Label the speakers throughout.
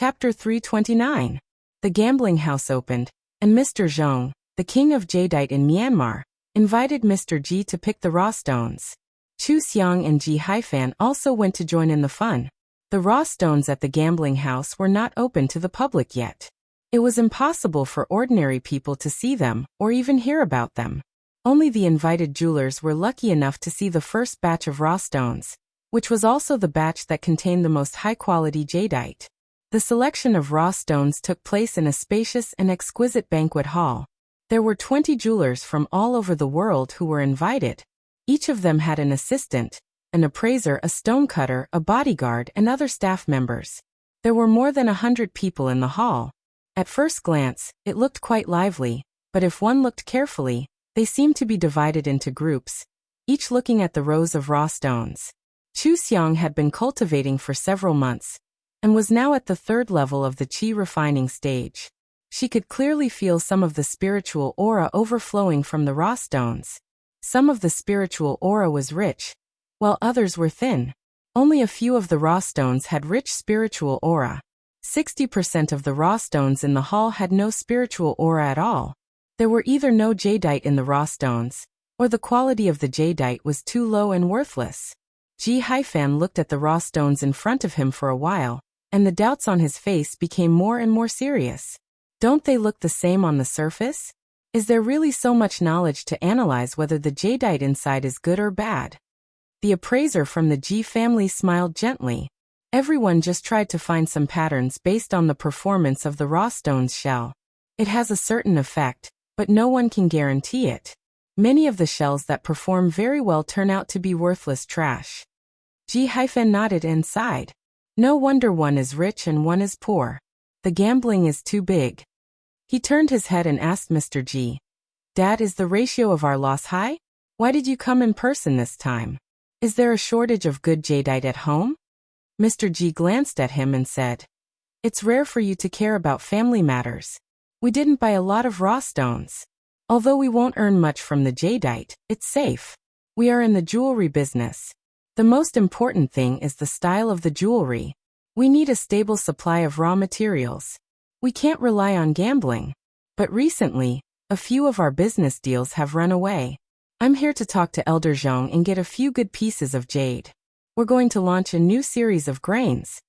Speaker 1: Chapter 329. The gambling house opened, and Mr. Zhong, the king of jadeite in Myanmar, invited Mr. Ji to pick the raw stones. Chu Xiang and Ji Haifan also went to join in the fun. The raw stones at the gambling house were not open to the public yet. It was impossible for ordinary people to see them or even hear about them. Only the invited jewelers were lucky enough to see the first batch of raw stones, which was also the batch that contained the most high-quality jadeite. The selection of raw stones took place in a spacious and exquisite banquet hall. There were 20 jewelers from all over the world who were invited. Each of them had an assistant, an appraiser, a stonecutter, a bodyguard, and other staff members. There were more than 100 people in the hall. At first glance, it looked quite lively, but if one looked carefully, they seemed to be divided into groups, each looking at the rows of raw stones. Chu Xiang had been cultivating for several months, and was now at the third level of the qi refining stage. She could clearly feel some of the spiritual aura overflowing from the raw stones. Some of the spiritual aura was rich, while others were thin. Only a few of the raw stones had rich spiritual aura. 60% of the raw stones in the hall had no spiritual aura at all. There were either no jadeite in the raw stones, or the quality of the jadeite was too low and worthless. Ji Haifan looked at the raw stones in front of him for a while, and the doubts on his face became more and more serious. Don't they look the same on the surface? Is there really so much knowledge to analyze whether the jadeite inside is good or bad? The appraiser from the Ji family smiled gently. Everyone just tried to find some patterns based on the performance of the raw stone's shell. It has a certain effect, but no one can guarantee it. Many of the shells that perform very well turn out to be worthless trash. Ji Haifan nodded and sighed. No wonder one is rich and one is poor. The gambling is too big. He turned his head and asked Mr. Ji, "Dad, is the ratio of our loss high? Why did you come in person this time? Is there a shortage of good jadeite at home?" Mr. Ji glanced at him and said, "It's rare for you to care about family matters. We didn't buy a lot of raw stones. Although we won't earn much from the jadeite, it's safe. We are in the jewelry business. The most important thing is the style of the jewelry. We need a stable supply of raw materials. We can't rely on gambling. But recently, a few of our business deals have run away. I'm here to talk to Elder Zhong and get a few good pieces of jade. We're going to launch a new series of grains."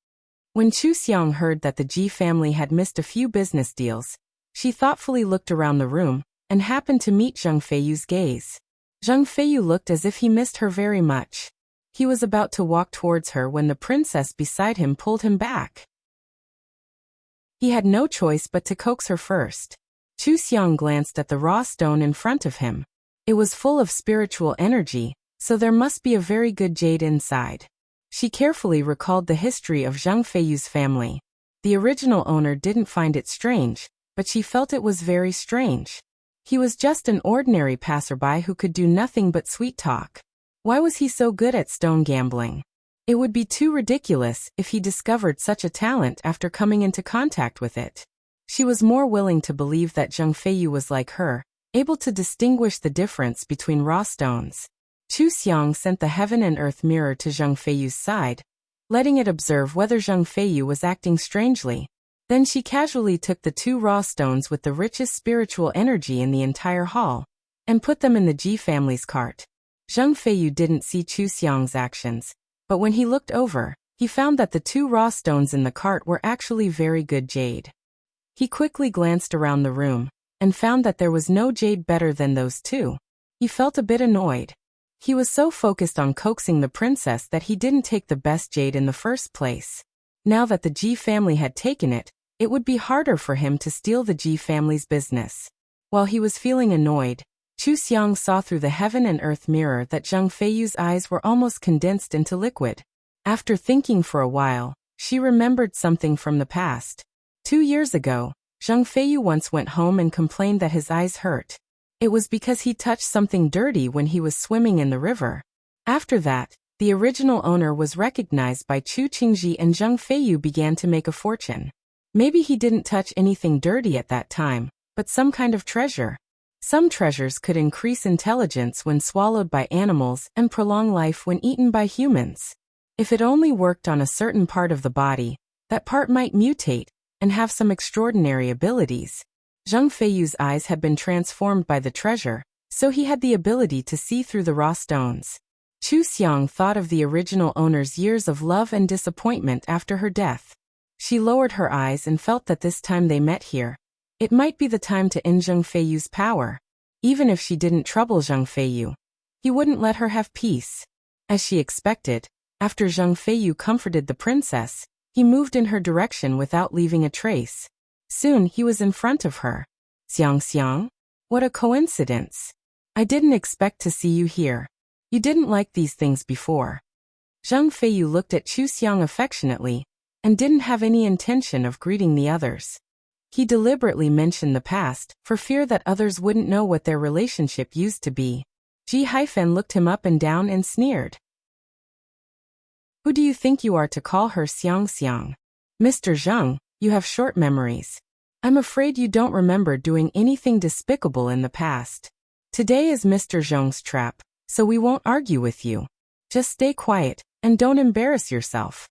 Speaker 1: When Chu Xiang heard that the Ji family had missed a few business deals, she thoughtfully looked around the room and happened to meet Zheng Feiyu's gaze. Zheng Feiyu looked as if he missed her very much. He was about to walk towards her when the princess beside him pulled him back. He had no choice but to coax her first. Chu Xiang glanced at the raw stone in front of him. It was full of spiritual energy, so there must be a very good jade inside. She carefully recalled the history of Zheng Feiyu's family. The original owner didn't find it strange, but she felt it was very strange. He was just an ordinary passerby who could do nothing but sweet talk. Why was he so good at stone gambling? It would be too ridiculous if he discovered such a talent after coming into contact with it. She was more willing to believe that Zheng Feiyu was like her, able to distinguish the difference between raw stones. Chu Xiang sent the heaven and earth mirror to Zheng Feiyu's side, letting it observe whether Zheng Feiyu was acting strangely. Then she casually took the 2 raw stones with the richest spiritual energy in the entire hall, and put them in the Ji family's cart. Zheng Feiyu didn't see Chu Xiang's actions, but when he looked over, he found that the 2 raw stones in the cart were actually very good jade. He quickly glanced around the room, and found that there was no jade better than those 2. He felt a bit annoyed. He was so focused on coaxing the princess that he didn't take the best jade in the first place. Now that the Ji family had taken it, it would be harder for him to steal the Ji family's business. While he was feeling annoyed, Chu Xiang saw through the heaven and earth mirror that Zheng Feiyu's eyes were almost condensed into liquid. After thinking for a while, she remembered something from the past. 2 years ago, Zheng Feiyu once went home and complained that his eyes hurt. It was because he touched something dirty when he was swimming in the river. After that, the original owner was recognized by Chu Qingji and Zheng Feiyu began to make a fortune. Maybe he didn't touch anything dirty at that time, but some kind of treasure. Some treasures could increase intelligence when swallowed by animals and prolong life when eaten by humans. If it only worked on a certain part of the body, That part might mutate and have some extraordinary abilities. Zheng Feiyu's eyes had been transformed by the treasure, so he had the ability to see through the raw stones. Chu Xiang thought of the original owner's years of love and disappointment after her death. She lowered her eyes and felt that this time they met here, it might be the time to end Zheng Feiyu's power. Even if she didn't trouble Zheng Feiyu, he wouldn't let her have peace. As she expected, after Zheng Feiyu comforted the princess, he moved in her direction without leaving a trace. Soon he was in front of her. Xiang Xiang? What a coincidence. I didn't expect to see you here. You didn't like these things before. Zheng Feiyu looked at Chu Xiang affectionately, and didn't have any intention of greeting the others. He deliberately mentioned the past, for fear that others wouldn't know what their relationship used to be. Ji Haifan looked him up and down and sneered. Who do you think you are to call her Xiang Xiang? Mr. Zheng, you have short memories. I'm afraid you don't remember doing anything despicable in the past. Today is Mr. Zheng's trap, so we won't argue with you. Just stay quiet, and don't embarrass yourself.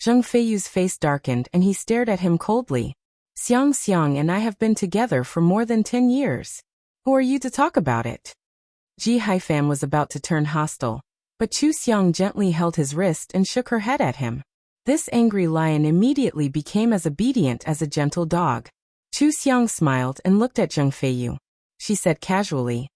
Speaker 1: Zheng Feiyu's face darkened and he stared at him coldly. Xiang Xiang and I have been together for more than 10 years. Who are you to talk about it? Ji Haifan was about to turn hostile, but Chu Xiang gently held his wrist and shook her head at him. This angry lion immediately became as obedient as a gentle dog. Chu Xiang smiled and looked at Zheng Feiyu. She said casually,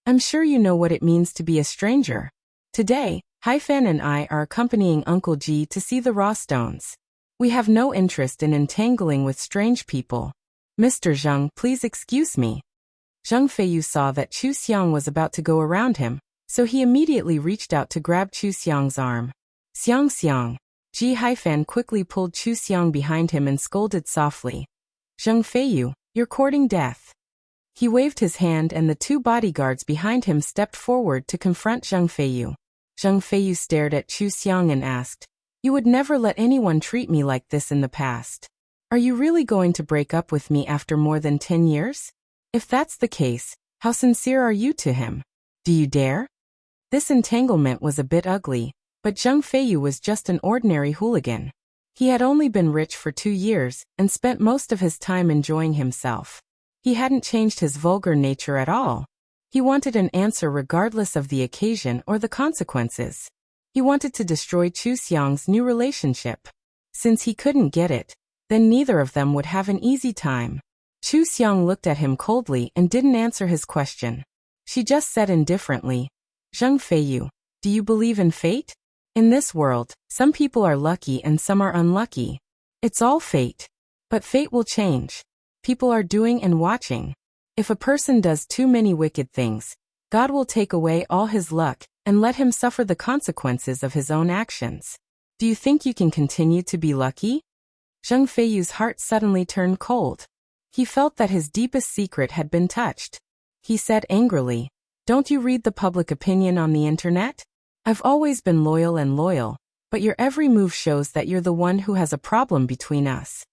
Speaker 1: I'm sure you know what it means to be a stranger. Today, Haifan and I are accompanying Uncle Ji to see the raw stones. We have no interest in entangling with strange people. Mr. Zheng, please excuse me. Zheng Feiyu saw that Chu Xiang was about to go around him, so he immediately reached out to grab Chu Xiang's arm. Xiang Xiang. Ji Haifan quickly pulled Chu Xiang behind him and scolded softly. Zheng Feiyu, you're courting death. He waved his hand and the two bodyguards behind him stepped forward to confront Zheng Feiyu. Zheng Feiyu stared at Chu Xiang and asked, You would never let anyone treat me like this in the past. Are you really going to break up with me after more than 10 years? If that's the case, how sincere are you to him? Do you dare? This entanglement was a bit ugly, but Zheng Feiyu was just an ordinary hooligan. He had only been rich for 2 years and spent most of his time enjoying himself. He hadn't changed his vulgar nature at all. He wanted an answer regardless of the occasion or the consequences. He wanted to destroy Chu Xiang's new relationship. Since he couldn't get it, then neither of them would have an easy time. Chu Xiang looked at him coldly and didn't answer his question. She just said indifferently, Zheng Feiyu, do you believe in fate? In this world, some people are lucky and some are unlucky. It's all fate. But fate will change. People are doing and watching. If a person does too many wicked things, God will take away all his luck and let him suffer the consequences of his own actions. Do you think you can continue to be lucky? Zheng Feiyu's heart suddenly turned cold. He felt that his deepest secret had been touched. He said angrily, Don't you read the public opinion on the internet? I've always been loyal, but your every move shows that you're the one who has a problem between us.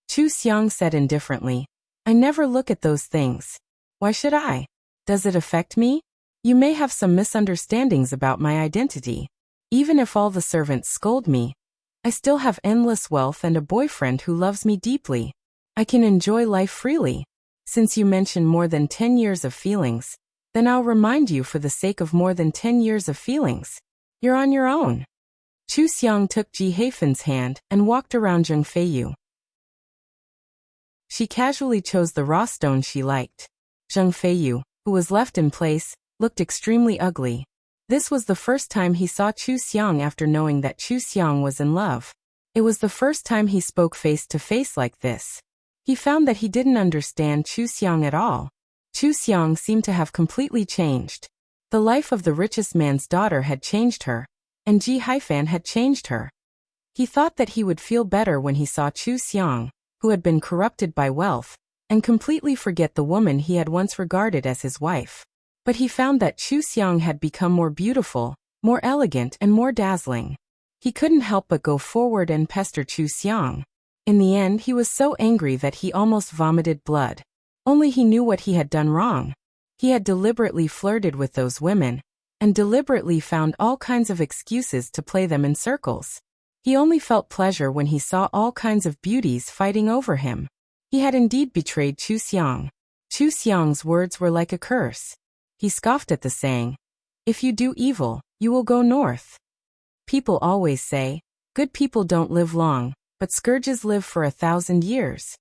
Speaker 1: Chu Xiang said indifferently, I never look at those things. Why should I? Does it affect me? You may have some misunderstandings about my identity. Even if all the servants scold me, I still have endless wealth and a boyfriend who loves me deeply. I can enjoy life freely. Since you mention more than 10 years of feelings, then I'll remind you for the sake of more than 10 years of feelings. You're on your own. Chu Xiang took Ji Haifan's hand and walked around Zheng Feiyu. She casually chose the raw stone she liked. Zheng Feiyu, who was left in place, looked extremely ugly. This was the first time he saw Chu Xiang after knowing that Chu Xiang was in love. It was the first time he spoke face to face like this. He found that he didn't understand Chu Xiang at all. Chu Xiang seemed to have completely changed. The life of the richest man's daughter had changed her, and Ji Haifan had changed her. He thought that he would feel better when he saw Chu Xiang, who had been corrupted by wealth, and completely forget the woman he had once regarded as his wife. But he found that Chu Xiang had become more beautiful, more elegant and more dazzling. He couldn't help but go forward and pester Chu Xiang. In the end he was so angry that he almost vomited blood. Only he knew what he had done wrong. He had deliberately flirted with those women, and deliberately found all kinds of excuses to play them in circles. He only felt pleasure when he saw all kinds of beauties fighting over him. He had indeed betrayed Chu Xiang. Chu Xiang's words were like a curse. He scoffed at the saying, "If you do evil, you will go north." People always say, good people don't live long, but scourges live for 1,000 years.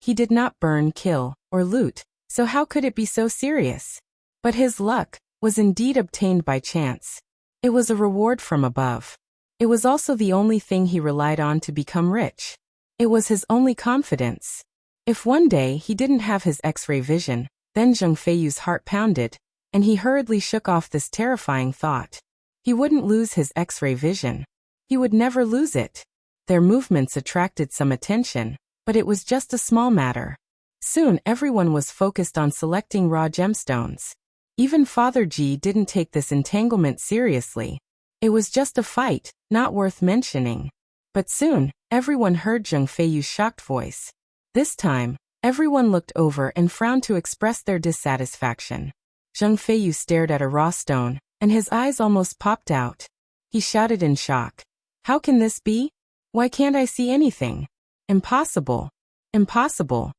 Speaker 1: He did not burn, kill, or loot, so how could it be so serious? But his luck was indeed obtained by chance. It was a reward from above. It was also the only thing he relied on to become rich. It was his only confidence. If one day he didn't have his X-ray vision, then Zheng Feiyu's heart pounded, and he hurriedly shook off this terrifying thought. He wouldn't lose his X-ray vision. He would never lose it. Their movements attracted some attention, but it was just a small matter. Soon everyone was focused on selecting raw gemstones. Even Father Ji didn't take this entanglement seriously. It was just a fight, not worth mentioning. But soon, everyone heard Zheng Feiyu's shocked voice. This time, everyone looked over and frowned to express their dissatisfaction. Zheng Feiyu stared at a raw stone, and his eyes almost popped out. He shouted in shock. "How can this be? Why can't I see anything? Impossible! Impossible!"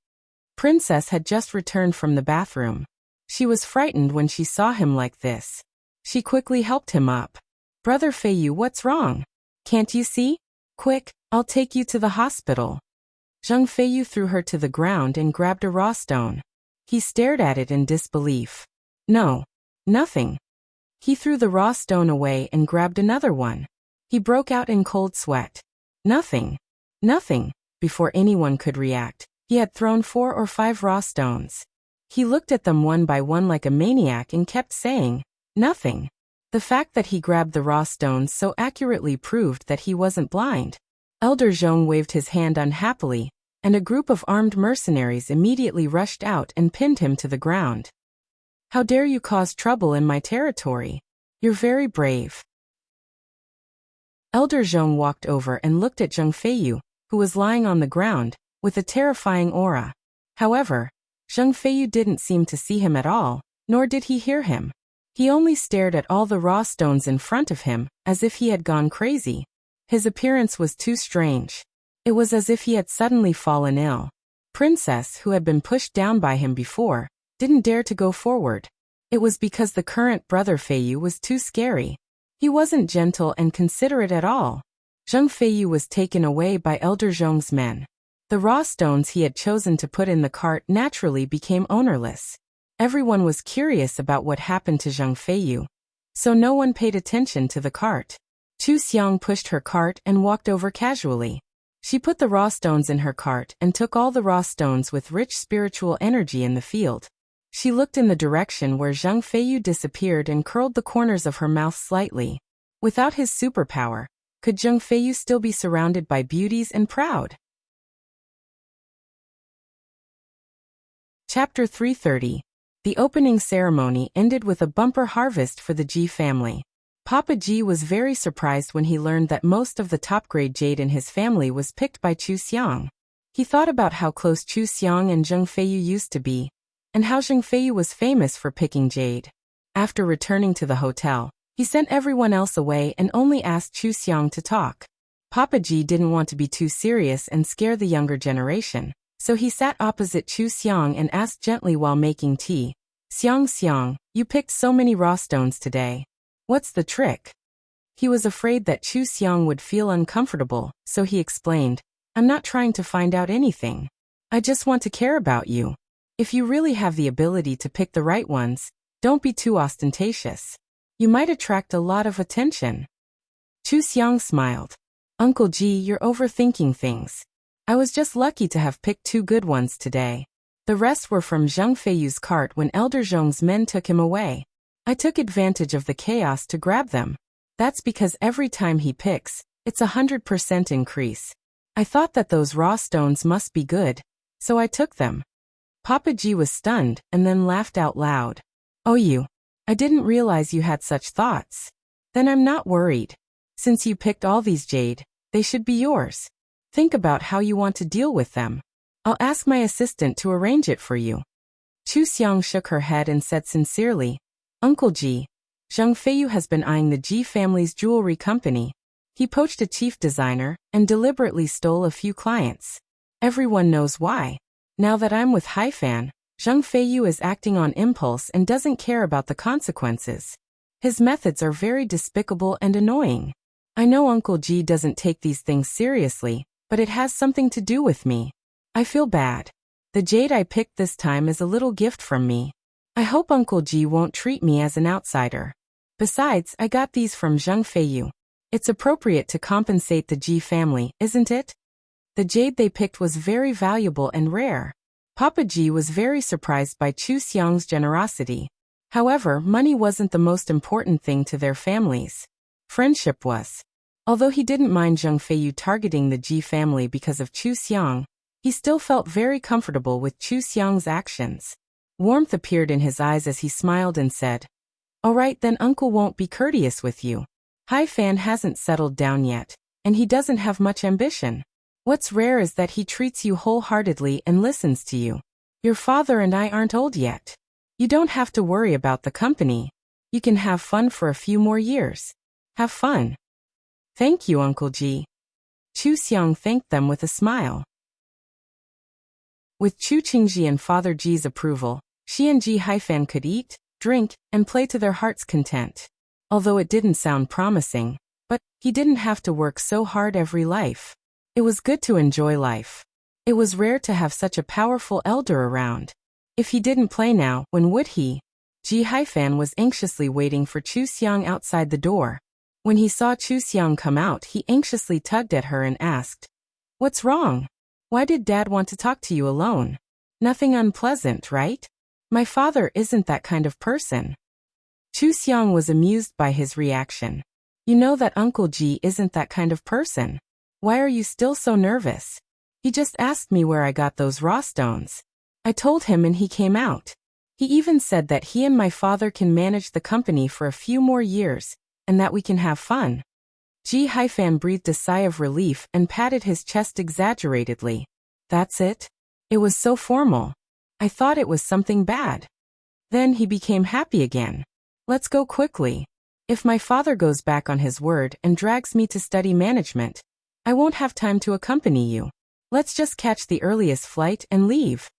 Speaker 1: Princess had just returned from the bathroom. She was frightened when she saw him like this. She quickly helped him up. "Brother Feiyu, what's wrong? Can't you see? Quick, I'll take you to the hospital." Zheng Feiyu threw her to the ground and grabbed a raw stone. He stared at it in disbelief. "No. Nothing." He threw the raw stone away and grabbed another one. He broke out in cold sweat. "Nothing. Nothing." Before anyone could react, he had thrown 4 or 5 raw stones. He looked at them one by one like a maniac and kept saying, "Nothing." The fact that he grabbed the raw stones so accurately proved that he wasn't blind. Elder Zhong waved his hand unhappily, and a group of armed mercenaries immediately rushed out and pinned him to the ground. "How dare you cause trouble in my territory? You're very brave." Elder Zhong walked over and looked at Zheng Feiyu, who was lying on the ground, with a terrifying aura. However, Zheng Feiyu didn't seem to see him at all, nor did he hear him. He only stared at all the raw stones in front of him, as if he had gone crazy. His appearance was too strange. It was as if he had suddenly fallen ill. Princess, who had been pushed down by him before, didn't dare to go forward. It was because the current brother Feiyu was too scary. He wasn't gentle and considerate at all. Zheng Feiyu was taken away by Elder Zhong's men. The raw stones he had chosen to put in the cart naturally became ownerless. Everyone was curious about what happened to Zheng Feiyu, so no one paid attention to the cart. Chu Xiang pushed her cart and walked over casually. She put the raw stones in her cart and took all the raw stones with rich spiritual energy in the field. She looked in the direction where Zheng Feiyu disappeared and curled the corners of her mouth slightly. Without his superpower, could Zheng Feiyu still be surrounded by beauties and proud? Chapter 330. The opening ceremony ended with a bumper harvest for the Ji family. Papa Ji was very surprised when he learned that most of the top-grade jade in his family was picked by Chu Xiang. He thought about how close Chu Xiang and Zheng Feiyu used to be, and how Zheng Feiyu was famous for picking jade. After returning to the hotel, he sent everyone else away and only asked Chu Xiang to talk. Papa Ji didn't want to be too serious and scare the younger generation, so he sat opposite Chu Xiang and asked gently while making tea, Xiang, you picked so many raw stones today. What's the trick?" He was afraid that Chu Xiang would feel uncomfortable, so he explained, "I'm not trying to find out anything. I just want to care about you. If you really have the ability to pick the right ones, don't be too ostentatious. You might attract a lot of attention." Chu Xiang smiled. "Uncle Ji, you're overthinking things. I was just lucky to have picked 2 good ones today. The rest were from Zheng Feiyu's cart when Elder Zhong's men took him away. I took advantage of the chaos to grab them. That's because every time he picks, it's 100% increase. I thought that those raw stones must be good, so I took them." Papa Ji was stunned and then laughed out loud. "Oh, I didn't realize you had such thoughts. Then I'm not worried. Since you picked all these jade, they should be yours. Think about how you want to deal with them. I'll ask my assistant to arrange it for you." Chu Xiang shook her head and said sincerely, "Uncle Ji, Zheng Feiyu has been eyeing the Ji family's jewelry company. He poached a chief designer and deliberately stole a few clients. Everyone knows why. Now that I'm with Haifan, Zhang Feiyu is acting on impulse and doesn't care about the consequences. His methods are very despicable and annoying. I know Uncle G doesn't take these things seriously, but it has something to do with me. I feel bad. The jade I picked this time is a little gift from me. I hope Uncle G won't treat me as an outsider. Besides, I got these from Zhang Feiyu. It's appropriate to compensate the G family, isn't it? The jade they picked was very valuable and rare. Papa G was very surprised by Chu Xiang's generosity. However, money wasn't the most important thing to their families. Friendship was. Although he didn't mind Zhang Feiyu targeting the Ji family because of Chu Xiang, he still felt very comfortable with Chu Xiang's actions. Warmth appeared in his eyes as he smiled and said, "All right then, Uncle won't be courteous with you. Haifan hasn't settled down yet, and he doesn't have much ambition. What's rare is that he treats you wholeheartedly and listens to you. Your father and I aren't old yet. You don't have to worry about the company. You can have fun for a few more years. Have fun." "Thank you, Uncle Ji." Chu Xiang thanked them with a smile. With Chu Qingji and Father Ji's approval, she and Ji Haifan could eat, drink, and play to their heart's content. Although it didn't sound promising, but he didn't have to work so hard every life. It was good to enjoy life. It was rare to have such a powerful elder around. If he didn't play now, when would he? Ji Haifan was anxiously waiting for Chu Xiang outside the door. When he saw Chu Xiang come out, he anxiously tugged at her and asked, "What's wrong? Why did Dad want to talk to you alone? Nothing unpleasant, right? My father isn't that kind of person." Chu Xiang was amused by his reaction. "You know that Uncle Ji isn't that kind of person. Why are you still so nervous? He just asked me where I got those raw stones. I told him and he came out. He even said that he and my father can manage the company for a few more years, and that we can have fun." Ji Haifan breathed a sigh of relief and patted his chest exaggeratedly. "That's it? It was so formal. I thought it was something bad." Then he became happy again. "Let's go quickly. If my father goes back on his word and drags me to study management, I won't have time to accompany you. Let's just catch the earliest flight and leave."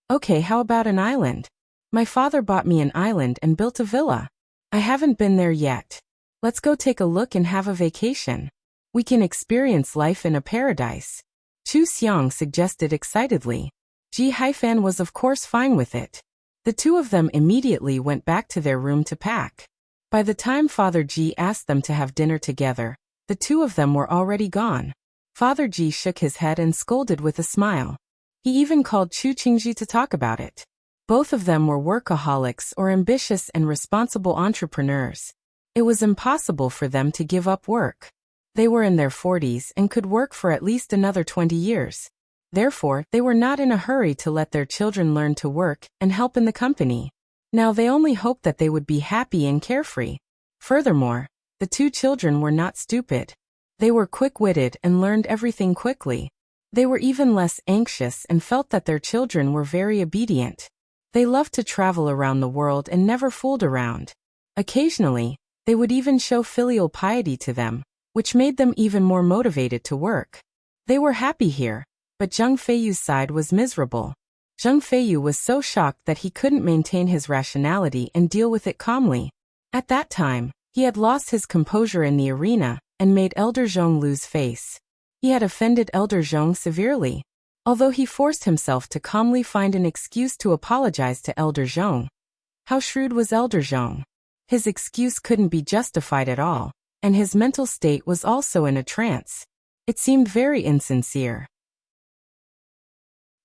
Speaker 1: "Okay, how about an island? My father bought me an island and built a villa. I haven't been there yet. Let's go take a look and have a vacation. We can experience life in a paradise," Chu Xiang suggested excitedly. Ji Haifan was of course fine with it. The two of them immediately went back to their room to pack. By the time Father Ji asked them to have dinner together, the two of them were already gone. Father Ji shook his head and scolded with a smile. He even called Chu Qingji to talk about it. Both of them were workaholics or ambitious and responsible entrepreneurs. It was impossible for them to give up work. They were in their 40s and could work for at least another 20 years. Therefore, they were not in a hurry to let their children learn to work and help in the company. Now they only hoped that they would be happy and carefree. Furthermore, the two children were not stupid. They were quick-witted and learned everything quickly. They were even less anxious and felt that their children were very obedient. They loved to travel around the world and never fooled around. Occasionally, they would even show filial piety to them, which made them even more motivated to work. They were happy here, but Zhang Feiyu's side was miserable. Zhang Feiyu was so shocked that he couldn't maintain his rationality and deal with it calmly. At that time, he had lost his composure in the arena and made Elder Zhong lose face. He had offended Elder Zhong severely. Although he forced himself to calmly find an excuse to apologize to Elder Zhong. How shrewd was Elder Zhong? His excuse couldn't be justified at all, and his mental state was also in a trance. It seemed very insincere.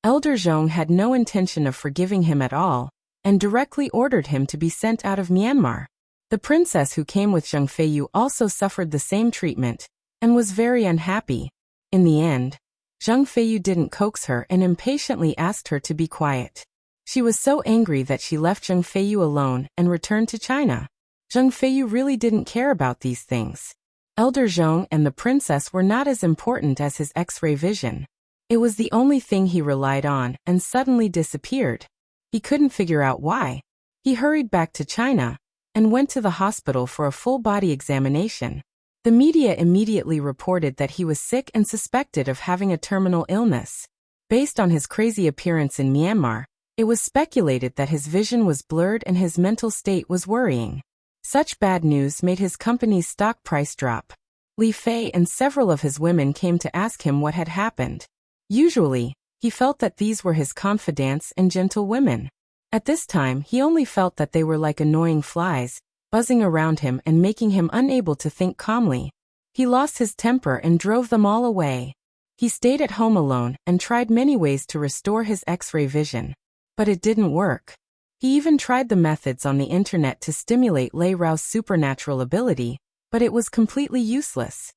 Speaker 1: Elder Zhong had no intention of forgiving him at all, and directly ordered him to be sent out of Myanmar. The princess who came with Zhang Feiyu also suffered the same treatment, and was very unhappy. In the end, Zhang Feiyu didn't coax her and impatiently asked her to be quiet. She was so angry that she left Zhang Feiyu alone and returned to China. Zhang Feiyu really didn't care about these things. Elder Zhong and the princess were not as important as his X-ray vision. It was the only thing he relied on and suddenly disappeared. He couldn't figure out why. He hurried back to China and went to the hospital for a full body examination. The media immediately reported that he was sick and suspected of having a terminal illness. Based on his crazy appearance in Myanmar, it was speculated that his vision was blurred and his mental state was worrying. Such bad news made his company's stock price drop. Li Fei and several of his women came to ask him what had happened. Usually, he felt that these were his confidants and gentle women. At this time, he only felt that they were like annoying flies, buzzing around him and making him unable to think calmly. He lost his temper and drove them all away. He stayed at home alone and tried many ways to restore his X-ray vision. But it didn't work. He even tried the methods on the internet to stimulate Lei Rao's supernatural ability, but it was completely useless.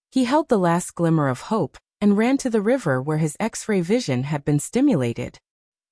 Speaker 1: He held the last glimmer of hope and ran to the river where his X-ray vision had been stimulated.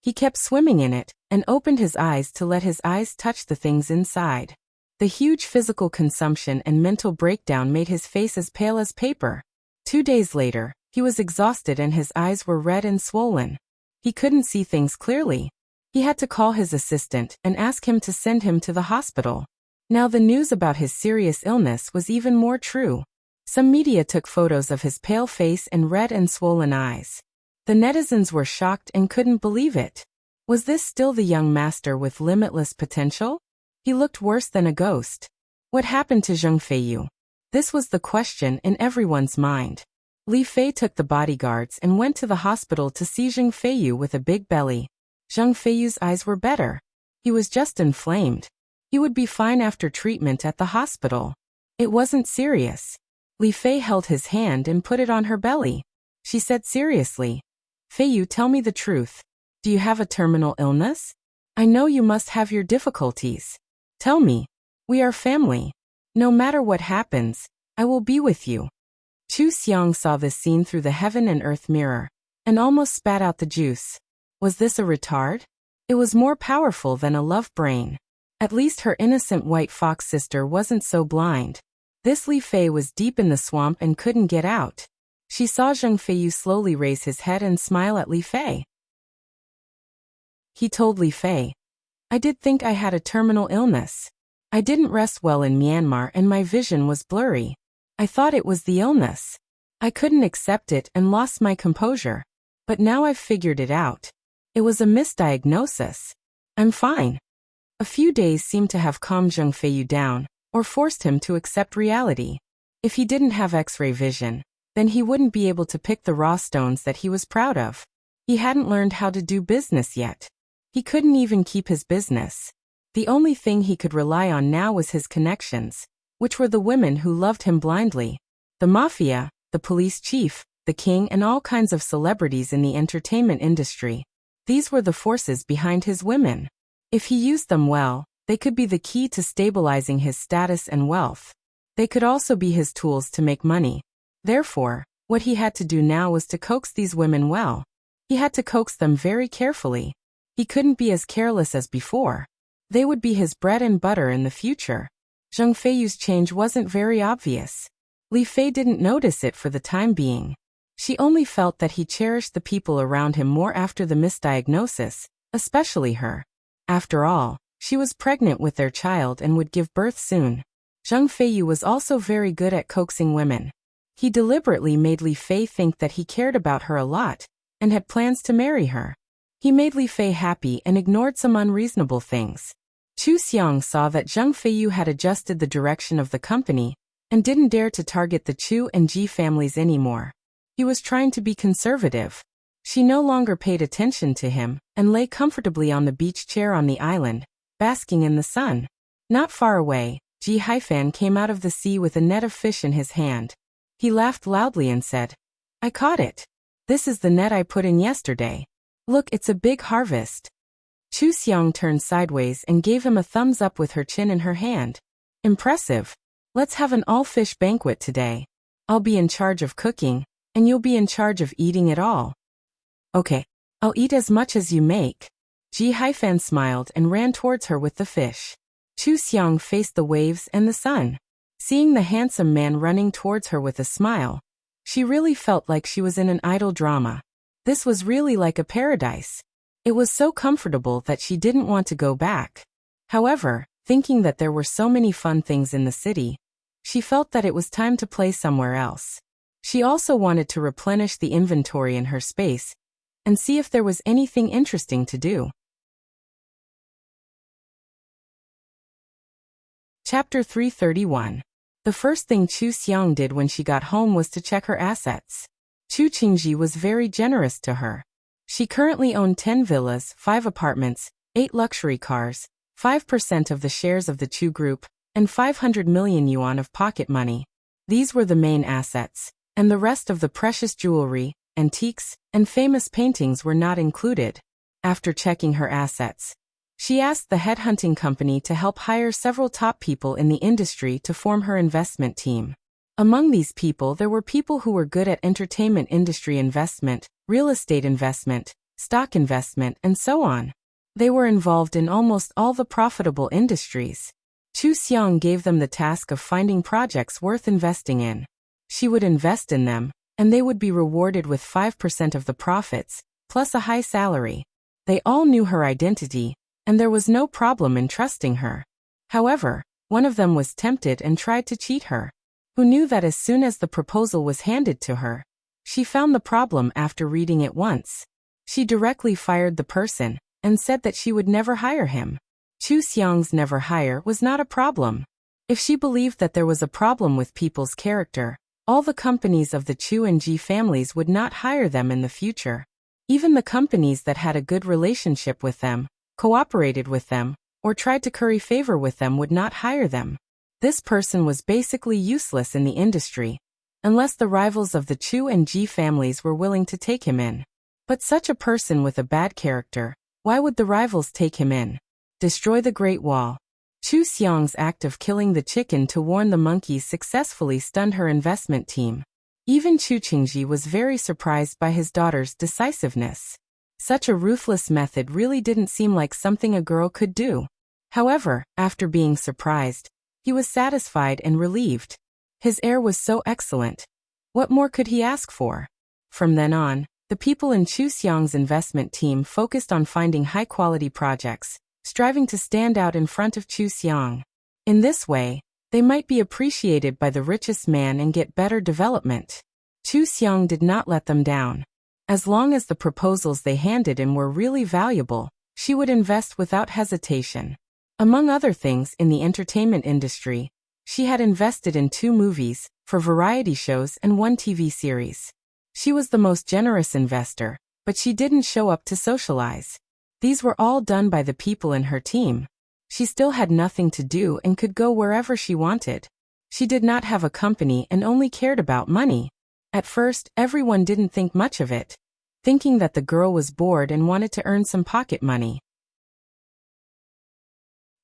Speaker 1: He kept swimming in it and opened his eyes to let his eyes touch the things inside. The huge physical consumption and mental breakdown made his face as pale as paper. 2 days later, he was exhausted and his eyes were red and swollen. He couldn't see things clearly. He had to call his assistant and ask him to send him to the hospital. Now the news about his serious illness was even more true. Some media took photos of his pale face and red and swollen eyes. The netizens were shocked and couldn't believe it. Was this still the young master with limitless potential? He looked worse than a ghost. What happened to Zheng Feiyu? This was the question in everyone's mind. Li Fei took the bodyguards and went to the hospital to see Zheng Feiyu with a big belly. Zheng Feiyu's eyes were better. He was just inflamed. He would be fine after treatment at the hospital. It wasn't serious. Li Fei held his hand and put it on her belly. She said seriously, "Feiyu, tell me the truth. Do you have a terminal illness? I know you must have your difficulties. Tell me. We are family. No matter what happens, I will be with you." Chu Xiang saw this scene through the heaven and earth mirror, and almost spat out the juice. Was this a retard? It was more powerful than a love brain. At least her innocent white fox sister wasn't so blind. This Li Fei was deep in the swamp and couldn't get out. She saw Zheng Feiyu slowly raise his head and smile at Li Fei. He told Li Fei, "I did think I had a terminal illness. I didn't rest well in Myanmar and my vision was blurry. I thought it was the illness. I couldn't accept it and lost my composure. But now I've figured it out. It was a misdiagnosis. I'm fine." A few days seemed to have calmed Zheng Feiyu down, or forced him to accept reality. If he didn't have X-ray vision, then he wouldn't be able to pick the raw stones that he was proud of. He hadn't learned how to do business yet. He couldn't even keep his business. The only thing he could rely on now was his connections, which were the women who loved him blindly. The mafia, the police chief, the king, and all kinds of celebrities in the entertainment industry. These were the forces behind his women. If he used them well, they could be the key to stabilizing his status and wealth. They could also be his tools to make money. Therefore, what he had to do now was to coax these women well. He had to coax them very carefully. He couldn't be as careless as before. They would be his bread and butter in the future. Zheng Feiyu's change wasn't very obvious. Li Fei didn't notice it for the time being. She only felt that he cherished the people around him more after the misdiagnosis, especially her. After all, she was pregnant with their child and would give birth soon. Zheng Feiyu was also very good at coaxing women. He deliberately made Li Fei think that he cared about her a lot, and had plans to marry her. He made Li Fei happy and ignored some unreasonable things. Chu Xiang saw that Zheng Feiyu had adjusted the direction of the company, and didn't dare to target the Chu and Ji families anymore. He was trying to be conservative. She no longer paid attention to him, and lay comfortably on the beach chair on the island, basking in the sun. Not far away, Ji Haifan came out of the sea with a net of fish in his hand. He laughed loudly and said, "I caught it. This is the net I put in yesterday. Look, it's a big harvest." Chu Xiang turned sideways and gave him a thumbs up with her chin in her hand. "Impressive. Let's have an all-fish banquet today. I'll be in charge of cooking, and you'll be in charge of eating it all." "Okay. I'll eat as much as you make." Ji Haifan smiled and ran towards her with the fish. Chu Xiang faced the waves and the sun. Seeing the handsome man running towards her with a smile, she really felt like she was in an idol drama. This was really like a paradise. It was so comfortable that she didn't want to go back. However, thinking that there were so many fun things in the city, She felt that it was time to play somewhere else. She also wanted to replenish the inventory in her space and see if there was anything interesting to do. Chapter 331. The first thing Chu Xiang did when she got home was to check her assets. Chu Qingji was very generous to her. She currently owned 10 villas, 5 apartments, 8 luxury cars, 5% of the shares of the Chu Group, and 500 million yuan of pocket money. These were the main assets, and the rest of the precious jewelry, antiques, and famous paintings were not included. After checking her assets, she asked the headhunting company to help hire several top people in the industry to form her investment team. Among these people there were people who were good at entertainment industry investment, real estate investment, stock investment, and so on. They were involved in almost all the profitable industries. Chu Xiang gave them the task of finding projects worth investing in. She would invest in them, and they would be rewarded with 5% of the profits, plus a high salary. They all knew her identity, and there was no problem in trusting her. However, one of them was tempted and tried to cheat her. Who knew that as soon as the proposal was handed to her, she found the problem after reading it once. She directly fired the person and said that she would never hire him. Chu Xiang's never hire was not a problem. If she believed that there was a problem with people's character, all the companies of the Chu and Ji families would not hire them in the future. Even the companies that had a good relationship with them, cooperated with them, or tried to curry favor with them would not hire them. This person was basically useless in the industry, unless the rivals of the Chu and Ji families were willing to take him in. But such a person with a bad character, why would the rivals take him in? Destroy the Great Wall. Chu Xiang's act of killing the chicken to warn the monkeys successfully stunned her investment team. Even Chu Qingji was very surprised by his daughter's decisiveness. Such a ruthless method really didn't seem like something a girl could do. However, after being surprised, he was satisfied and relieved. His air was so excellent. What more could he ask for? From then on, the people in Chu Xiang's investment team focused on finding high-quality projects, striving to stand out in front of Chu Xiang. In this way, they might be appreciated by the richest man and get better development. Chu Xiang did not let them down. As long as the proposals they handed in were really valuable, she would invest without hesitation. Among other things in the entertainment industry, she had invested in 2 movies, 4 variety shows and 1 TV series. She was the most generous investor, but she didn't show up to socialize. These were all done by the people in her team. She still had nothing to do and could go wherever she wanted. She did not have a company and only cared about money. At first, everyone didn't think much of it, thinking that the girl was bored and wanted to earn some pocket money.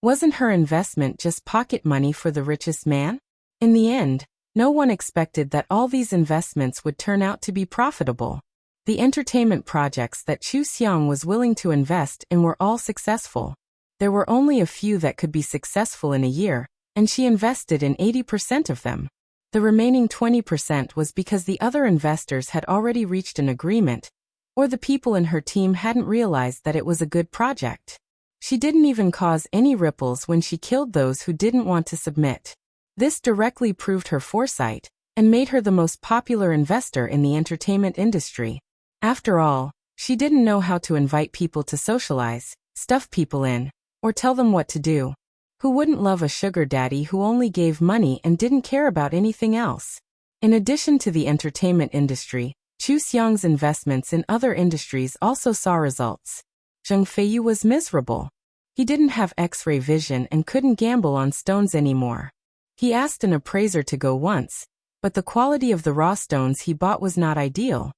Speaker 1: Wasn't her investment just pocket money for the richest man? In the end, no one expected that all these investments would turn out to be profitable. The entertainment projects that Chu Xiang was willing to invest in were all successful. There were only a few that could be successful in a year, and she invested in 80% of them. The remaining 20% was because the other investors had already reached an agreement, or the people in her team hadn't realized that it was a good project. She didn't even cause any ripples when she killed those who didn't want to submit. This directly proved her foresight, and made her the most popular investor in the entertainment industry. After all, she didn't know how to invite people to socialize, stuff people in, or tell them what to do. Who wouldn't love a sugar daddy who only gave money and didn't care about anything else? In addition to the entertainment industry, Chu Xiang's investments in other industries also saw results. Zheng Feiyu was miserable. He didn't have X-ray vision and couldn't gamble on stones anymore. He asked an appraiser to go once, but the quality of the raw stones he bought was not ideal.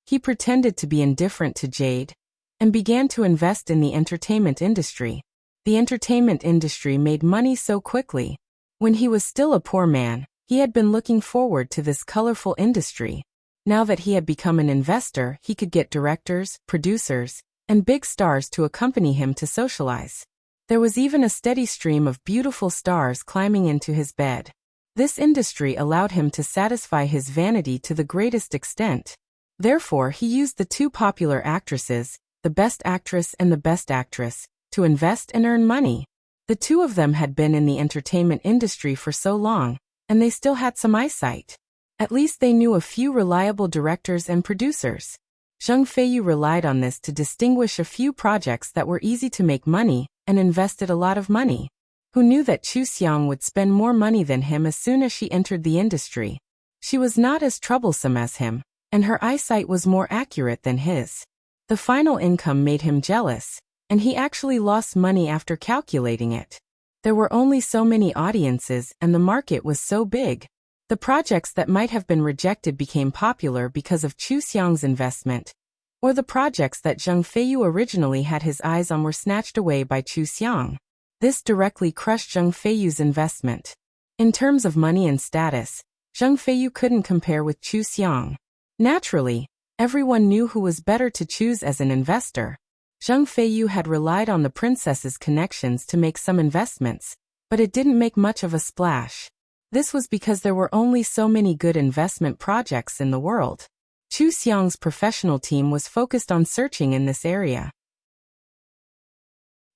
Speaker 1: He pretended to be indifferent to jade and began to invest in the entertainment industry. The entertainment industry made money so quickly. When he was still a poor man, he had been looking forward to this colorful industry. Now that he had become an investor, he could get directors, producers, and big stars to accompany him to socialize. There was even a steady stream of beautiful stars climbing into his bed. This industry allowed him to satisfy his vanity to the greatest extent. Therefore, he used the 2 popular actresses, the best actress and the best actress, to invest and earn money. The 2 of them had been in the entertainment industry for so long and they still had some eyesight. At least they knew a few reliable directors and producers. Zheng Feiyu relied on this to distinguish a few projects that were easy to make money and invested a lot of money. Who knew that Chu Xiang would spend more money than him as soon as she entered the industry? She was not as troublesome as him, and her eyesight was more accurate than his. The final income made him jealous, and he actually lost money after calculating it. There were only so many audiences and the market was so big. The projects that might have been rejected became popular because of Chu Xiang's investment, or the projects that Zheng Feiyu originally had his eyes on were snatched away by Chu Xiang. This directly crushed Zheng Feiyu's investment. In terms of money and status, Zheng Feiyu couldn't compare with Chu Xiang. Naturally, everyone knew who was better to choose as an investor. Zheng Feiyu had relied on the princess's connections to make some investments, but it didn't make much of a splash. This was because there were only so many good investment projects in the world. Chu Xiang's professional team was focused on searching in this area.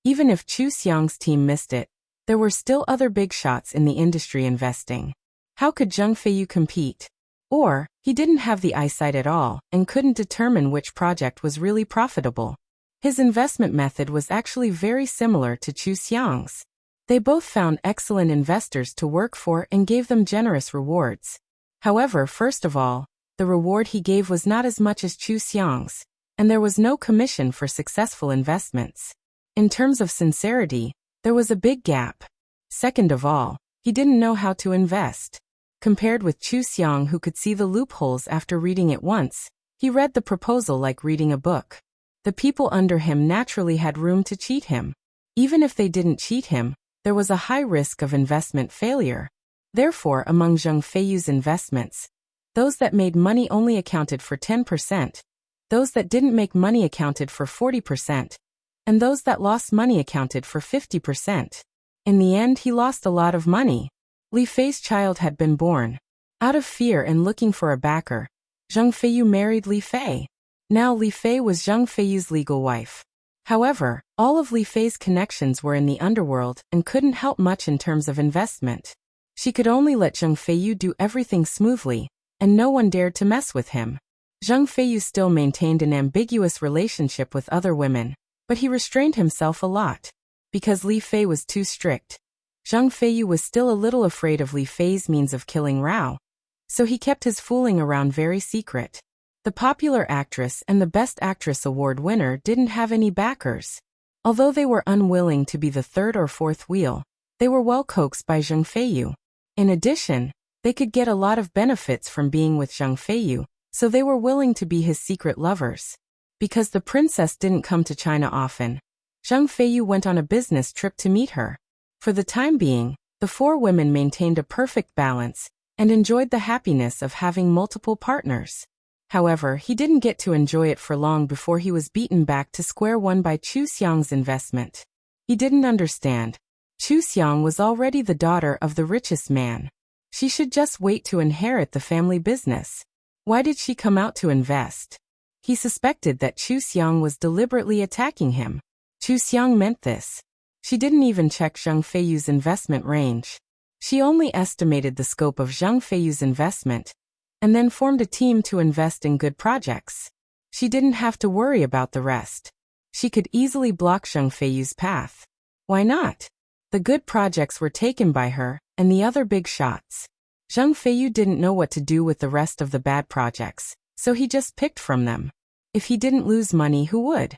Speaker 1: Even if Chu Xiang's team missed it, there were still other big shots in the industry investing. How could Zheng Feiyu compete? Or, he didn't have the eyesight at all and couldn't determine which project was really profitable. His investment method was actually very similar to Chu Xiang's. They both found excellent investors to work for and gave them generous rewards. However, first of all, the reward he gave was not as much as Chu Xiang's, and there was no commission for successful investments. In terms of sincerity, there was a big gap. Second of all, he didn't know how to invest. Compared with Chu Xiang, who could see the loopholes after reading it once, he read the proposal like reading a book. The people under him naturally had room to cheat him. Even if they didn't cheat him, there was a high risk of investment failure. Therefore, among Zheng Feiyu's investments, those that made money only accounted for 10%, those that didn't make money accounted for 40%, and those that lost money accounted for 50%. In the end, he lost a lot of money. Li Fei's child had been born. Out of fear and looking for a backer, Zheng Feiyu married Li Fei. Now Li Fei was Zheng Feiyu's legal wife. However, all of Li Fei's connections were in the underworld and couldn't help much in terms of investment. She could only let Zheng Feiyu do everything smoothly, and no one dared to mess with him. Zheng Feiyu still maintained an ambiguous relationship with other women, but he restrained himself a lot. Because Li Fei was too strict, Zheng Feiyu was still a little afraid of Li Fei's means of killing Rao, so he kept his fooling around very secret. The popular actress and the Best Actress award winner didn't have any backers. Although they were unwilling to be the third or fourth wheel, they were well coaxed by Zheng Feiyu. In addition, they could get a lot of benefits from being with Zheng Feiyu, so they were willing to be his secret lovers. Because the princess didn't come to China often, Zheng Feiyu went on a business trip to meet her. For the time being, the four women maintained a perfect balance and enjoyed the happiness of having multiple partners. However, he didn't get to enjoy it for long before he was beaten back to square one by Chu Xiang's investment. He didn't understand. Chu Xiang was already the daughter of the richest man. She should just wait to inherit the family business. Why did she come out to invest? He suspected that Chu Xiang was deliberately attacking him. Chu Xiang meant this. She didn't even check Zheng Feiyu's investment range. She only estimated the scope of Zheng Feiyu's investment, and then formed a team to invest in good projects. She didn't have to worry about the rest. She could easily block Zheng Feiyu's path. Why not? The good projects were taken by her, and the other big shots. Zheng Feiyu didn't know what to do with the rest of the bad projects, so he just picked from them. If he didn't lose money, who would?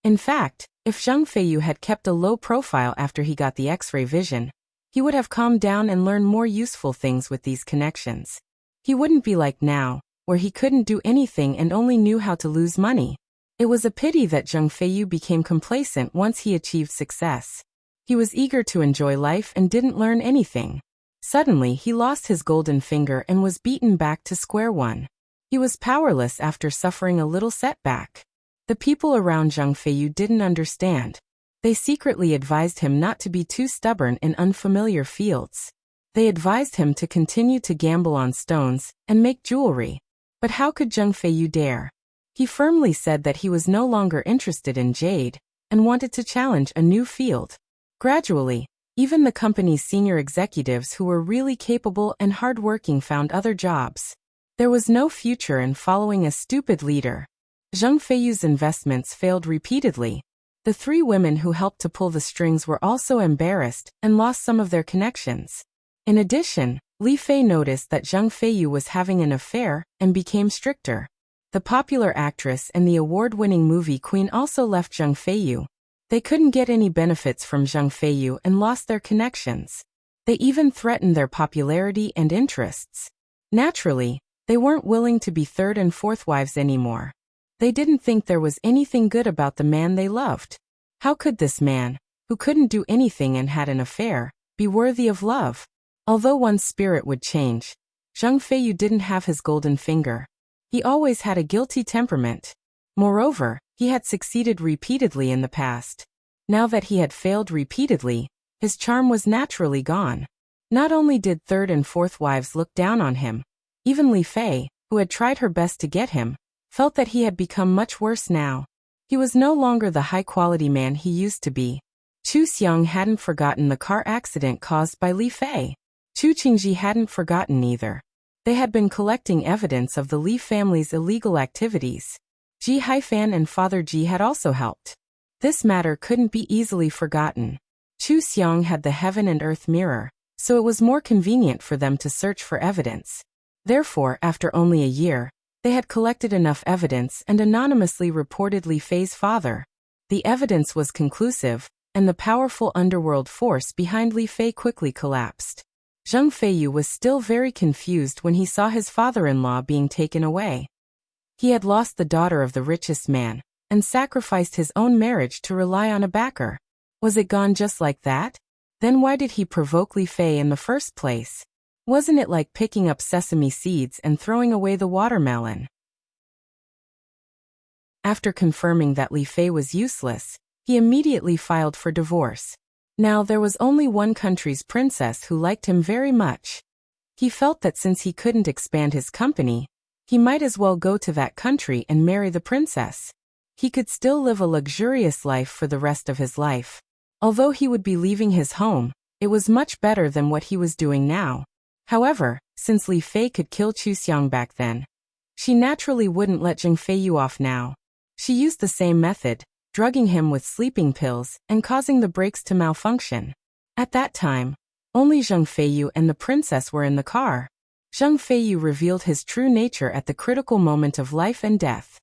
Speaker 1: In fact, if Zheng Feiyu had kept a low profile after he got the X-ray vision, he would have calmed down and learned more useful things with these connections. He wouldn't be like now, where he couldn't do anything and only knew how to lose money. It was a pity that Zheng Feiyu became complacent once he achieved success. He was eager to enjoy life and didn't learn anything. Suddenly, he lost his golden finger and was beaten back to square one. He was powerless after suffering a little setback. The people around Zheng Feiyu didn't understand. They secretly advised him not to be too stubborn in unfamiliar fields. They advised him to continue to gamble on stones and make jewelry. But how could Zheng Feiyu dare? He firmly said that he was no longer interested in jade and wanted to challenge a new field. Gradually, Even the company's senior executives who were really capable and hardworking found other jobs. There was no future in following a stupid leader. Zhang Feiyu's investments failed repeatedly. The three women who helped to pull the strings were also embarrassed and lost some of their connections. In addition, Li Fei noticed that Zhang Feiyu was having an affair and became stricter. The popular actress and the award-winning movie queen also left Zhang Feiyu. They couldn't get any benefits from Zhang Feiyu and lost their connections. They even threatened their popularity and interests. Naturally, they weren't willing to be third and fourth wives anymore. They didn't think there was anything good about the man they loved. How could this man, who couldn't do anything and had an affair, be worthy of love? Although one's spirit would change, Zhang Feiyu didn't have his golden finger. He always had a guilty temperament. Moreover, he had succeeded repeatedly in the past. Now that he had failed repeatedly, his charm was naturally gone. Not only did third and fourth wives look down on him, even Li Fei, who had tried her best to get him, felt that he had become much worse now. He was no longer the high-quality man he used to be. Chu Xiang hadn't forgotten the car accident caused by Li Fei. Chu Qingji hadn't forgotten either. They had been collecting evidence of the Li family's illegal activities. Ji Haifan and Father Ji had also helped. This matter couldn't be easily forgotten. Chu Xiang had the heaven and earth mirror, so it was more convenient for them to search for evidence. Therefore, after only a year, they had collected enough evidence and anonymously reported Li Fei's father. The evidence was conclusive, and the powerful underworld force behind Li Fei quickly collapsed. Zhang Feiyu was still very confused when he saw his father-in-law being taken away. He had lost the daughter of the richest man, and sacrificed his own marriage to rely on a backer. Was it gone just like that? Then why did he provoke Li Fei in the first place? Wasn't it like picking up sesame seeds and throwing away the watermelon? After confirming that Li Fei was useless, he immediately filed for divorce. Now there was only one country's princess who liked him very much. He felt that since he couldn't expand his company, he might as well go to that country and marry the princess. He could still live a luxurious life for the rest of his life. Although he would be leaving his home, it was much better than what he was doing now. However, since Li Fei could kill Chu Xiang back then, she naturally wouldn't let Zhang Feiyu off now. She used the same method, drugging him with sleeping pills and causing the brakes to malfunction. At that time, only Zhang Feiyu and the princess were in the car. Zhang Feiyu revealed his true nature at the critical moment of life and death.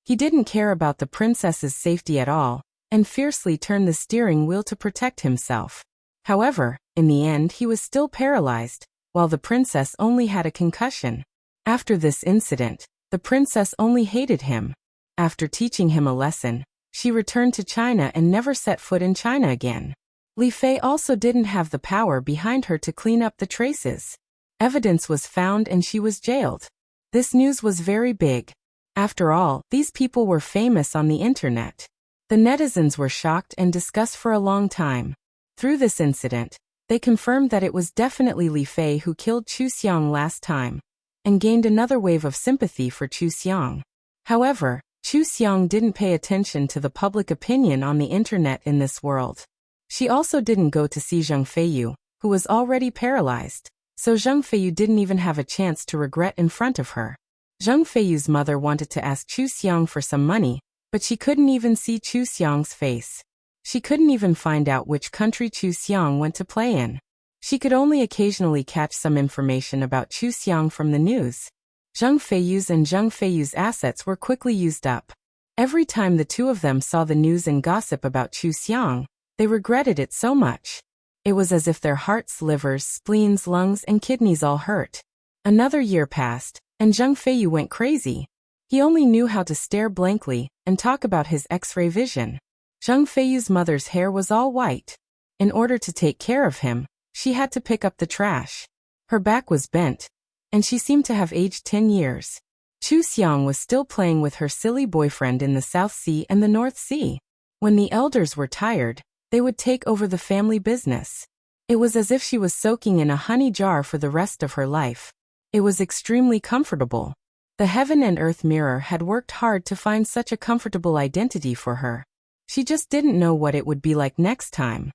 Speaker 1: He didn't care about the princess's safety at all, and fiercely turned the steering wheel to protect himself. However, in the end he was still paralyzed, while the princess only had a concussion. After this incident, the princess only hated him. After teaching him a lesson, she returned to China and never set foot in China again. Li Fei also didn't have the power behind her to clean up the traces. Evidence was found and she was jailed. This news was very big. After all, these people were famous on the internet. The netizens were shocked and discussed for a long time. Through this incident, they confirmed that it was definitely Li Fei who killed Chu Xiang last time, and gained another wave of sympathy for Chu Xiang. However, Chu Xiang didn't pay attention to the public opinion on the internet in this world. She also didn't go to see Zhang Feiyu, who was already paralyzed, so Zhang Feiyu didn't even have a chance to regret in front of her. Zhang Feiyu's mother wanted to ask Chu Xiang for some money, but she couldn't even see Chu Xiang's face. She couldn't even find out which country Chu Xiang went to play in. She could only occasionally catch some information about Chu Xiang from the news. Zhang Feiyu's assets were quickly used up. Every time the two of them saw the news and gossip about Chu Xiang, they regretted it so much. It was as if their hearts, livers, spleens, lungs, and kidneys all hurt. Another year passed, and Zhang Feiyu went crazy. He only knew how to stare blankly and talk about his X-ray vision. Zhang Feiyu's mother's hair was all white. In order to take care of him, she had to pick up the trash. Her back was bent, and she seemed to have aged 10 years. Chu Xiang was still playing with her silly boyfriend in the South Sea and the North Sea. When the elders were tired, they would take over the family business. It was as if she was soaking in a honey jar for the rest of her life. It was extremely comfortable. The heaven and earth mirror had worked hard to find such a comfortable identity for her. She just didn't know what it would be like next time.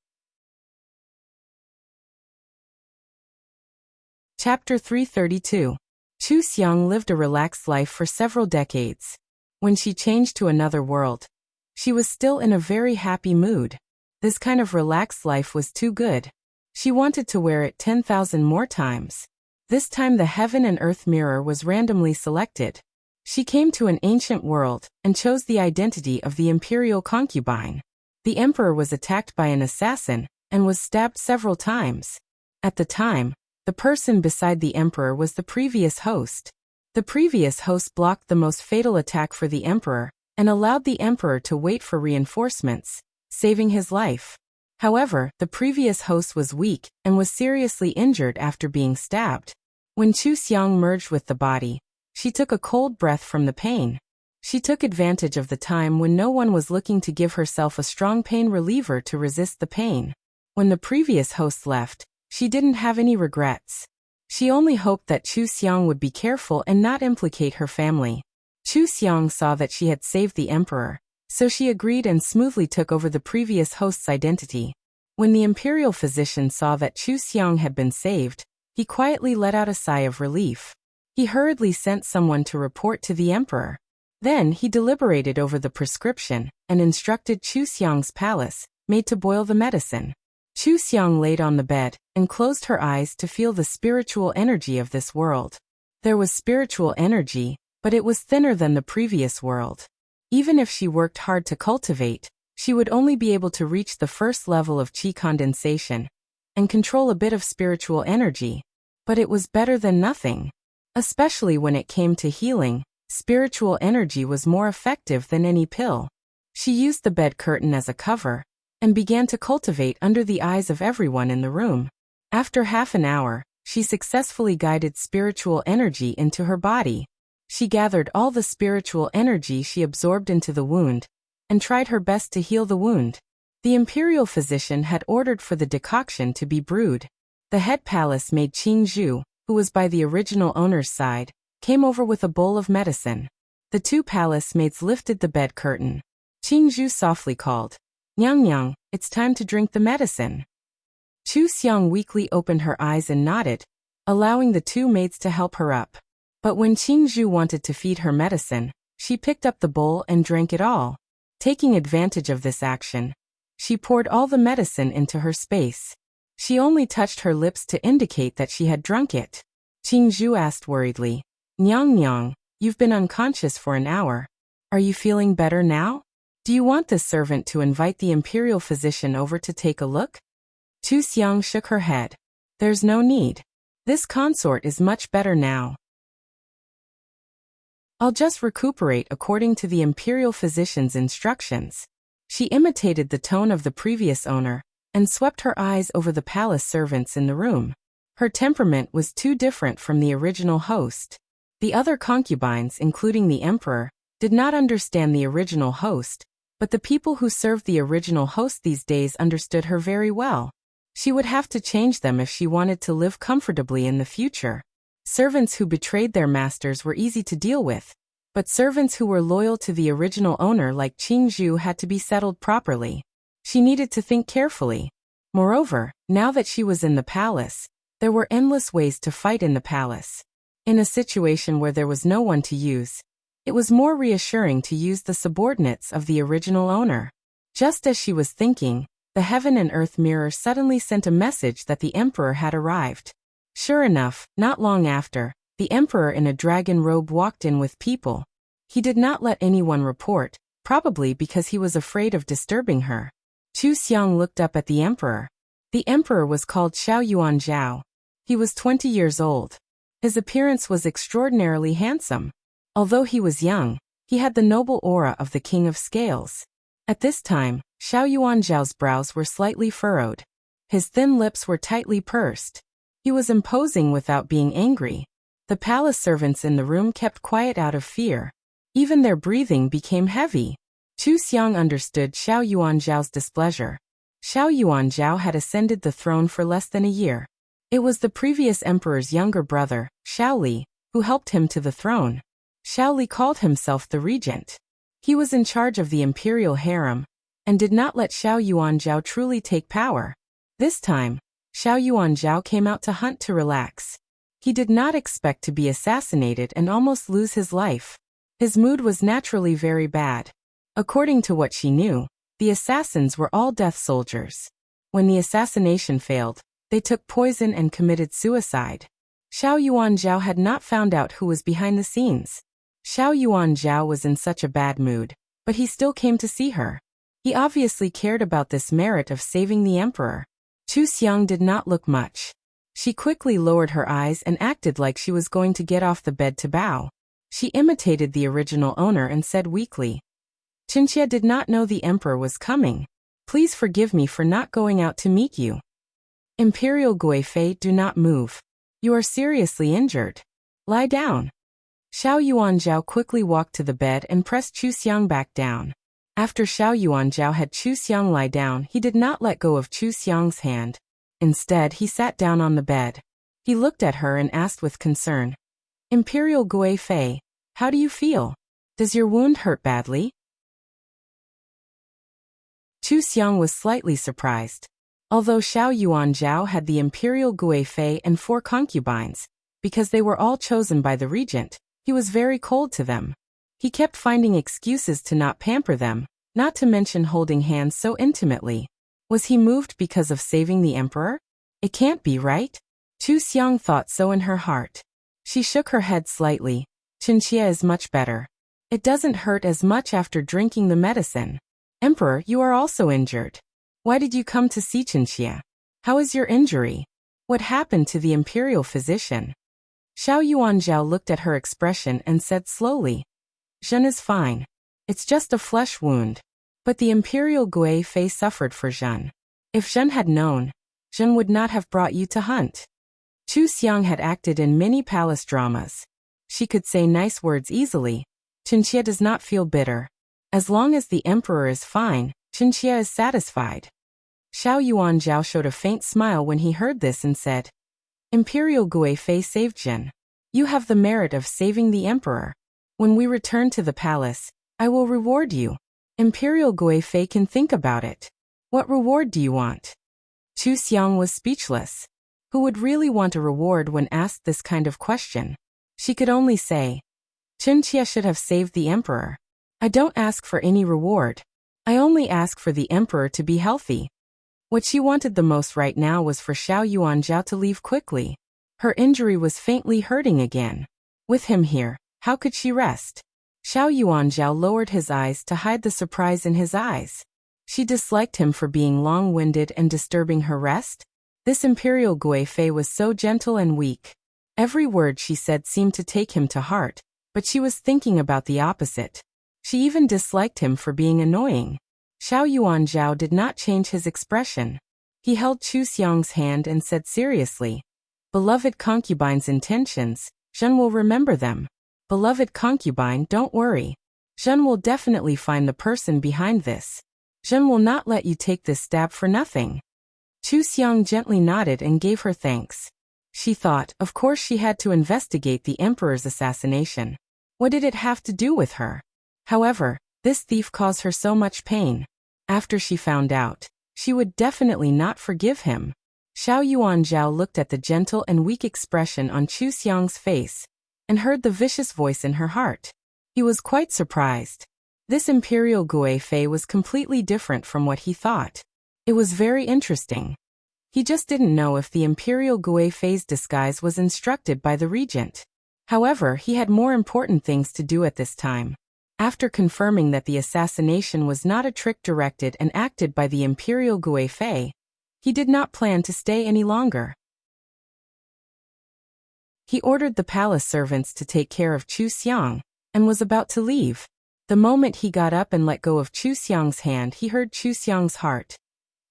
Speaker 1: Chapter 332. Chu Xiang lived a relaxed life for several decades. When she changed to another world, she was still in a very happy mood. This kind of relaxed life was too good. She wanted to wear it 10,000 more times. This time the heaven and earth mirror was randomly selected. She came to an ancient world and chose the identity of the imperial concubine. The emperor was attacked by an assassin and was stabbed several times. At the time, the person beside the emperor was the previous host. The previous host blocked the most fatal attack for the emperor and allowed the emperor to wait for reinforcements, saving his life. However, the previous host was weak and was seriously injured after being stabbed. When Chu Xiang merged with the body, she took a cold breath from the pain. She took advantage of the time when no one was looking to give herself a strong pain reliever to resist the pain. When the previous host left, she didn't have any regrets. She only hoped that Chu Xiang would be careful and not implicate her family. Chu Xiang saw that she had saved the emperor, so she agreed and smoothly took over the previous host's identity. When the imperial physician saw that Chu Xiang had been saved, he quietly let out a sigh of relief. He hurriedly sent someone to report to the emperor. Then he deliberated over the prescription and instructed Chu Xiang's palace maid to boil the medicine. Chu Xiang laid on the bed and closed her eyes to feel the spiritual energy of this world. There was spiritual energy, but it was thinner than the previous world. Even if she worked hard to cultivate, she would only be able to reach the first level of qi condensation and control a bit of spiritual energy. But it was better than nothing. Especially when it came to healing, spiritual energy was more effective than any pill. She used the bed curtain as a cover and began to cultivate under the eyes of everyone in the room. After half an hour, she successfully guided spiritual energy into her body. She gathered all the spiritual energy she absorbed into the wound and tried her best to heal the wound. The imperial physician had ordered for the decoction to be brewed. The head palace maid Qing Zhu, who was by the original owner's side, came over with a bowl of medicine. The two palace maids lifted the bed curtain. Qing Zhu softly called, "Nyang Nyang, it's time to drink the medicine." Chu Xiang weakly opened her eyes and nodded, allowing the two maids to help her up. But when Qing Zhu wanted to feed her medicine, she picked up the bowl and drank it all. Taking advantage of this action, she poured all the medicine into her space. She only touched her lips to indicate that she had drunk it. Qing Zhu asked worriedly, "Nyang Nyang, you've been unconscious for an hour. Are you feeling better now? Do you want this servant to invite the imperial physician over to take a look?" Chu Xiang shook her head. "There's no need. This consort is much better now. I'll just recuperate according to the imperial physician's instructions." She imitated the tone of the previous owner and swept her eyes over the palace servants in the room. Her temperament was too different from the original host. The other concubines, including the emperor, did not understand the original host, but the people who served the original host these days understood her very well. She would have to change them if she wanted to live comfortably in the future. Servants who betrayed their masters were easy to deal with, but servants who were loyal to the original owner like Qing Zhu had to be settled properly. She needed to think carefully. Moreover, now that she was in the palace, there were endless ways to fight in the palace. In a situation where there was no one to use, it was more reassuring to use the subordinates of the original owner. Just as she was thinking, the heaven and earth mirror suddenly sent a message that the emperor had arrived. Sure enough, not long after, the emperor in a dragon robe walked in with people. He did not let anyone report, probably because he was afraid of disturbing her. Chu Xiang looked up at the emperor. The emperor was called Xiao Yuan Zhao. He was 20 years old. His appearance was extraordinarily handsome. Although he was young, he had the noble aura of the king of scales. At this time, Xiao Yuan Zhao's brows were slightly furrowed. His thin lips were tightly pursed. He was imposing without being angry. The palace servants in the room kept quiet out of fear. Even their breathing became heavy. Chu Xiang understood Xiao Yuan Zhao's displeasure. Xiao Yuan Zhao had ascended the throne for less than a year. It was the previous emperor's younger brother, Xiao Li, who helped him to the throne. Xiao Li called himself the regent. He was in charge of the imperial harem, and did not let Xiao Yuan Zhao truly take power. This time, Xiao Yuan Zhao came out to hunt to relax. He did not expect to be assassinated and almost lose his life. His mood was naturally very bad. According to what she knew, the assassins were all death soldiers. When the assassination failed, they took poison and committed suicide. Xiao Yuanzhao had not found out who was behind the scenes. Xiao Yuanzhao was in such a bad mood, but he still came to see her. He obviously cared about this merit of saving the emperor. Chu Xiang did not look much. She quickly lowered her eyes and acted like she was going to get off the bed to bow. She imitated the original owner and said weakly, "Qinxia did not know the emperor was coming. Please forgive me for not going out to meet you." Imperial Guifei, do not move. You are seriously injured. Lie down. Xiao Yuanzhao quickly walked to the bed and pressed Chu Xiang back down. After Xiao Yuanzhao had Chu Xiang lie down, he did not let go of Chu Xiang's hand. Instead, he sat down on the bed. He looked at her and asked with concern, "Imperial Guifei, how do you feel? Does your wound hurt badly?" Chu Xiang was slightly surprised. Although Xiao Yuanzhao had the Imperial Guifei and 4 concubines, because they were all chosen by the regent, he was very cold to them. He kept finding excuses to not pamper them, not to mention holding hands so intimately. Was he moved because of saving the emperor? It can't be, right? Chu Xiang thought so in her heart. She shook her head slightly. "Qinxia is much better. It doesn't hurt as much after drinking the medicine. Emperor, you are also injured. Why did you come to see Qinxia? How is your injury? What happened to the imperial physician?" Xiao Yuanzhao looked at her expression and said slowly, "Zhen is fine. It's just a flesh wound. But the Imperial Guifei suffered for Zhen. If Zhen had known, Zhen would not have brought you to hunt." Chu Xiang had acted in many palace dramas. She could say nice words easily. Qinxia does not feel bitter. As long as the emperor is fine, Qinxia is satisfied. Xiao Yuanzhao showed a faint smile when he heard this and said, "Imperial Guifei saved Zhen. You have the merit of saving the emperor. When we return to the palace, I will reward you. Imperial Guifei can think about it. What reward do you want?" Chu Xiang was speechless. Who would really want a reward when asked this kind of question? She could only say, "Qinxia should have saved the emperor. I don't ask for any reward. I only ask for the emperor to be healthy." What she wanted the most right now was for Xiao Yuanzhao to leave quickly. Her injury was faintly hurting again. With him here, how could she rest? Xiao Yuanzhao lowered his eyes to hide the surprise in his eyes. She disliked him for being long-winded and disturbing her rest. This Imperial Guifei was so gentle and weak. Every word she said seemed to take him to heart, but she was thinking about the opposite. She even disliked him for being annoying. Xiao Yuanzhao did not change his expression. He held Chu Xiang's hand and said seriously, "Beloved concubine's intentions, Zhen will remember them. Beloved concubine, don't worry. Zhen will definitely find the person behind this. Zhen will not let you take this stab for nothing." Chu Xiang gently nodded and gave her thanks. She thought, of course she had to investigate the emperor's assassination. What did it have to do with her? However, this thief caused her so much pain. After she found out, she would definitely not forgive him. Xiao Yuanzhao looked at the gentle and weak expression on Chu Xiang's face, and heard the vicious voice in her heart. He was quite surprised. This Imperial Guifei was completely different from what he thought. It was very interesting. He just didn't know if the Imperial Guifei's disguise was instructed by the regent. However, he had more important things to do at this time. After confirming that the assassination was not a trick directed and acted by the Imperial Guifei, he did not plan to stay any longer. He ordered the palace servants to take care of Chu Xiang, and was about to leave. The moment he got up and let go of Chu Xiang's hand, he heard Chu Xiang's heart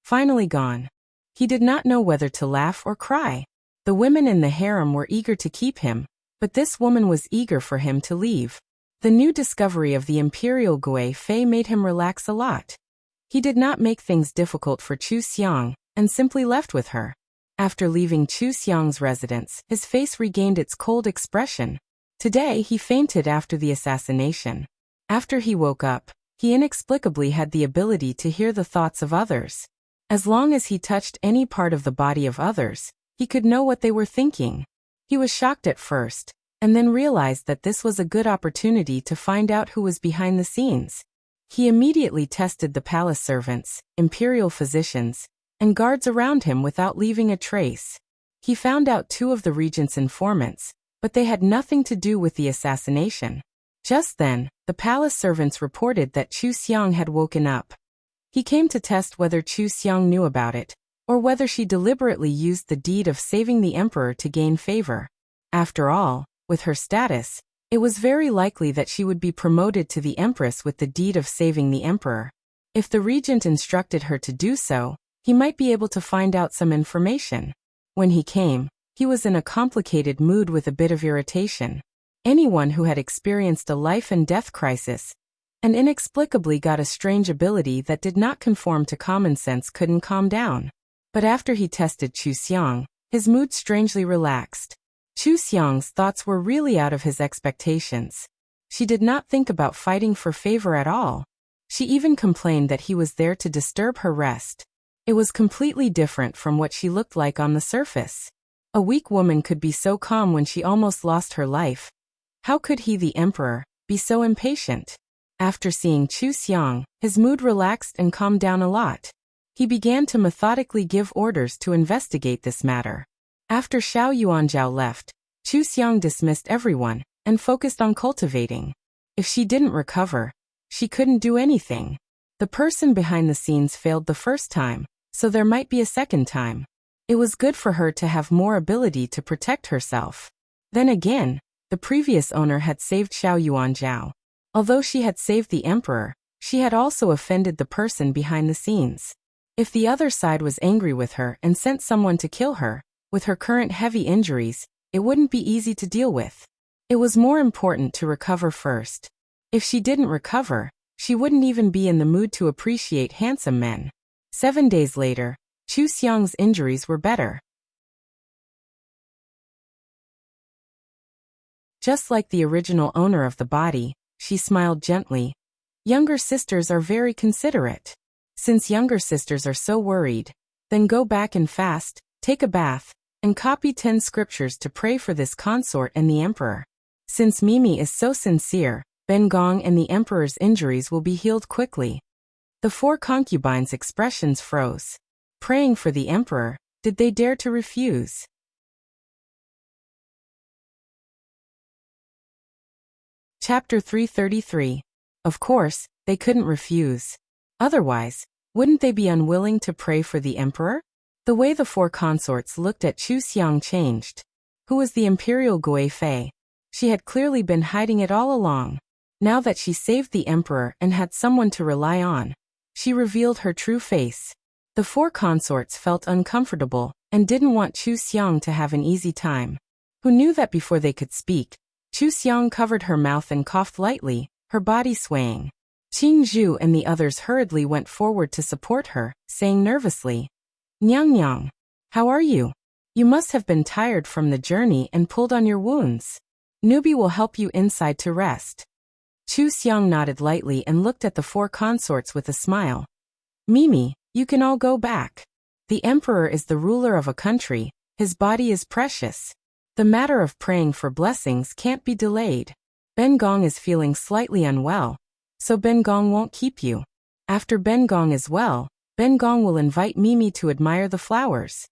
Speaker 1: finally gone. He did not know whether to laugh or cry. The women in the harem were eager to keep him, but this woman was eager for him to leave. The new discovery of the Imperial Guifei made him relax a lot. He did not make things difficult for Chu Xiang, and simply left with her. After leaving Chu Xiang's residence, his face regained its cold expression. Today he fainted after the assassination. After he woke up, he inexplicably had the ability to hear the thoughts of others. As long as he touched any part of the body of others, he could know what they were thinking. He was shocked at first, and then realized that this was a good opportunity to find out who was behind the scenes. He immediately tested the palace servants, imperial physicians, and guards around him without leaving a trace. He found out 2 of the regent's informants, but they had nothing to do with the assassination. Just then, the palace servants reported that Chu Xiang had woken up. He came to test whether Chu Xiang knew about it, or whether she deliberately used the deed of saving the emperor to gain favor. After all, with her status, it was very likely that she would be promoted to the empress with the deed of saving the emperor. If the regent instructed her to do so, he might be able to find out some information. When he came, he was in a complicated mood with a bit of irritation. Anyone who had experienced a life and death crisis and inexplicably got a strange ability that did not conform to common sense couldn't calm down. But after he tested Chu Xiang, his mood strangely relaxed. Chu Xiang's thoughts were really out of his expectations. She did not think about fighting for favor at all. She even complained that he was there to disturb her rest. It was completely different from what she looked like on the surface. A weak woman could be so calm when she almost lost her life. How could he, the emperor, be so impatient? After seeing Chu Xiang, his mood relaxed and calmed down a lot. He began to methodically give orders to investigate this matter. After Xiao Yuanzhao left, Chu Xiang dismissed everyone and focused on cultivating. If she didn't recover, she couldn't do anything. The person behind the scenes failed the first time, so there might be a second time. It was good for her to have more ability to protect herself. Then again, the previous owner had saved Xiao Yuanzhao. Although she had saved the emperor, she had also offended the person behind the scenes. If the other side was angry with her and sent someone to kill her, with her current heavy injuries, it wouldn't be easy to deal with. It was more important to recover first. If she didn't recover, she wouldn't even be in the mood to appreciate handsome men. 7 days later, Chu Xiang's injuries were better. Just like the original owner of the body, she smiled gently. Younger sisters are very considerate. Since younger sisters are so worried, then go back and fast, take a bath, and copy 10 scriptures to pray for this consort and the emperor. Since Mimi is so sincere, Ben Gong and the emperor's injuries will be healed quickly. The 4 concubines' expressions froze. Praying for the emperor, did they dare to refuse? Chapter 333. Of course, they couldn't refuse. Otherwise, wouldn't they be unwilling to pray for the emperor? The way the 4 consorts looked at Chu Xiang changed. Who was the imperial Gui Fei? She had clearly been hiding it all along. Now that she saved the emperor and had someone to rely on, she revealed her true face. The 4 consorts felt uncomfortable and didn't want Chu Xiang to have an easy time. Who knew that before they could speak, Chu Xiang covered her mouth and coughed lightly, her body swaying. Qing Zhu and the others hurriedly went forward to support her, saying nervously, "Nyang Nyang, how are you? You must have been tired from the journey and pulled on your wounds. Nubi will help you inside to rest." Chu Xiang nodded lightly and looked at the 4 consorts with a smile. "Mimi, you can all go back. The emperor is the ruler of a country, his body is precious. The matter of praying for blessings can't be delayed. Ben Gong is feeling slightly unwell, so Ben Gong won't keep you. After Ben Gong is well, Ben Gong will invite Mimi to admire the flowers."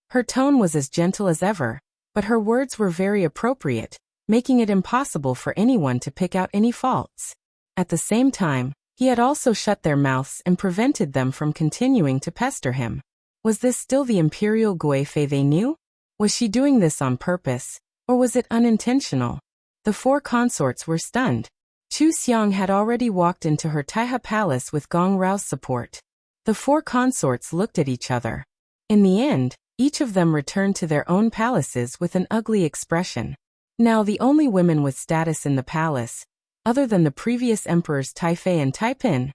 Speaker 1: Her tone was as gentle as ever, but her words were very appropriate, making it impossible for anyone to pick out any faults. At the same time, he had also shut their mouths and prevented them from continuing to pester him. Was this still the imperial Gui Fei they knew? Was she doing this on purpose, or was it unintentional? The 4 consorts were stunned. Chu Xiang had already walked into her Taiha palace with Gong Rao's support. The 4 consorts looked at each other. In the end, each of them returned to their own palaces with an ugly expression. Now the only women with status in the palace, other than the previous emperors Taifei and Taipin,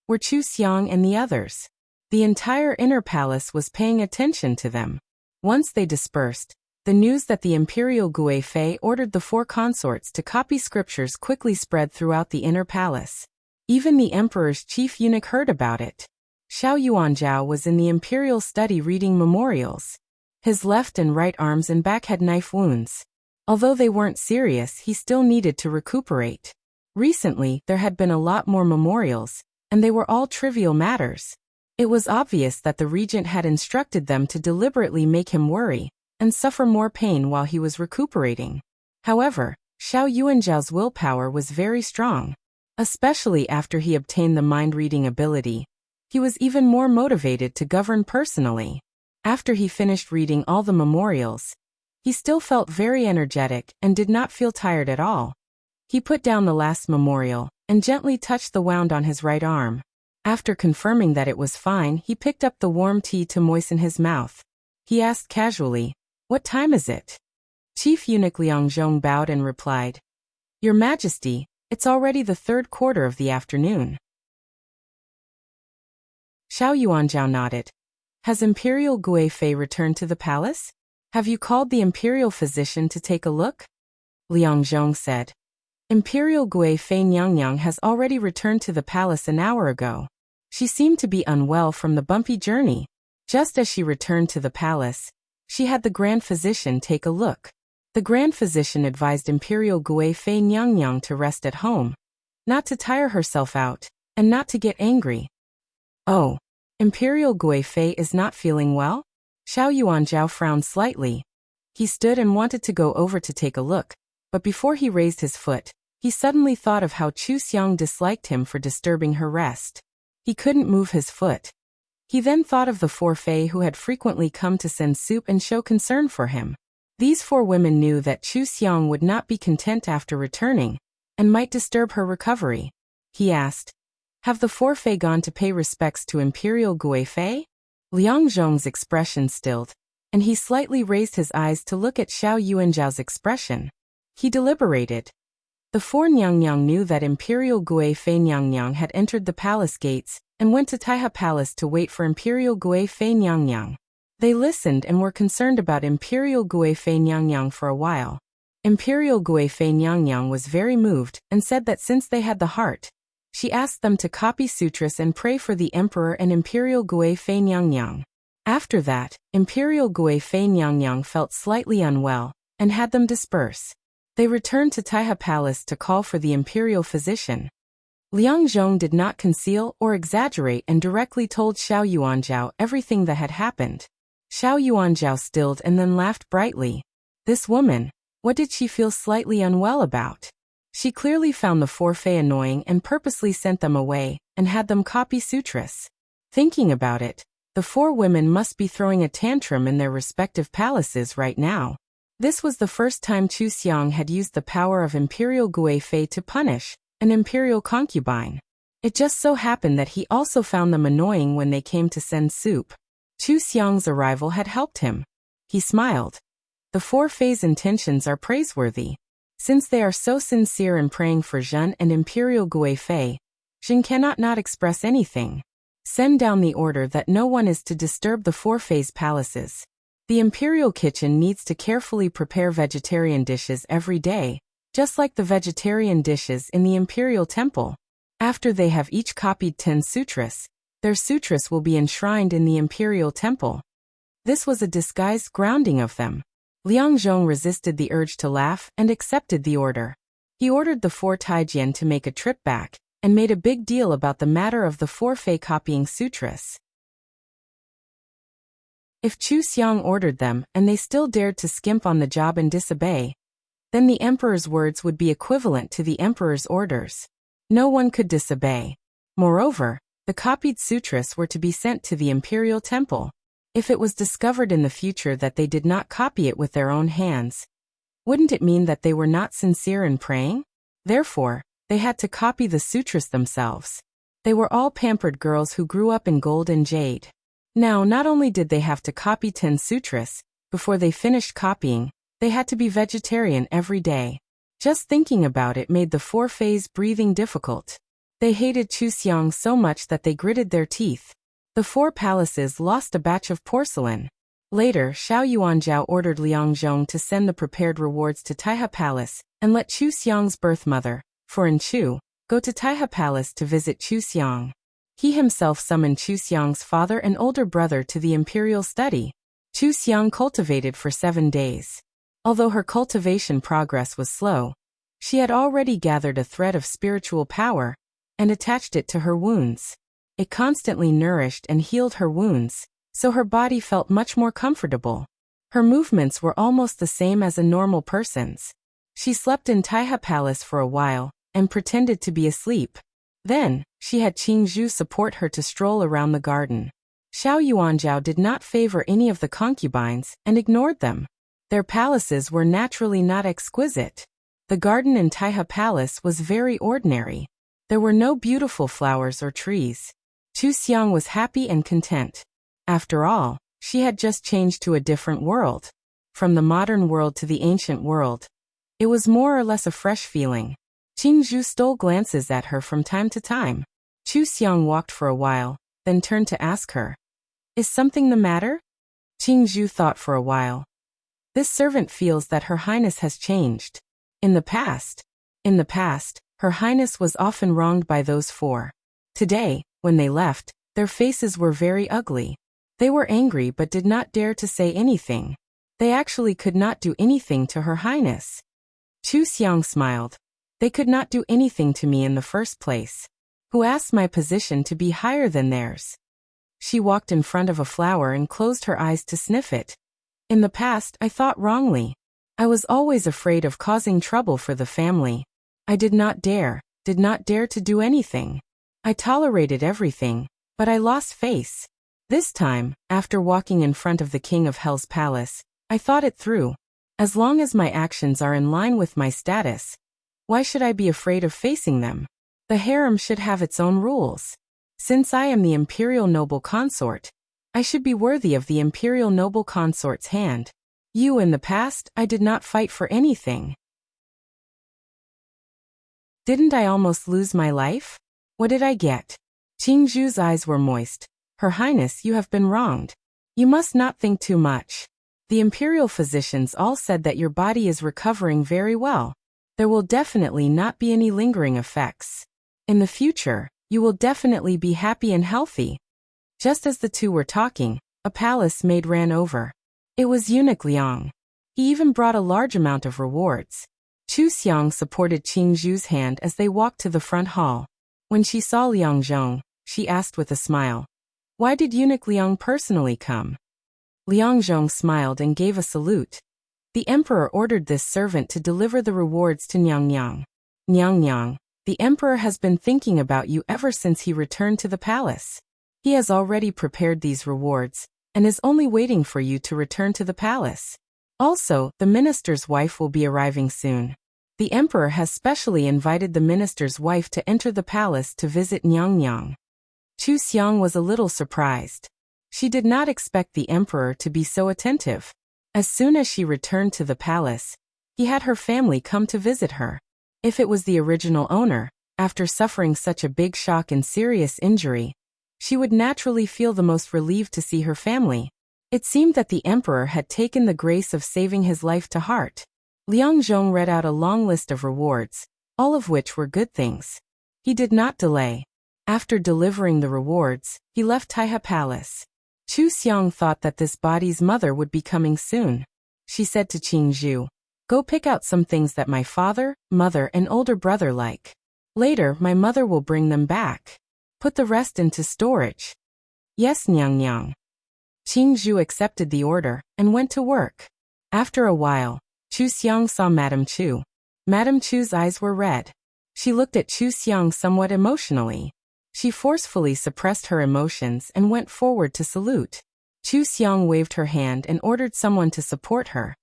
Speaker 1: were Chu Xiang and the others. The entire inner palace was paying attention to them. Once they dispersed, the news that the imperial Gui Fei ordered the 4 consorts to copy scriptures quickly spread throughout the inner palace. Even the emperor's chief eunuch heard about it. Xiao Yuanzhao was in the imperial study reading memorials. His left and right arms and back had knife wounds. Although they weren't serious, he still needed to recuperate. Recently, there had been a lot more memorials, and they were all trivial matters. It was obvious that the regent had instructed them to deliberately make him worry and suffer more pain while he was recuperating. However, Xiao Yuanzhao's willpower was very strong. Especially after he obtained the mind-reading ability, he was even more motivated to govern personally. After he finished reading all the memorials, he still felt very energetic and did not feel tired at all. He put down the last memorial and gently touched the wound on his right arm. After confirming that it was fine, he picked up the warm tea to moisten his mouth. He asked casually, "What time is it?" Chief Eunuch Liang Zhong bowed and replied, "Your Majesty, it's already the 3rd quarter of the afternoon." Xiao Yuanzhao nodded. "Has Imperial Gui Fei returned to the palace? Have you called the Imperial physician to take a look?" Liang Zhong said. "Imperial Gui Fei Nyang has already returned to the palace an hour ago. She seemed to be unwell from the bumpy journey. Just as she returned to the palace, she had the Grand Physician take a look. The Grand Physician advised Imperial Gui Fei Nyang to rest at home, not to tire herself out, and not to get angry." "Oh, Imperial Gui Fei is not feeling well?" Xiao Yuanzhao frowned slightly. He stood and wanted to go over to take a look, but before he raised his foot, he suddenly thought of how Chu Xiang disliked him for disturbing her rest. He couldn't move his foot. He then thought of the 4 Fei who had frequently come to send soup and show concern for him. These 4 women knew that Chu Xiang would not be content after returning, and might disturb her recovery. He asked, "Have the 4 Fei gone to pay respects to Imperial Gui Fei?" Liang Zhong's expression stilled, and he slightly raised his eyes to look at Xiao Yuanzhao's expression. He deliberated. The 4 Nyang knew that Imperial Gui Fei Nyang had entered the palace gates and went to Taiha Palace to wait for Imperial Gui Fei Nyang. They listened and were concerned about Imperial Gui Fei Nyang for a while. Imperial Gui Fei Nyang was very moved and said that since they had the heart, she asked them to copy sutras and pray for the Emperor and Imperial Gui Fei Nyang. After that, Imperial Gui Fei Nyang felt slightly unwell and had them disperse. They returned to Taiha Palace to call for the Imperial physician. Liang Zhong did not conceal or exaggerate and directly told Xiao Yuanzhao everything that had happened. Xiao Yuanzhao stilled and then laughed brightly. This woman, what did she feel slightly unwell about? She clearly found the 4 Fei annoying and purposely sent them away and had them copy sutras. Thinking about it, the 4 women must be throwing a tantrum in their respective palaces right now. This was the first time Chu Xiang had used the power of Imperial Gui Fei to punish an imperial concubine. It just so happened that he also found them annoying when they came to send soup. Chu Xiang's arrival had helped him. He smiled. The 4 Fei's intentions are praiseworthy. Since they are so sincere in praying for Zhen and Imperial Gui Fei, Zhen cannot not express anything. Send down the order that no one is to disturb the 4 Fei's palaces. The imperial kitchen needs to carefully prepare vegetarian dishes every day, just like the vegetarian dishes in the imperial temple. After they have each copied 10 sutras, their sutras will be enshrined in the imperial temple. This was a disguised grounding of them. Liang Zhong resisted the urge to laugh and accepted the order. He ordered the 4 Taijian to make a trip back, and made a big deal about the matter of the 4 Fei copying sutras. If Chu Xiang ordered them and they still dared to skimp on the job and disobey, then the emperor's words would be equivalent to the emperor's orders. No one could disobey. Moreover, the copied sutras were to be sent to the imperial temple. If it was discovered in the future that they did not copy it with their own hands, wouldn't it mean that they were not sincere in praying? Therefore, they had to copy the sutras themselves. They were all pampered girls who grew up in gold and jade. Now, not only did they have to copy 10 sutras, before they finished copying, they had to be vegetarian every day. Just thinking about it made the 4 Fei's breathing difficult. They hated Chu Xiang so much that they gritted their teeth. The 4 palaces lost a batch of porcelain. Later, Xiao Yuanzhao ordered Liang Zhong to send the prepared rewards to Taiha Palace, and let Chu Xiang's birth mother, Foreign Chu, go to Taiha Palace to visit Chu Xiang. He himself summoned Chu Xiang's father and older brother to the imperial study. Chu Xiang cultivated for 7 days. Although her cultivation progress was slow, she had already gathered a thread of spiritual power and attached it to her wounds. It constantly nourished and healed her wounds, so her body felt much more comfortable. Her movements were almost the same as a normal person's. She slept in Taiha Palace for a while and pretended to be asleep. Then, she had Qingzhu support her to stroll around the garden. Xiao Yuanzhao did not favor any of the concubines and ignored them. Their palaces were naturally not exquisite. The garden in Taiha Palace was very ordinary. There were no beautiful flowers or trees. Chu Xiang was happy and content. After all, she had just changed to a different world. From the modern world to the ancient world. It was more or less a fresh feeling. Qingzhu stole glances at her from time to time. Chu Xiang walked for a while, then turned to ask her, "Is something the matter?" Qingzhu thought for a while. This servant feels that Her Highness has changed. In the past, Her Highness was often wronged by those four. Today, when they left, their faces were very ugly. They were angry but did not dare to say anything. They actually could not do anything to Her Highness. Chu Xiang smiled. They could not do anything to me in the first place. Who asked my position to be higher than theirs? She walked in front of a flower and closed her eyes to sniff it. In the past, I thought wrongly. I was always afraid of causing trouble for the family. I did not dare to do anything. I tolerated everything, but I lost face. This time, after walking in front of the King of Hell's palace, I thought it through. As long as my actions are in line with my status, why should I be afraid of facing them? The harem should have its own rules. Since I am the imperial noble consort, I should be worthy of the imperial noble consort's hand. In the past, I did not fight for anything. Didn't I almost lose my life? What did I get? Qingzhu's eyes were moist. Her Highness, you have been wronged. You must not think too much. The imperial physicians all said that your body is recovering very well. There will definitely not be any lingering effects. In the future, you will definitely be happy and healthy. Just as the two were talking, a palace maid ran over. It was Eunuch Liang. He even brought a large amount of rewards. Chu Xiang supported Qingzhu's hand as they walked to the front hall. When she saw Liang Zhong, she asked with a smile, "Why did Eunuch Liang personally come?" Liang Zhong smiled and gave a salute. The emperor ordered this servant to deliver the rewards to Nyang Nyang. Nyang Nyang, the emperor has been thinking about you ever since he returned to the palace. He has already prepared these rewards, and is only waiting for you to return to the palace. Also, the minister's wife will be arriving soon. The emperor has specially invited the minister's wife to enter the palace to visit Nyang Nyang. Chu Xiang was a little surprised. She did not expect the emperor to be so attentive. As soon as she returned to the palace, he had her family come to visit her. If it was the original owner, after suffering such a big shock and serious injury, she would naturally feel the most relieved to see her family. It seemed that the emperor had taken the grace of saving his life to heart. Liang Zhong read out a long list of rewards, all of which were good things. He did not delay. After delivering the rewards, he left Taiha Palace. Chu Xiang thought that this body's mother would be coming soon. She said to Qingzhu, "Go pick out some things that my father, mother, and older brother like. Later, my mother will bring them back. Put the rest into storage." "Yes, Nyang Nyang." Qingzhu accepted the order and went to work. After a while, Chu Xiang saw Madame Chu. Madame Chu's eyes were red. She looked at Chu Xiang somewhat emotionally. She forcefully suppressed her emotions and went forward to salute. Chu Xiang waved her hand and ordered someone to support her.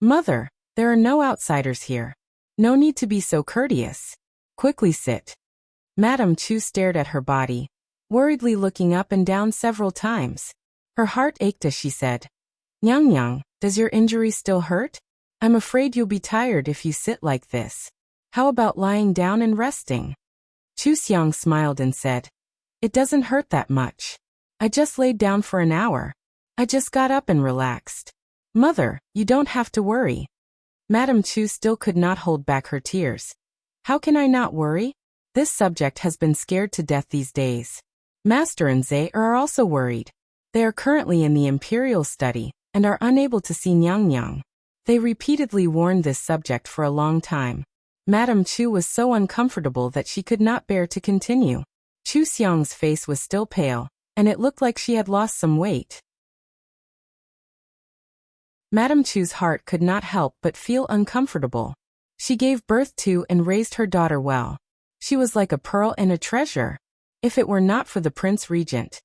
Speaker 1: "Mother, there are no outsiders here. No need to be so courteous. Quickly sit." Madame Chu stared at her body, worriedly looking up and down several times. Her heart ached as she said, "Nyang Nyang, does your injury still hurt? I'm afraid you'll be tired if you sit like this. How about lying down and resting?" Chu Xiang smiled and said, "It doesn't hurt that much. I just laid down for an hour. I just got up and relaxed. Mother, you don't have to worry." Madame Chu still could not hold back her tears. "How can I not worry? This subject has been scared to death these days. Master and Zhe are also worried. They are currently in the imperial study, and are unable to see Nyang Nyang. They repeatedly warned this subject for a long time. Madame Chu was so uncomfortable that she could not bear to continue. Chu Xiang's face was still pale, and it looked like she had lost some weight. Madame Chu's heart could not help but feel uncomfortable. She gave birth to and raised her daughter well. She was like a pearl and a treasure. If it were not for the Prince Regent,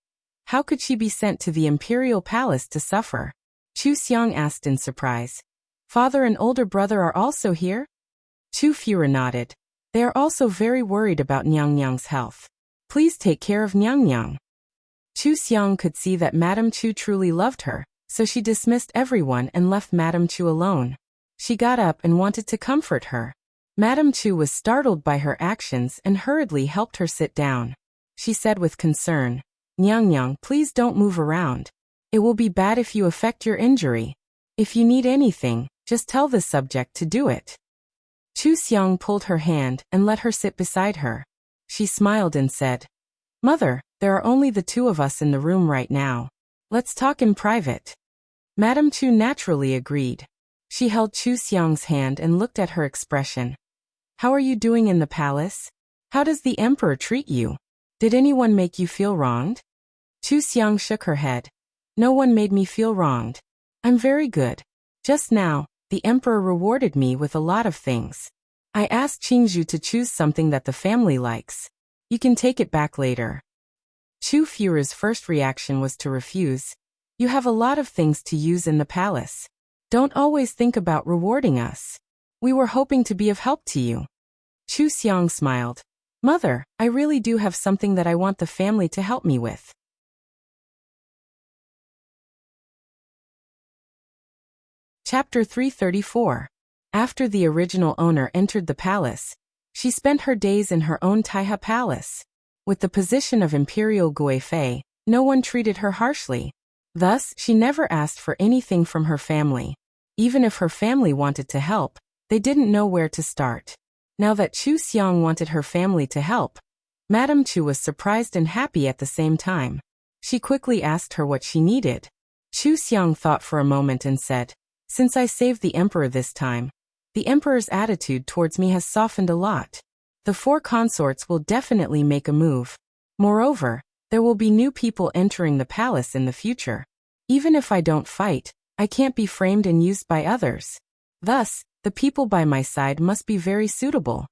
Speaker 1: how could she be sent to the imperial palace to suffer? Chu Xiang asked in surprise. Father and older brother are also here? Chu Fura nodded. They are also very worried about Nyang Nyang's health. Please take care of Nyang Nyang. Chu Xiang could see that Madame Chu truly loved her, so she dismissed everyone and left Madame Chu alone. She got up and wanted to comfort her. Madame Chu was startled by her actions and hurriedly helped her sit down. She said with concern, Nyang Nyang, please don't move around. It will be bad if you affect your injury. If you need anything, just tell the subject to do it. Chu Xiang pulled her hand and let her sit beside her. She smiled and said, Mother, there are only the two of us in the room right now. Let's talk in private. Madame Chu naturally agreed. She held Chu Xiang's hand and looked at her expression. How are you doing in the palace? How does the emperor treat you? Did anyone make you feel wronged? Chu Xiang shook her head. No one made me feel wronged. I'm very good. Just now, the emperor rewarded me with a lot of things. I asked Qingzhu to choose something that the family likes. You can take it back later. Chu Fura's first reaction was to refuse. You have a lot of things to use in the palace. Don't always think about rewarding us. We were hoping to be of help to you. Chu Xiang smiled. Mother, I really do have something that I want the family to help me with. Chapter 334. After the original owner entered the palace, she spent her days in her own Taiha palace. With the position of Imperial Guifei, no one treated her harshly. Thus, she never asked for anything from her family. Even if her family wanted to help, they didn't know where to start. Now that Chu Xiang wanted her family to help, Madame Chu was surprised and happy at the same time. She quickly asked her what she needed. Chu Xiang thought for a moment and said, Since I saved the emperor this time, the emperor's attitude towards me has softened a lot. The 4 consorts will definitely make a move. Moreover, there will be new people entering the palace in the future. Even if I don't fight, I can't be framed and used by others. Thus, the people by my side must be very suitable.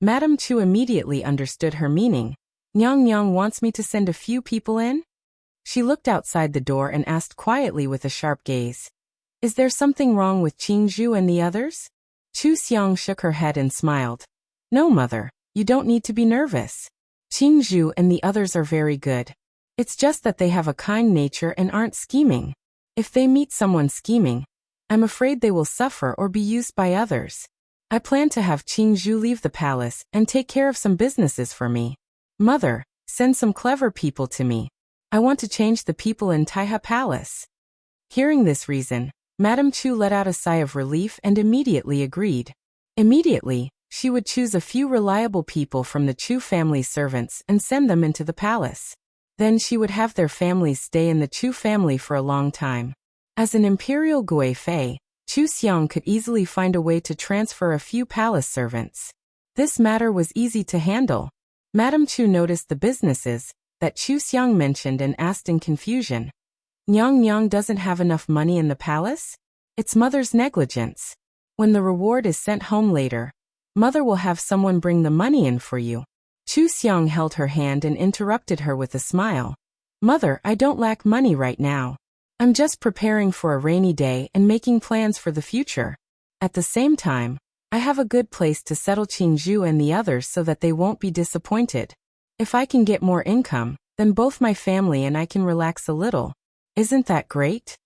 Speaker 1: Madame Chu immediately understood her meaning. Nyang Nyang wants me to send a few people in? She looked outside the door and asked quietly with a sharp gaze. Is there something wrong with Qingzhu and the others? Chu Xiang shook her head and smiled. No, mother, you don't need to be nervous. Qingzhu and the others are very good. It's just that they have a kind nature and aren't scheming. If they meet someone scheming, I'm afraid they will suffer or be used by others. I plan to have Qingzhu leave the palace and take care of some businesses for me. Mother, send some clever people to me. I want to change the people in Taiha Palace. Hearing this reason, Madame Chu let out a sigh of relief and immediately agreed. Immediately, she would choose a few reliable people from the Chu family's servants and send them into the palace. Then she would have their families stay in the Chu family for a long time. As an imperial Guifei, Chu Xiang could easily find a way to transfer a few palace servants. This matter was easy to handle. Madame Chu noticed the businesses that Chu Xiang mentioned and asked in confusion. Nyang Nyang doesn't have enough money in the palace? It's mother's negligence. When the reward is sent home later, mother will have someone bring the money in for you. Chu Xiang held her hand and interrupted her with a smile. Mother, I don't lack money right now. I'm just preparing for a rainy day and making plans for the future. At the same time, I have a good place to settle Qingzhu and the others so that they won't be disappointed. If I can get more income, then both my family and I can relax a little. Isn't that great?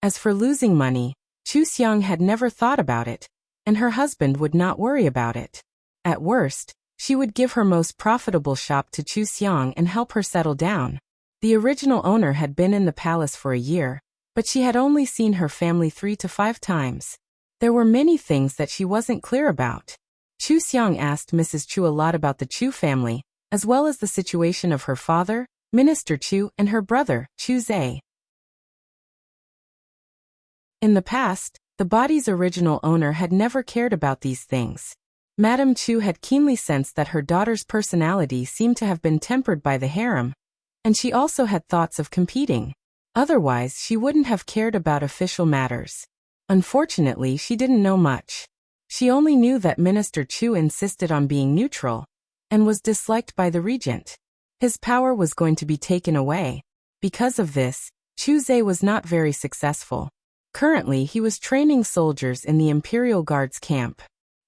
Speaker 1: As for losing money, Chu Xiang had never thought about it, and her husband would not worry about it. At worst, she would give her most profitable shop to Chu Xiang and help her settle down. The original owner had been in the palace for a year, but she had only seen her family 3 to 5 times. There were many things that she wasn't clear about. Chu Xiang asked Mrs. Chu a lot about the Chu family, as well as the situation of her father, Minister Chu, and her brother, Chu Zhe. In the past, the body's original owner had never cared about these things. Madame Chu had keenly sensed that her daughter's personality seemed to have been tempered by the harem, and she also had thoughts of competing. Otherwise, she wouldn't have cared about official matters. Unfortunately, she didn't know much. She only knew that Minister Chu insisted on being neutral, and was disliked by the regent. His power was going to be taken away. Because of this, Chu Zhe was not very successful. Currently, he was training soldiers in the Imperial Guards camp.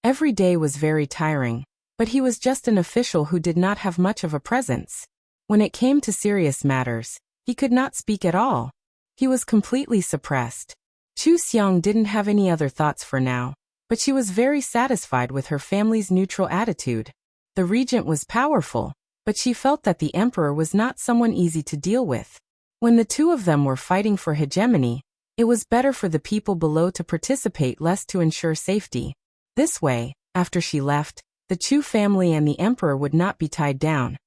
Speaker 1: Every day was very tiring, but he was just an official who did not have much of a presence. When it came to serious matters, he could not speak at all. He was completely suppressed. Chu Xiang didn't have any other thoughts for now, but she was very satisfied with her family's neutral attitude. The regent was powerful, but she felt that the emperor was not someone easy to deal with. When the two of them were fighting for hegemony, it was better for the people below to participate less to ensure safety. This way, after she left, the Chu family and the emperor would not be tied down,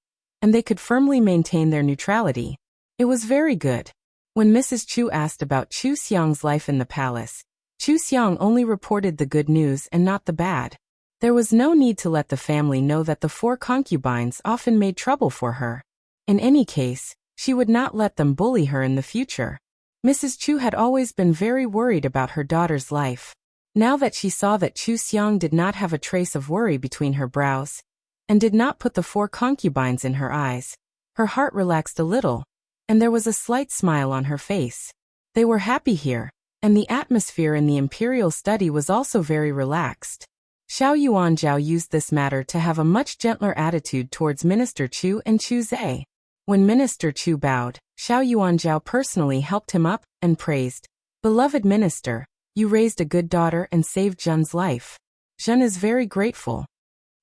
Speaker 1: and they could firmly maintain their neutrality. It was very good. When Mrs. Chu asked about Chu Xiang's life in the palace, Chu Xiang only reported the good news and not the bad. There was no need to let the family know that the 4 concubines often made trouble for her. In any case, she would not let them bully her in the future. Mrs. Chu had always been very worried about her daughter's life. Now that she saw that Chu Xiang did not have a trace of worry between her brows, and did not put the 4 concubines in her eyes, her heart relaxed a little, and there was a slight smile on her face. They were happy here, and the atmosphere in the imperial study was also very relaxed. Xiao Yuanzhao used this matter to have a much gentler attitude towards Minister Chu and Chu Zhe. When Minister Chu bowed, Xiao Yuanzhao personally helped him up and praised, "Beloved Minister, you raised a good daughter and saved Zhen's life. Zhen is very grateful."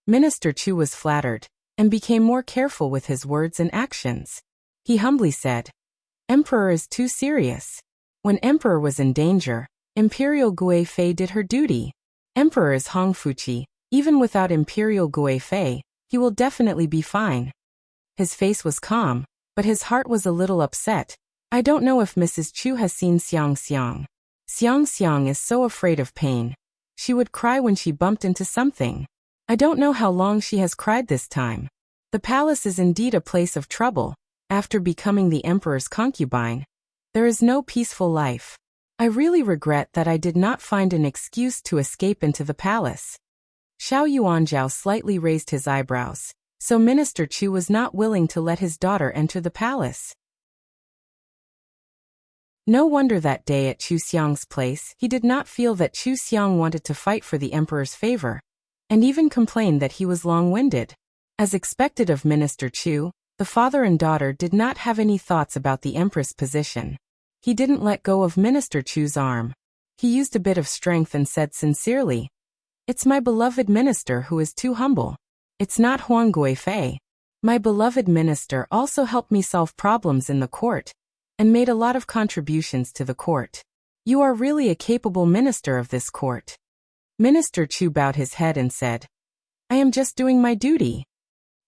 Speaker 1: Minister Chu was flattered, and became more careful with his words and actions. He humbly said, "Emperor is too serious." When Emperor was in danger, Imperial Gui Fei did her duty. Emperor is Hong Fuqi. Even without Imperial Gui Fei, he will definitely be fine. His face was calm, but his heart was a little upset. I don't know if Mrs. Chu has seen Xiang Xiang. Xiang Xiang is so afraid of pain. She would cry when she bumped into something. I don't know how long she has cried this time. The palace is indeed a place of trouble. After becoming the emperor's concubine, there is no peaceful life. I really regret that I did not find an excuse to escape into the palace. Xiao Yuanzhao slightly raised his eyebrows, so Minister Chu was not willing to let his daughter enter the palace. No wonder that day at Chu Xiang's place he did not feel that Chu Xiang wanted to fight for the emperor's favor, and even complained that he was long-winded. As expected of Minister Chu, the father and daughter did not have any thoughts about the empress position. He didn't let go of Minister Chu's arm. He used a bit of strength and said sincerely, "It's my beloved minister who is too humble. It's not Huang Guifei. My beloved minister also helped me solve problems in the court, and made a lot of contributions to the court. You are really a capable minister of this court." Minister Chu bowed his head and said, "I am just doing my duty."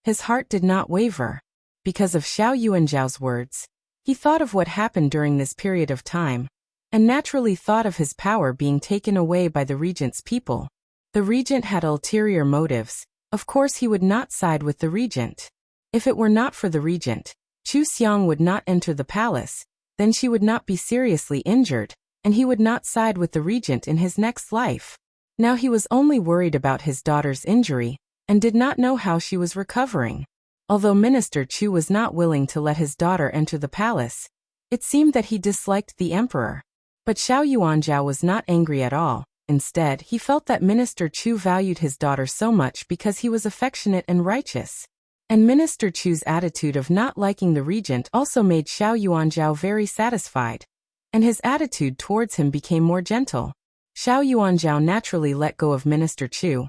Speaker 1: His heart did not waver. Because of Xiao Yuanzhao's words, he thought of what happened during this period of time, and naturally thought of his power being taken away by the regent's people. The regent had ulterior motives. Of course he would not side with the regent. If it were not for the regent, Chu Xiang would not enter the palace, then she would not be seriously injured, and he would not side with the regent in his next life. Now he was only worried about his daughter's injury, and did not know how she was recovering. Although Minister Chu was not willing to let his daughter enter the palace, it seemed that he disliked the emperor. But Xiao Yuanzhao was not angry at all. Instead, he felt that Minister Chu valued his daughter so much because he was affectionate and righteous. And Minister Chu's attitude of not liking the regent also made Xiao Yuanzhao very satisfied, and his attitude towards him became more gentle. Xiao Yuanzhao naturally let go of Minister Chu,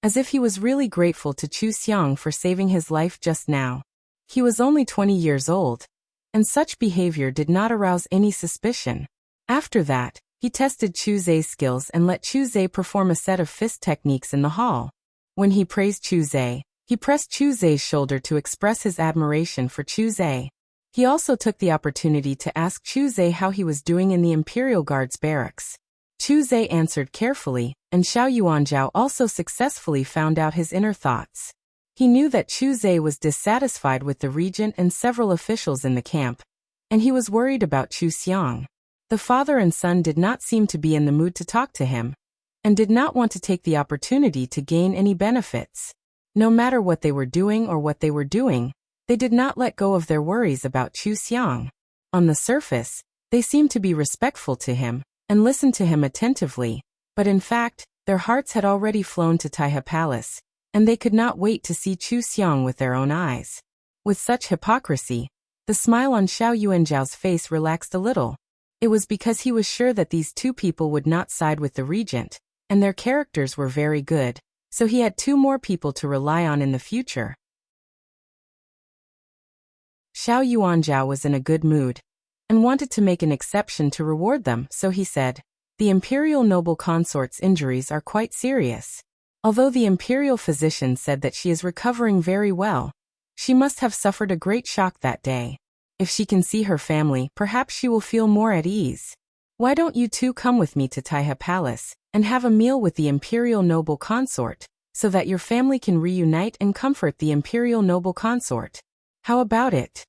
Speaker 1: as if he was really grateful to Chu Xiang for saving his life just now. He was only 20 years old, and such behavior did not arouse any suspicion. After that, he tested Chu Zhe's skills and let Chu Zhe perform a set of fist techniques in the hall. When he praised Chu Zhe, he pressed Chu Zhe's shoulder to express his admiration for Chu Zhe. He also took the opportunity to ask Chu Zhe how he was doing in the Imperial Guards barracks. Chu Zhe answered carefully, and Xiao Yuanzhao also successfully found out his inner thoughts. He knew that Chu Zhe was dissatisfied with the regent and several officials in the camp, and he was worried about Chu Xiang. The father and son did not seem to be in the mood to talk to him, and did not want to take the opportunity to gain any benefits. No matter what they were doing or what they were doing, they did not let go of their worries about Chu Xiang. On the surface, they seemed to be respectful to him, and listened to him attentively, but in fact, their hearts had already flown to Taihe Palace, and they could not wait to see Chu Xiang with their own eyes. With such hypocrisy, the smile on Xiao Yuanzhao's face relaxed a little. It was because he was sure that these two people would not side with the regent, and their characters were very good, so he had two more people to rely on in the future. Xiao Yuanzhao was in a good mood, and wanted to make an exception to reward them, so he said, "The imperial noble consort's injuries are quite serious. Although the imperial physician said that she is recovering very well, she must have suffered a great shock that day. If she can see her family, perhaps she will feel more at ease. Why don't you two come with me to Taihe Palace, and have a meal with the imperial noble consort, so that your family can reunite and comfort the imperial noble consort? How about it?"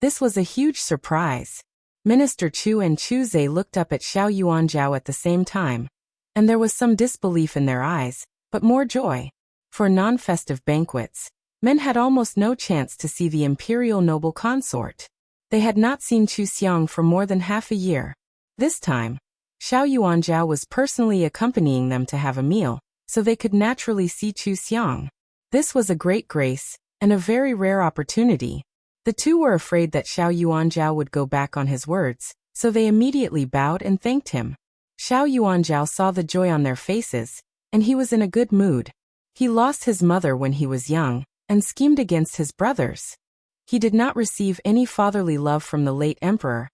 Speaker 1: This was a huge surprise. Minister Chu and Chu Zhe looked up at Xiao Yuanzhao at the same time, and there was some disbelief in their eyes, but more joy. For non-festive banquets, men had almost no chance to see the imperial noble consort. They had not seen Chu Xiang for more than half a year. This time, Xiao Yuanzhao was personally accompanying them to have a meal, so they could naturally see Chu Xiang. This was a great grace, and a very rare opportunity. The two were afraid that Xiao Yuanzhao would go back on his words, so they immediately bowed and thanked him. Xiao Yuanzhao saw the joy on their faces, and he was in a good mood. He lost his mother when he was young, and schemed against his brothers. He did not receive any fatherly love from the late emperor,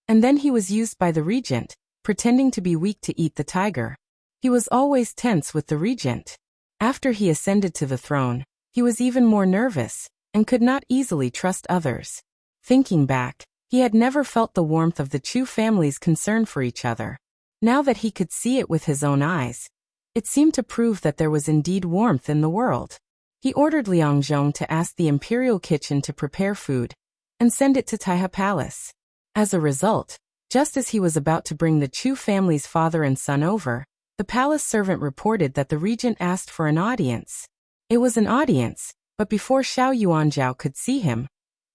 Speaker 1: and then he was used by the regent, pretending to be weak to eat the tiger. He was always tense with the regent. After he ascended to the throne, he was even more nervous, and could not easily trust others. Thinking back, he had never felt the warmth of the Chu family's concern for each other. Now that he could see it with his own eyes, it seemed to prove that there was indeed warmth in the world. He ordered Liang Zhong to ask the imperial kitchen to prepare food, and send it to Taihe Palace. As a result, just as he was about to bring the Chu family's father and son over, the palace servant reported that the regent asked for an audience. It was an audience, but before Xiao Yuanzhao could see him,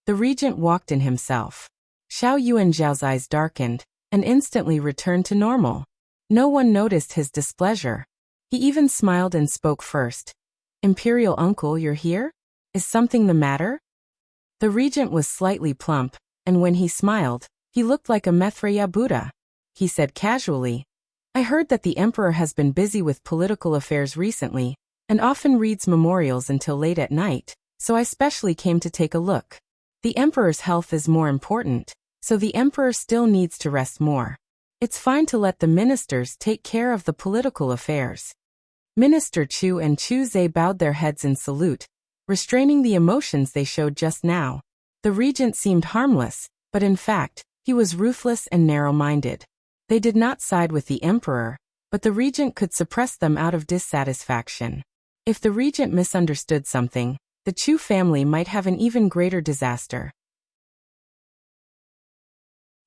Speaker 1: the regent walked in himself. Xiao Yuanzhao's eyes darkened, and instantly returned to normal. No one noticed his displeasure. He even smiled and spoke first. "Imperial uncle, you're here? Is something the matter?" The regent was slightly plump, and when he smiled, he looked like a Maitreya Buddha. He said casually, "I heard that the emperor has been busy with political affairs recently, and often reads memorials until late at night, so I specially came to take a look. The emperor's health is more important, so the emperor still needs to rest more. It's fine to let the ministers take care of the political affairs." Minister Chu and Chu Zhe bowed their heads in salute, restraining the emotions they showed just now. The regent seemed harmless, but in fact, he was ruthless and narrow-minded. They did not side with the emperor, but the regent could suppress them out of dissatisfaction. If the regent misunderstood something, the Chu family might have an even greater disaster.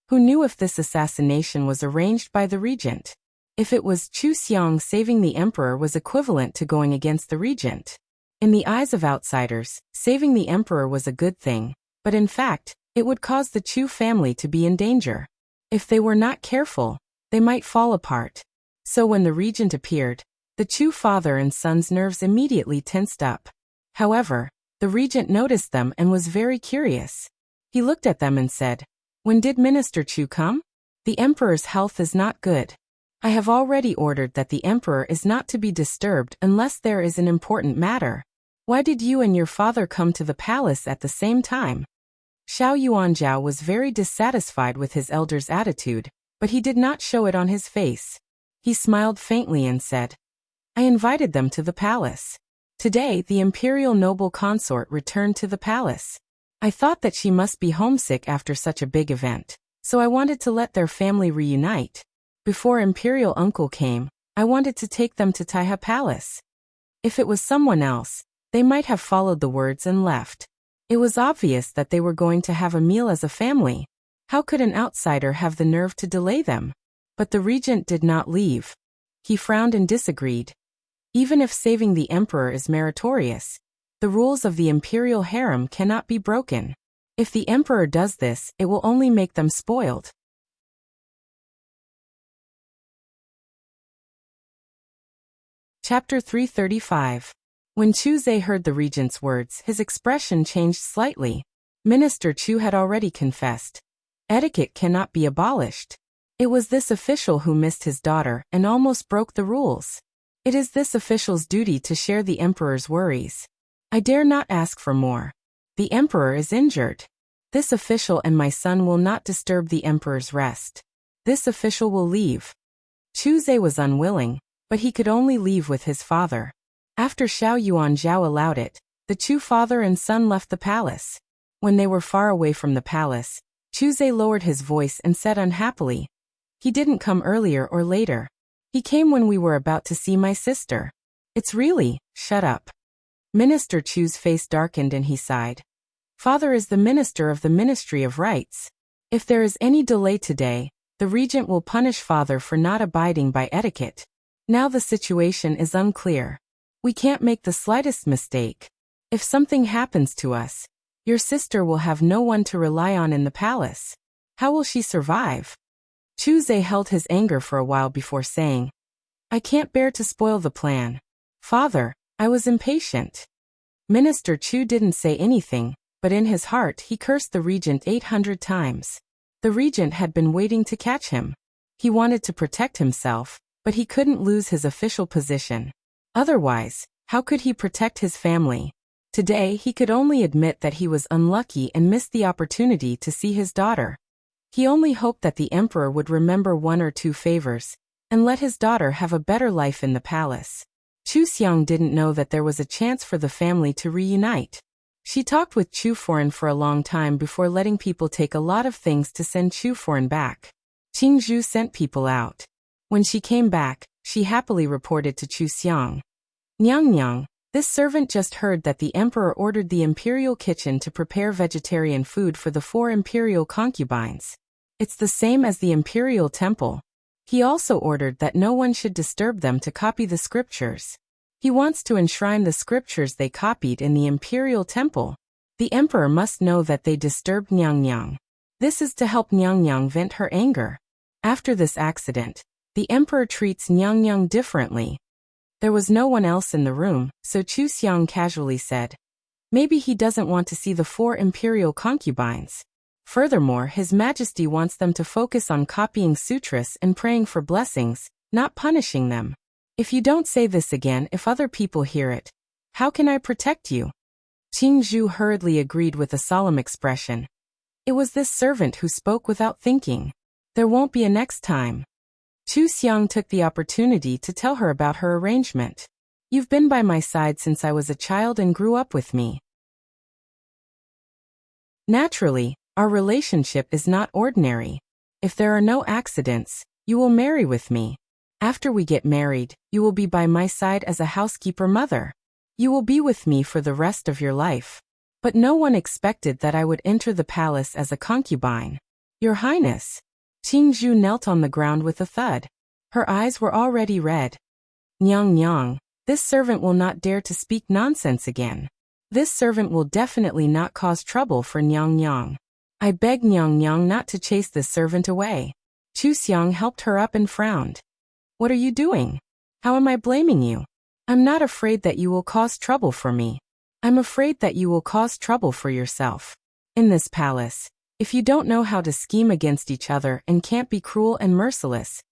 Speaker 1: Who knew if this assassination was arranged by the regent? If it was Chu Xiang, saving the emperor was equivalent to going against the regent. In the eyes of outsiders, saving the emperor was a good thing, but in fact, it would cause the Chu family to be in danger. If they were not careful, they might fall apart. So when the regent appeared, the Chu father and son's nerves immediately tensed up. However, the regent noticed them and was very curious. He looked at them and said, "When did Minister Chu come? The emperor's health is not good. I have already ordered that the emperor is not to be disturbed unless there is an important matter. Why did you and your father come to the palace at the same time?" Xiao Yuanzhao was very dissatisfied with his elder's attitude, but he did not show it on his face. He smiled faintly and said, "I invited them to the palace. Today the imperial noble consort returned to the palace. I thought that she must be homesick after such a big event, so I wanted to let their family reunite. Before Imperial Uncle came, I wanted to take them to Taiha Palace. If it was someone else, they might have followed the words and left. It was obvious that they were going to have a meal as a family. How could an outsider have the nerve to delay them? But the regent did not leave. He frowned and disagreed. Even if saving the emperor is meritorious, the rules of the imperial harem cannot be broken. If the emperor does this, it will only make them spoiled. Chapter 335. When Chu Zhe heard the regent's words, his expression changed slightly. Minister Chu had already confessed. Etiquette cannot be abolished. It was this official who missed his daughter and almost broke the rules. It is this official's duty to share the emperor's worries. I dare not ask for more. The emperor is injured. This official and my son will not disturb the emperor's rest. This official will leave. Chu Zhe was unwilling, but he could only leave with his father. After Xiao Yuan Zhao allowed it, the Chu father and son left the palace. When they were far away from the palace, Chu Zhe lowered his voice and said unhappily, "He didn't come earlier or later. He came when we were about to see my sister." "It's really, shut up." Minister Chu's face darkened and he sighed. "Father is the minister of the Ministry of Rights. If there is any delay today, the regent will punish father for not abiding by etiquette. Now the situation is unclear. We can't make the slightest mistake. If something happens to us, your sister will have no one to rely on in the palace. How will she survive?" Chu Zhe held his anger for a while before saying, "I can't bear to spoil the plan. Father, I was impatient." Minister Chu didn't say anything, but in his heart he cursed the regent 800 times. The regent had been waiting to catch him. He wanted to protect himself, but he couldn't lose his official position. Otherwise, how could he protect his family? Today he could only admit that he was unlucky and missed the opportunity to see his daughter. He only hoped that the emperor would remember one or two favors, and let his daughter have a better life in the palace. Chu Xiang didn't know that there was a chance for the family to reunite. She talked with Chu Foreign for a long time before letting people take a lot of things to send Chu Foreign back. Qing Zhu sent people out. When she came back, she happily reported to Chu Xiang, "Nyang Nyang, this servant just heard that the emperor ordered the imperial kitchen to prepare vegetarian food for the 4 imperial concubines. It's the same as the imperial temple. He also ordered that no one should disturb them to copy the scriptures. He wants to enshrine the scriptures they copied in the imperial temple. The emperor must know that they disturbed Nyang Nyang. This is to help Nyang Nyang vent her anger. After this accident, the emperor treats Nyang Nyang differently." There was no one else in the room, so Chu Xiang casually said, "Maybe he doesn't want to see the 4 imperial concubines. Furthermore, His Majesty wants them to focus on copying sutras and praying for blessings, not punishing them. If you don't say this again, if other people hear it, how can I protect you?" Qing Zhu hurriedly agreed with a solemn expression. It was this servant who spoke without thinking. There won't be a next time. Chu Xiang took the opportunity to tell her about her arrangement. "You've been by my side since I was a child and grew up with me. Naturally, our relationship is not ordinary. If there are no accidents, you will marry with me. After we get married, you will be by my side as a housekeeper mother. You will be with me for the rest of your life." But no one expected that I would enter the palace as a concubine. "Your Highness." Qing Zhu knelt on the ground with a thud. Her eyes were already red. "Nyang Nyang, this servant will not dare to speak nonsense again. This servant will definitely not cause trouble for Nyang Nyang. I beg Nyang Nyang not to chase this servant away." Chu Xiang helped her up and frowned. "What are you doing? How am I blaming you? I'm not afraid that you will cause trouble for me. I'm afraid that you will cause trouble for yourself. In this palace, if you don't know how to scheme against each other and can't be cruel and merciless,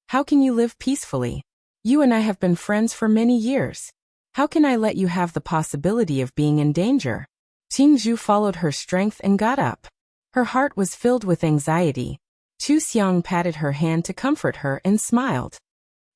Speaker 1: how can you live peacefully? You and I have been friends for many years. How can I let you have the possibility of being in danger?" Qing Zhu followed her strength and got up. Her heart was filled with anxiety. Chu Xiang patted her hand to comfort her and smiled.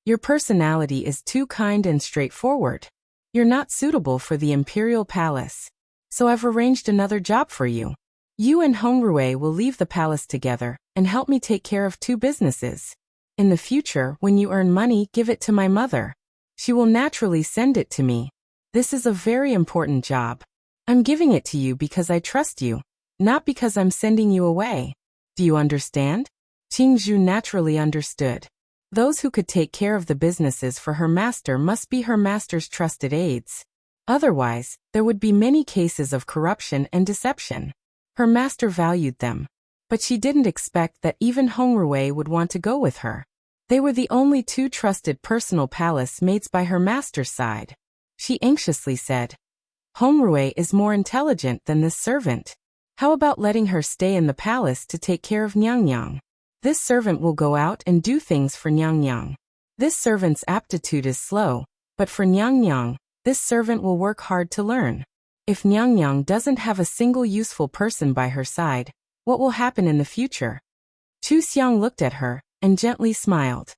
Speaker 1: "Your personality is too kind and straightforward. You're not suitable for the imperial palace. So I've arranged another job for you. You and Hong Rui will leave the palace together and help me take care of 2 businesses. In the future, when you earn money, give it to my mother. She will naturally send it to me. This is a very important job. I'm giving it to you because I trust you, not because I'm sending you away. Do you understand? Qingzhu naturally understood. Those who could take care of the businesses for her master must be her master's trusted aides. Otherwise, there would be many cases of corruption and deception. Her master valued them. But she didn't expect that even Hongrui would want to go with her. They were the only two trusted personal palace mates by her master's side. She anxiously said, Hongrui is more intelligent than this servant. How about letting her stay in the palace to take care of Nyang? This servant will go out and do things for Nyang. This servant's aptitude is slow, but for Nyang, this servant will work hard to learn. If Nyang doesn't have a single useful person by her side, what will happen in the future? Chu Xiang looked at her and gently smiled.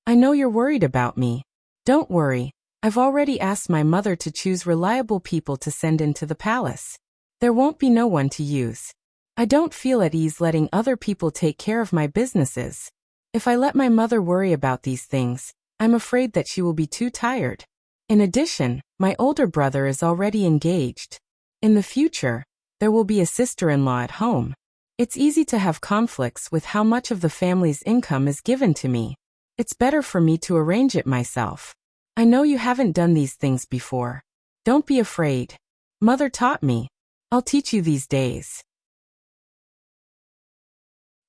Speaker 1: I know you're worried about me. Don't worry, I've already asked my mother to choose reliable people to send into the palace. There won't be no one to use. I don't feel at ease letting other people take care of my businesses. If I let my mother worry about these things, I'm afraid that she will be too tired. In addition, my older brother is already engaged. In the future, there will be a sister-in-law at home. It's easy to have conflicts with how much of the family's income is given to me. It's better for me to arrange it myself. I know you haven't done these things before. Don't be afraid. Mother taught me. I'll teach you these days.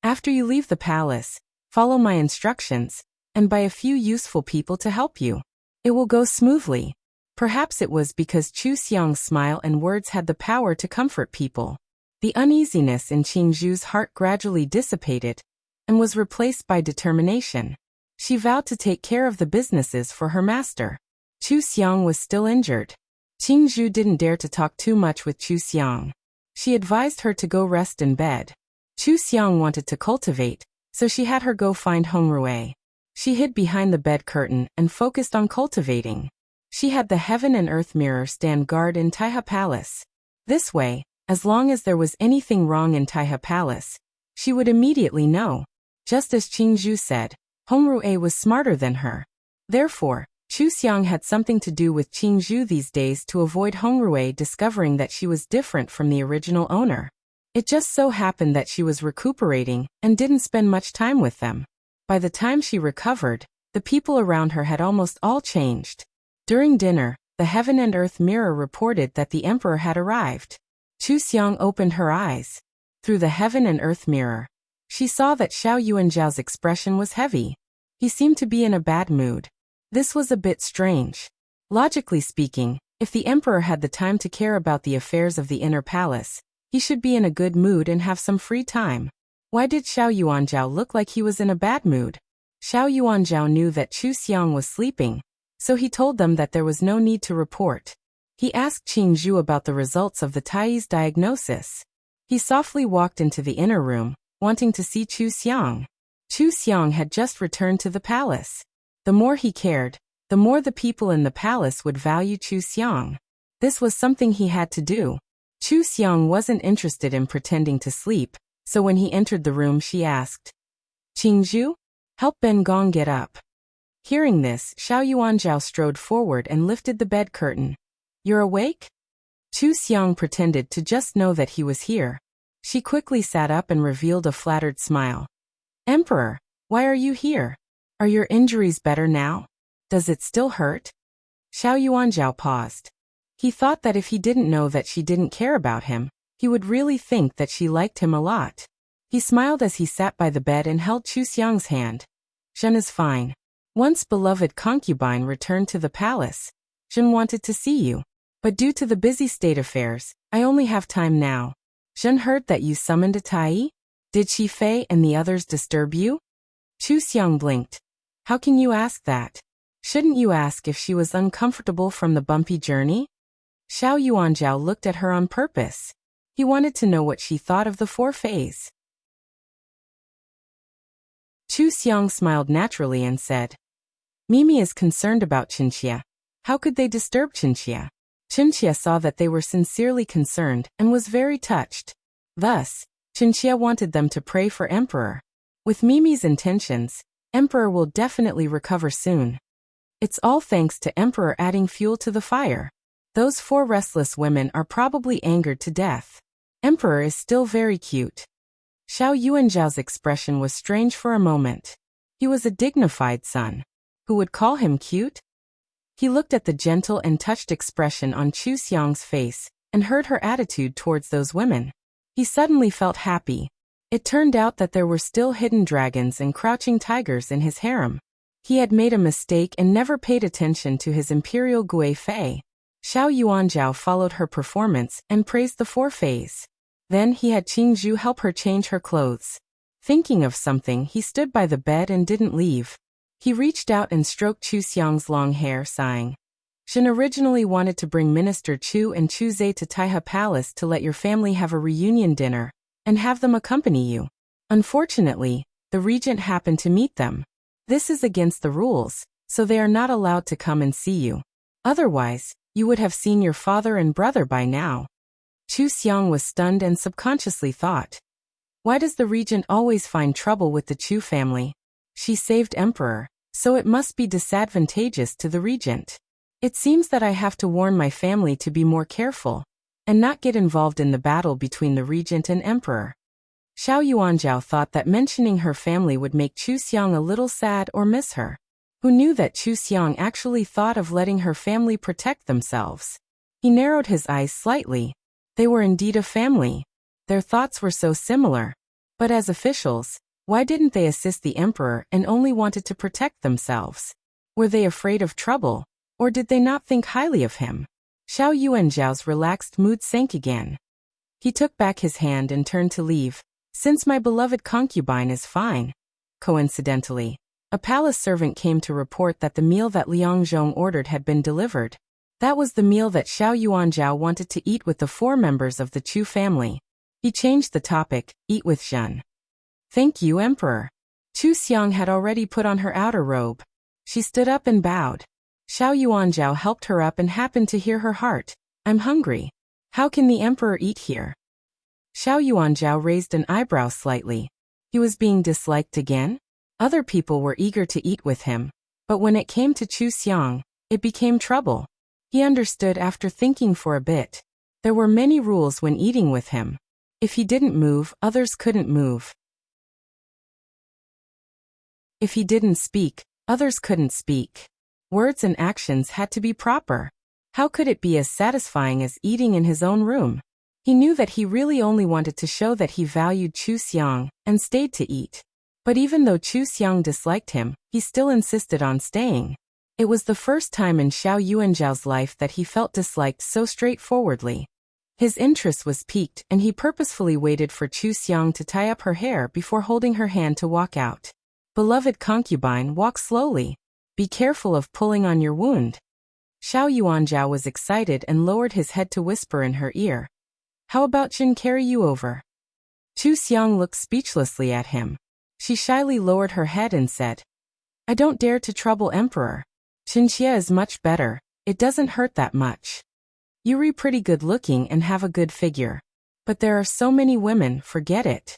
Speaker 1: After you leave the palace, follow my instructions, and buy a few useful people to help you. It will go smoothly. Perhaps it was because Chu Xiang's smile and words had the power to comfort people. The uneasiness in Qingzhu's heart gradually dissipated and was replaced by determination. She vowed to take care of the businesses for her master. Chu Xiang was still injured. Qingzhu didn't dare to talk too much with Chu Xiang. She advised her to go rest in bed. Chu Xiang wanted to cultivate, so she had her go find Hongrui. She hid behind the bed curtain and focused on cultivating. She had the heaven and earth mirror stand guard in Taiha Palace. This way, as long as there was anything wrong in Taiha Palace, she would immediately know. Just as Qingzhu said, Hongrui was smarter than her. Therefore, Chu Xiang had something to do with Qingzhu these days to avoid Hongrui discovering that she was different from the original owner. It just so happened that she was recuperating and didn't spend much time with them. By the time she recovered, the people around her had almost all changed. During dinner, the heaven and earth mirror reported that the emperor had arrived. Chu Xiang opened her eyes. Through the heaven and earth mirror, she saw that Xiao Yuanzhao's expression was heavy. He seemed to be in a bad mood. This was a bit strange. Logically speaking, if the emperor had the time to care about the affairs of the inner palace, he should be in a good mood and have some free time. Why did Xiao Yuanzhao look like he was in a bad mood? Xiao Yuanzhao knew that Chu Xiang was sleeping, so he told them that there was no need to report. He asked Qingzhu about the results of the Tai's diagnosis. He softly walked into the inner room, wanting to see Chu Xiang. Chu Xiang had just returned to the palace. The more he cared, the more the people in the palace would value Chu Xiang. This was something he had to do. Chu Xiang wasn't interested in pretending to sleep, so when he entered the room she asked, Qingzhu, help Ben Gong get up. Hearing this, Xiao Yuanzhao strode forward and lifted the bed curtain. You're awake? Chu Xiang pretended to just know that he was here. She quickly sat up and revealed a flattered smile. Emperor, why are you here? Are your injuries better now? Does it still hurt? Xiao Yuanzhao paused. He thought that if he didn't know that she didn't care about him, he would really think that she liked him a lot. He smiled as he sat by the bed and held Chu Xiang's hand. Zhen is fine. Once beloved concubine returned to the palace. Zhen wanted to see you. But due to the busy state affairs, I only have time now. Zhen heard that you summoned a Tai? Did Shi Fei and the others disturb you? Chu Xiang blinked. How can you ask that? Shouldn't you ask if she was uncomfortable from the bumpy journey? Xiao Yuanzhao looked at her on purpose. He wanted to know what she thought of the 4 Feis. Chu Xiang smiled naturally and said, Mimi is concerned about Qinxia. How could they disturb Qinxia? Qinxia saw that they were sincerely concerned and was very touched. Thus, Qinxia wanted them to pray for Emperor. With Mimi's intentions, Emperor will definitely recover soon. It's all thanks to Emperor adding fuel to the fire. Those 4 restless women are probably angered to death. Emperor is still very cute. Xiao Yuanzhao's expression was strange for a moment. He was a dignified son. Who would call him cute? He looked at the gentle and touched expression on Chu Xiang's face, and heard her attitude towards those women. He suddenly felt happy. It turned out that there were still hidden dragons and crouching tigers in his harem. He had made a mistake and never paid attention to his imperial Gui Fei. Xiao Yuanzhao followed her performance and praised the 4 Feis. Then he had Qingzhu help her change her clothes. Thinking of something, he stood by the bed and didn't leave. He reached out and stroked Chu Xiang's long hair, sighing. Shen originally wanted to bring Minister Chu and Chu Zhe to Taihe Palace to let your family have a reunion dinner, and have them accompany you. Unfortunately, the regent happened to meet them. This is against the rules, so they are not allowed to come and see you. Otherwise, you would have seen your father and brother by now. Chu Xiang was stunned and subconsciously thought, why does the regent always find trouble with the Chu family? She saved Emperor, so it must be disadvantageous to the regent. It seems that I have to warn my family to be more careful, and not get involved in the battle between the regent and Emperor. Xiao Yuanzhao thought that mentioning her family would make Chu Xiang a little sad or miss her. Who knew that Chu Xiang actually thought of letting her family protect themselves? He narrowed his eyes slightly. They were indeed a family. Their thoughts were so similar. But as officials, why didn't they assist the emperor and only wanted to protect themselves? Were they afraid of trouble, or did they not think highly of him? Xiao Yuanzhao's relaxed mood sank again. He took back his hand and turned to leave. Since my beloved concubine is fine. Coincidentally, a palace servant came to report that the meal that Liang Zhong ordered had been delivered. That was the meal that Xiao Yuanzhao wanted to eat with the 4 members of the Chu family. He changed the topic, eat with Zhen. Thank you, Emperor. Chu Xiang had already put on her outer robe. She stood up and bowed. Xiao Yuanzhao helped her up and happened to hear her heart. I'm hungry. How can the Emperor eat here? Xiao Yuanzhao raised an eyebrow slightly. He was being disliked again? Other people were eager to eat with him. But when it came to Chu Xiang, it became trouble. He understood after thinking for a bit. There were many rules when eating with him. If he didn't move, others couldn't move. If he didn't speak, others couldn't speak. Words and actions had to be proper. How could it be as satisfying as eating in his own room? He knew that he really only wanted to show that he valued Chu Xiang, and stayed to eat. But even though Chu Xiang disliked him, he still insisted on staying. It was the first time in Xiao Yuanzhao's life that he felt disliked so straightforwardly. His interest was piqued and he purposefully waited for Chu Xiang to tie up her hair before holding her hand to walk out. Beloved concubine, walk slowly. Be careful of pulling on your wound. Xiao Yuanzhao was excited and lowered his head to whisper in her ear. How about Jin carry you over? Chu Xiang looked speechlessly at him. She shyly lowered her head and said, I don't dare to trouble Emperor. Xinxia is much better, it doesn't hurt that much. You're pretty good looking and have a good figure. But there are so many women, forget it.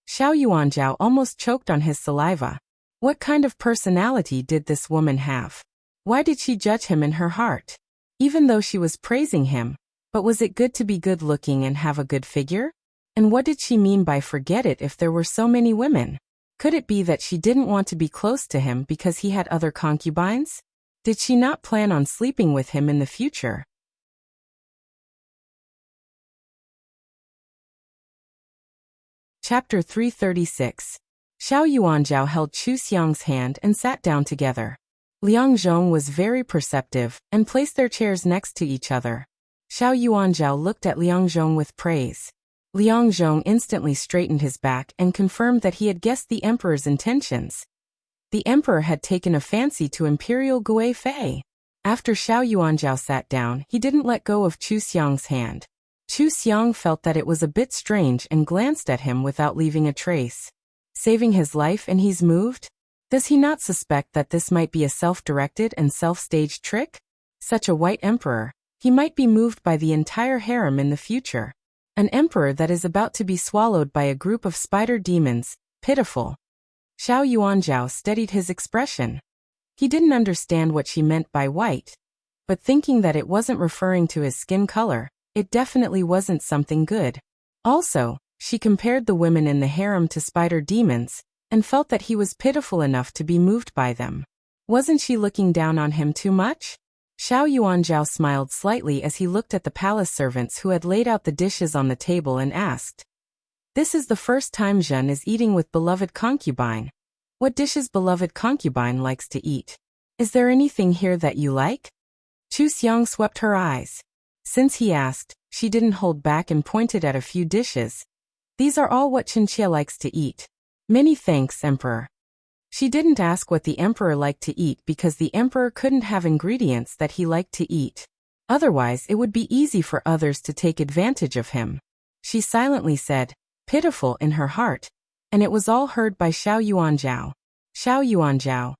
Speaker 1: Xiao Yuanzhao almost choked on his saliva. What kind of personality did this woman have? Why did she judge him in her heart? Even though she was praising him, but was it good to be good looking and have a good figure? And what did she mean by forget it if there were so many women? Could it be that she didn't want to be close to him because he had other concubines? Did she not plan on sleeping with him in the future? Chapter 336. Xiao Yuanzhao held Chu Xiang's hand and sat down together. Liang Zhong was very perceptive and placed their chairs next to each other. Xiao Yuanzhao looked at Liang Zhong with praise. Liang Zhong instantly straightened his back and confirmed that he had guessed the emperor's intentions. The emperor had taken a fancy to Imperial Gui Fei. After Xiao Yuanzhao sat down, he didn't let go of Chu Xiang's hand. Chu Xiang felt that it was a bit strange and glanced at him without leaving a trace. Saving his life and he's moved? Does he not suspect that this might be a self-directed and self-staged trick? Such a white emperor, he might be moved by the entire harem in the future. An emperor that is about to be swallowed by a group of spider demons, pitiful. Xiao Yuanzhao steadied his expression. He didn't understand what she meant by white, but thinking that it wasn't referring to his skin color, it definitely wasn't something good. Also, she compared the women in the harem to spider demons, and felt that he was pitiful enough to be moved by them. Wasn't she looking down on him too much? Xiao Yuanzhao smiled slightly as he looked at the palace servants who had laid out the dishes on the table and asked, "This is the first time Zhen is eating with beloved concubine. What dishes beloved concubine likes to eat? Is there anything here that you like?" Chu Xiang swept her eyes. Since he asked, she didn't hold back and pointed at a few dishes. "These are all what Chinchilla likes to eat. Many thanks, Emperor." She didn't ask what the emperor liked to eat because the emperor couldn't have ingredients that he liked to eat. Otherwise it would be easy for others to take advantage of him. She silently said, pitiful in her heart, and it was all heard by Xiao Yuanzhao. Xiao Yuanzhao.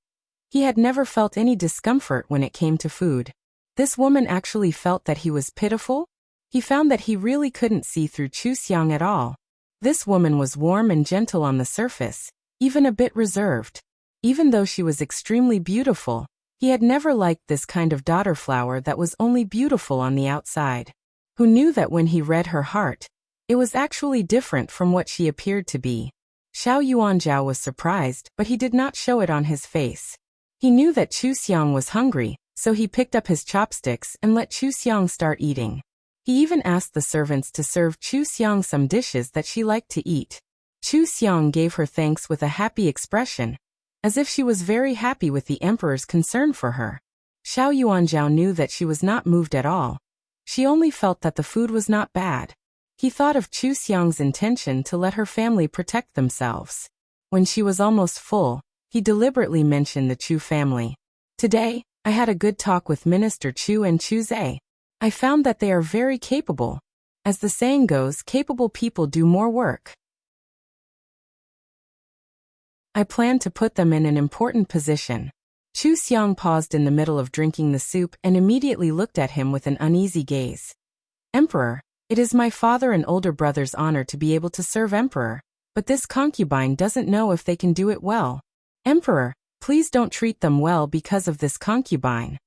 Speaker 1: He had never felt any discomfort when it came to food. This woman actually felt that he was pitiful? He found that he really couldn't see through Chu Xiang at all. This woman was warm and gentle on the surface, even a bit reserved. Even though she was extremely beautiful, he had never liked this kind of daughter flower that was only beautiful on the outside. Who knew that when he read her heart, it was actually different from what she appeared to be. Xiao Yuanzhao was surprised, but he did not show it on his face. He knew that Chu Xiang was hungry, so he picked up his chopsticks and let Chu Xiang start eating. He even asked the servants to serve Chu Xiang some dishes that she liked to eat. Chu Xiang gave her thanks with a happy expression, as if she was very happy with the emperor's concern for her. Xiao Yuanzhao knew that she was not moved at all. She only felt that the food was not bad. He thought of Chu Xiang's intention to let her family protect themselves. When she was almost full, he deliberately mentioned the Chu family. "Today, I had a good talk with Minister Chu and Chu Zhe. I found that they are very capable. As the saying goes, capable people do more work. I plan to put them in an important position." Chu Xiang paused in the middle of drinking the soup and immediately looked at him with an uneasy gaze. "Emperor, it is my father and older brother's honor to be able to serve Emperor, but this concubine doesn't know if they can do it well. Emperor, please don't treat them well because of this concubine."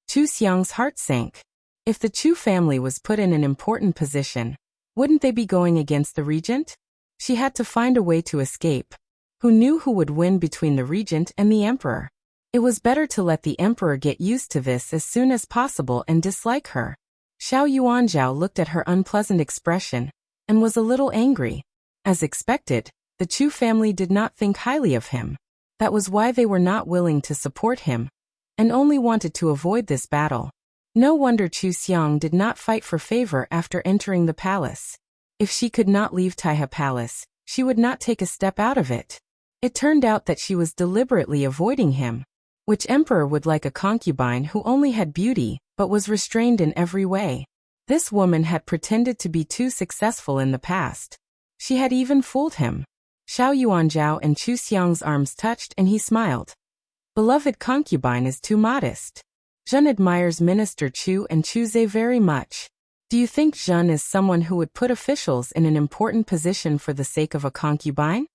Speaker 1: Chu Xiang's heart sank. If the Chu family was put in an important position, wouldn't they be going against the regent? She had to find a way to escape. Who knew who would win between the regent and the emperor? It was better to let the emperor get used to this as soon as possible and dislike her. Xiao Yuanzhao looked at her unpleasant expression and was a little angry. As expected, the Chu family did not think highly of him. That was why they were not willing to support him, and only wanted to avoid this battle. No wonder Chu Xiang did not fight for favor after entering the palace. If she could not leave Taihe Palace, she would not take a step out of it. It turned out that she was deliberately avoiding him. Which emperor would like a concubine who only had beauty, but was restrained in every way? This woman had pretended to be too successful in the past. She had even fooled him. Xiao Yuanzhao and Chu Xiang's arms touched and he smiled. Beloved concubine is too modest. Zhen admires Minister Chu and Chu Zhe very much. Do you think Zhen is someone who would put officials in an important position for the sake of a concubine?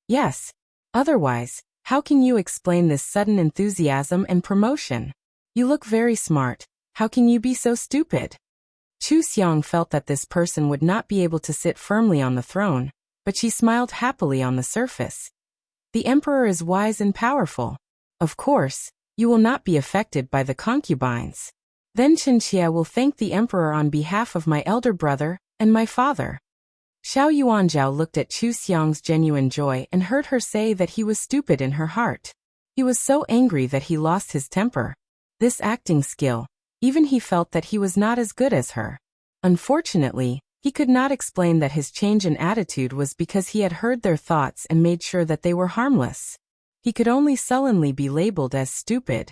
Speaker 1: Yes. Otherwise, how can you explain this sudden enthusiasm and promotion? You look very smart. How can you be so stupid? Chu Xiang felt that this person would not be able to sit firmly on the throne, but she smiled happily on the surface. The emperor is wise and powerful. Of course, you will not be affected by the concubines. Then Chinchilla will thank the emperor on behalf of my elder brother and my father. Xiao Yuanzhao looked at Chu Xiang's genuine joy and heard her say that he was stupid in her heart. He was so angry that he lost his temper. This acting skill, even he felt that he was not as good as her. Unfortunately, he could not explain that his change in attitude was because he had heard their thoughts and made sure that they were harmless. He could only sullenly be labeled as stupid.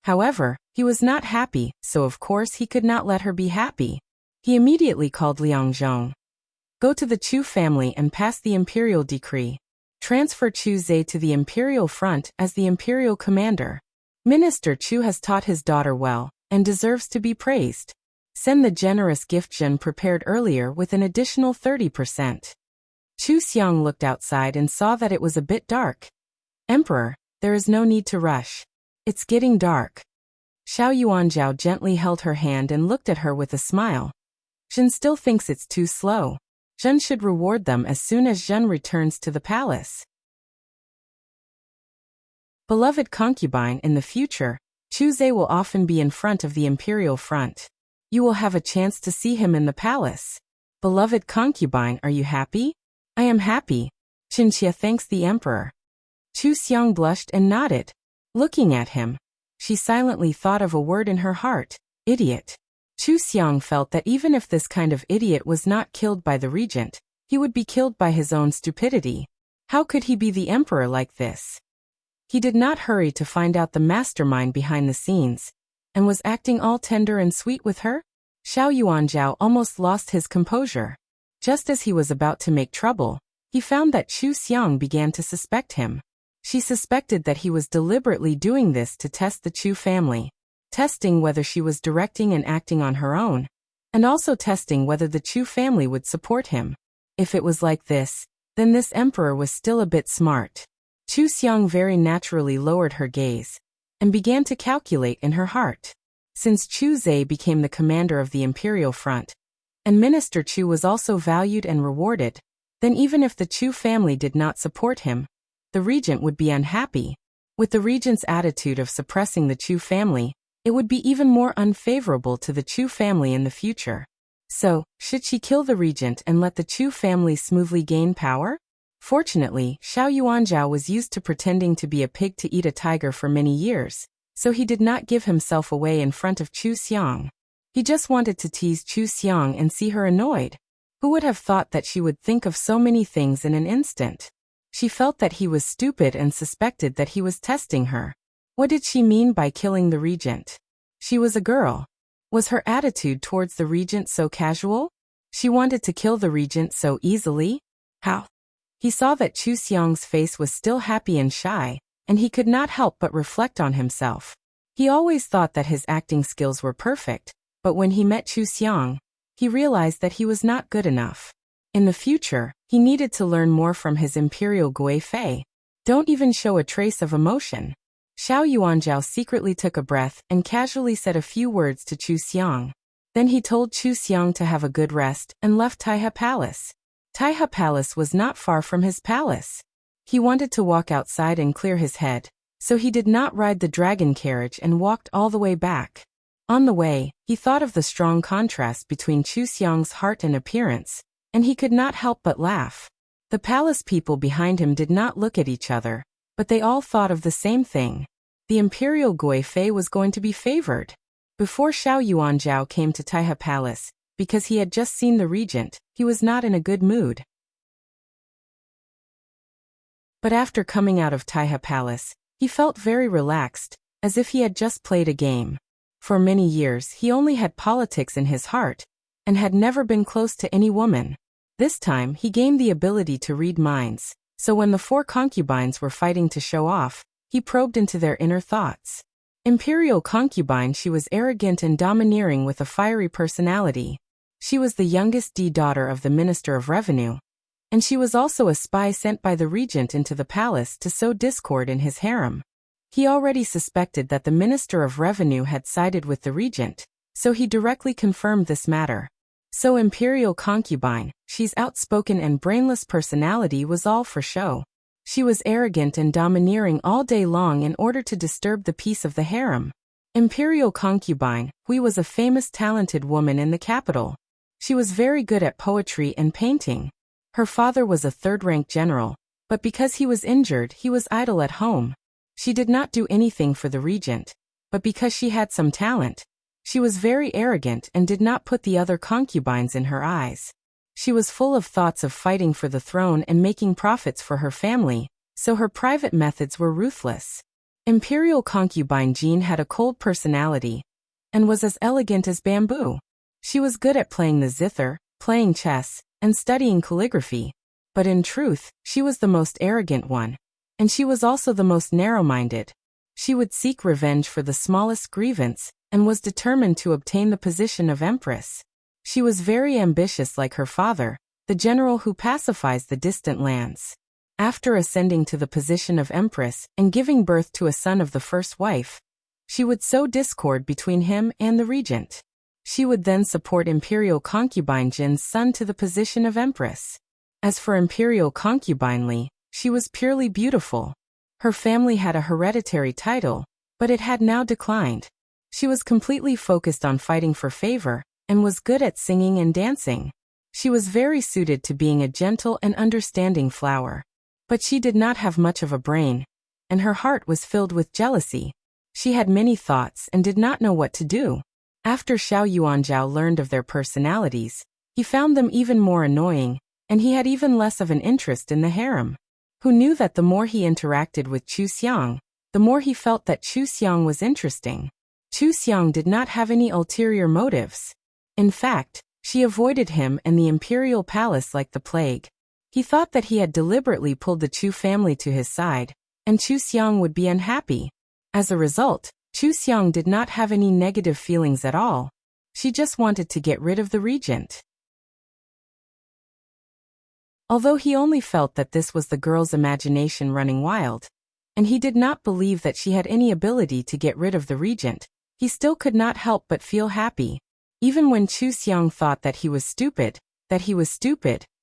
Speaker 1: However, he was not happy, so of course he could not let her be happy. He immediately called Liang Zhong. Go to the Chu family and pass the imperial decree. Transfer Chu Zhe to the imperial front as the imperial commander. Minister Chu has taught his daughter well, and deserves to be praised. Send the generous gift Zhen prepared earlier with an additional 30%. Chu Xiang looked outside and saw that it was a bit dark. Emperor, there is no need to rush. It's getting dark. Xiao Yuanzhao gently held her hand and looked at her with a smile. Zhen still thinks it's too slow. Zhen should reward them as soon as Zhen returns to the palace. Beloved concubine, in the future, Chu Zhe will often be in front of the imperial front. You will have a chance to see him in the palace. Beloved concubine, are you happy? I am happy. Qinxia thanks the emperor. Chu Xiang blushed and nodded. Looking at him, she silently thought of a word in her heart, idiot. Chu Xiang felt that even if this kind of idiot was not killed by the regent, he would be killed by his own stupidity. How could he be the emperor like this? He did not hurry to find out the mastermind behind the scenes, and was acting all tender and sweet with her? Xiao Yuanzhao almost lost his composure. Just as he was about to make trouble, he found that Chu Xiang began to suspect him. She suspected that he was deliberately doing this to test the Chu family, testing whether she was directing and acting on her own, and also testing whether the Chu family would support him. If it was like this, then this emperor was still a bit smart. Chu Xiang very naturally lowered her gaze and began to calculate in her heart. Since Chu Zhe became the commander of the imperial front, and Minister Chu was also valued and rewarded, then even if the Chu family did not support him, the regent would be unhappy. With the regent's attitude of suppressing the Chu family, it would be even more unfavorable to the Chu family in the future. So, should she kill the regent and let the Chu family smoothly gain power? Fortunately, Xiao Yuanzhao was used to pretending to be a pig to eat a tiger for many years, so he did not give himself away in front of Chu Xiang. He just wanted to tease Chu Xiang and see her annoyed. Who would have thought that she would think of so many things in an instant? She felt that he was stupid and suspected that he was testing her. What did she mean by killing the regent? She was a girl. Was her attitude towards the regent so casual? She wanted to kill the regent so easily? How? He saw that Chu Xiang's face was still happy and shy, and he could not help but reflect on himself. He always thought that his acting skills were perfect, but when he met Chu Xiang, he realized that he was not good enough. In the future, he needed to learn more from his imperial Gui Fei. Don't even show a trace of emotion. Xiao Yuanzhao secretly took a breath and casually said a few words to Chu Xiang. Then he told Chu Xiang to have a good rest and left Taihe Palace. Taihe Palace was not far from his palace. He wanted to walk outside and clear his head, so he did not ride the dragon carriage and walked all the way back. On the way, he thought of the strong contrast between Chu Xiang's heart and appearance, and he could not help but laugh. The palace people behind him did not look at each other, but they all thought of the same thing. The imperial Gui Fei was going to be favored. Before Xiao Yuanzhao came to Taihe Palace, because he had just seen the regent, he was not in a good mood. But after coming out of Taihe Palace, he felt very relaxed, as if he had just played a game. For many years he only had politics in his heart, and had never been close to any woman. This time he gained the ability to read minds, so when the 4 concubines were fighting to show off, he probed into their inner thoughts. Imperial concubine, she was arrogant and domineering with a fiery personality. She was the youngest daughter of the Minister of Revenue, and she was also a spy sent by the regent into the palace to sow discord in his harem. He already suspected that the Minister of Revenue had sided with the regent, so he directly confirmed this matter. So imperial concubine, she's outspoken and brainless personality was all for show. She was arrogant and domineering all day long in order to disturb the peace of the harem. Imperial concubine, Hui was a famous talented woman in the capital. She was very good at poetry and painting. Her father was a third-rank general, but because he was injured he was idle at home. She did not do anything for the regent, but because she had some talent, she was very arrogant and did not put the other concubines in her eyes. She was full of thoughts of fighting for the throne and making profits for her family, so her private methods were ruthless. Imperial concubine Jean had a cold personality, and was as elegant as bamboo. She was good at playing the zither, playing chess, and studying calligraphy, but in truth, she was the most arrogant one, and she was also the most narrow-minded. She would seek revenge for the smallest grievance, and was determined to obtain the position of empress. She was very ambitious like her father, the general who pacifies the distant lands. After ascending to the position of empress and giving birth to a son of the first wife, she would sow discord between him and the regent. She would then support imperial concubine Jin's son to the position of empress. As for imperial concubine Li, she was purely beautiful. Her family had a hereditary title, but it had now declined. She was completely focused on fighting for favor, and was good at singing and dancing. She was very suited to being a gentle and understanding flower. But she did not have much of a brain, and her heart was filled with jealousy. She had many thoughts and did not know what to do. After Xiao Yuanzhao learned of their personalities, he found them even more annoying, and he had even less of an interest in the harem. Who knew that the more he interacted with Chu Xiang, the more he felt that Chu Xiang was interesting. Chu Xiang did not have any ulterior motives. In fact, she avoided him and the imperial palace like the plague. He thought that he had deliberately pulled the Chu family to his side, and Chu Xiang would be unhappy. As a result, Chu Xiang did not have any negative feelings at all. She just wanted to get rid of the regent. Although he only felt that this was the girl's imagination running wild, and he did not believe that she had any ability to get rid of the regent, he still could not help but feel happy. Even when Chu Xiang thought that he was stupid,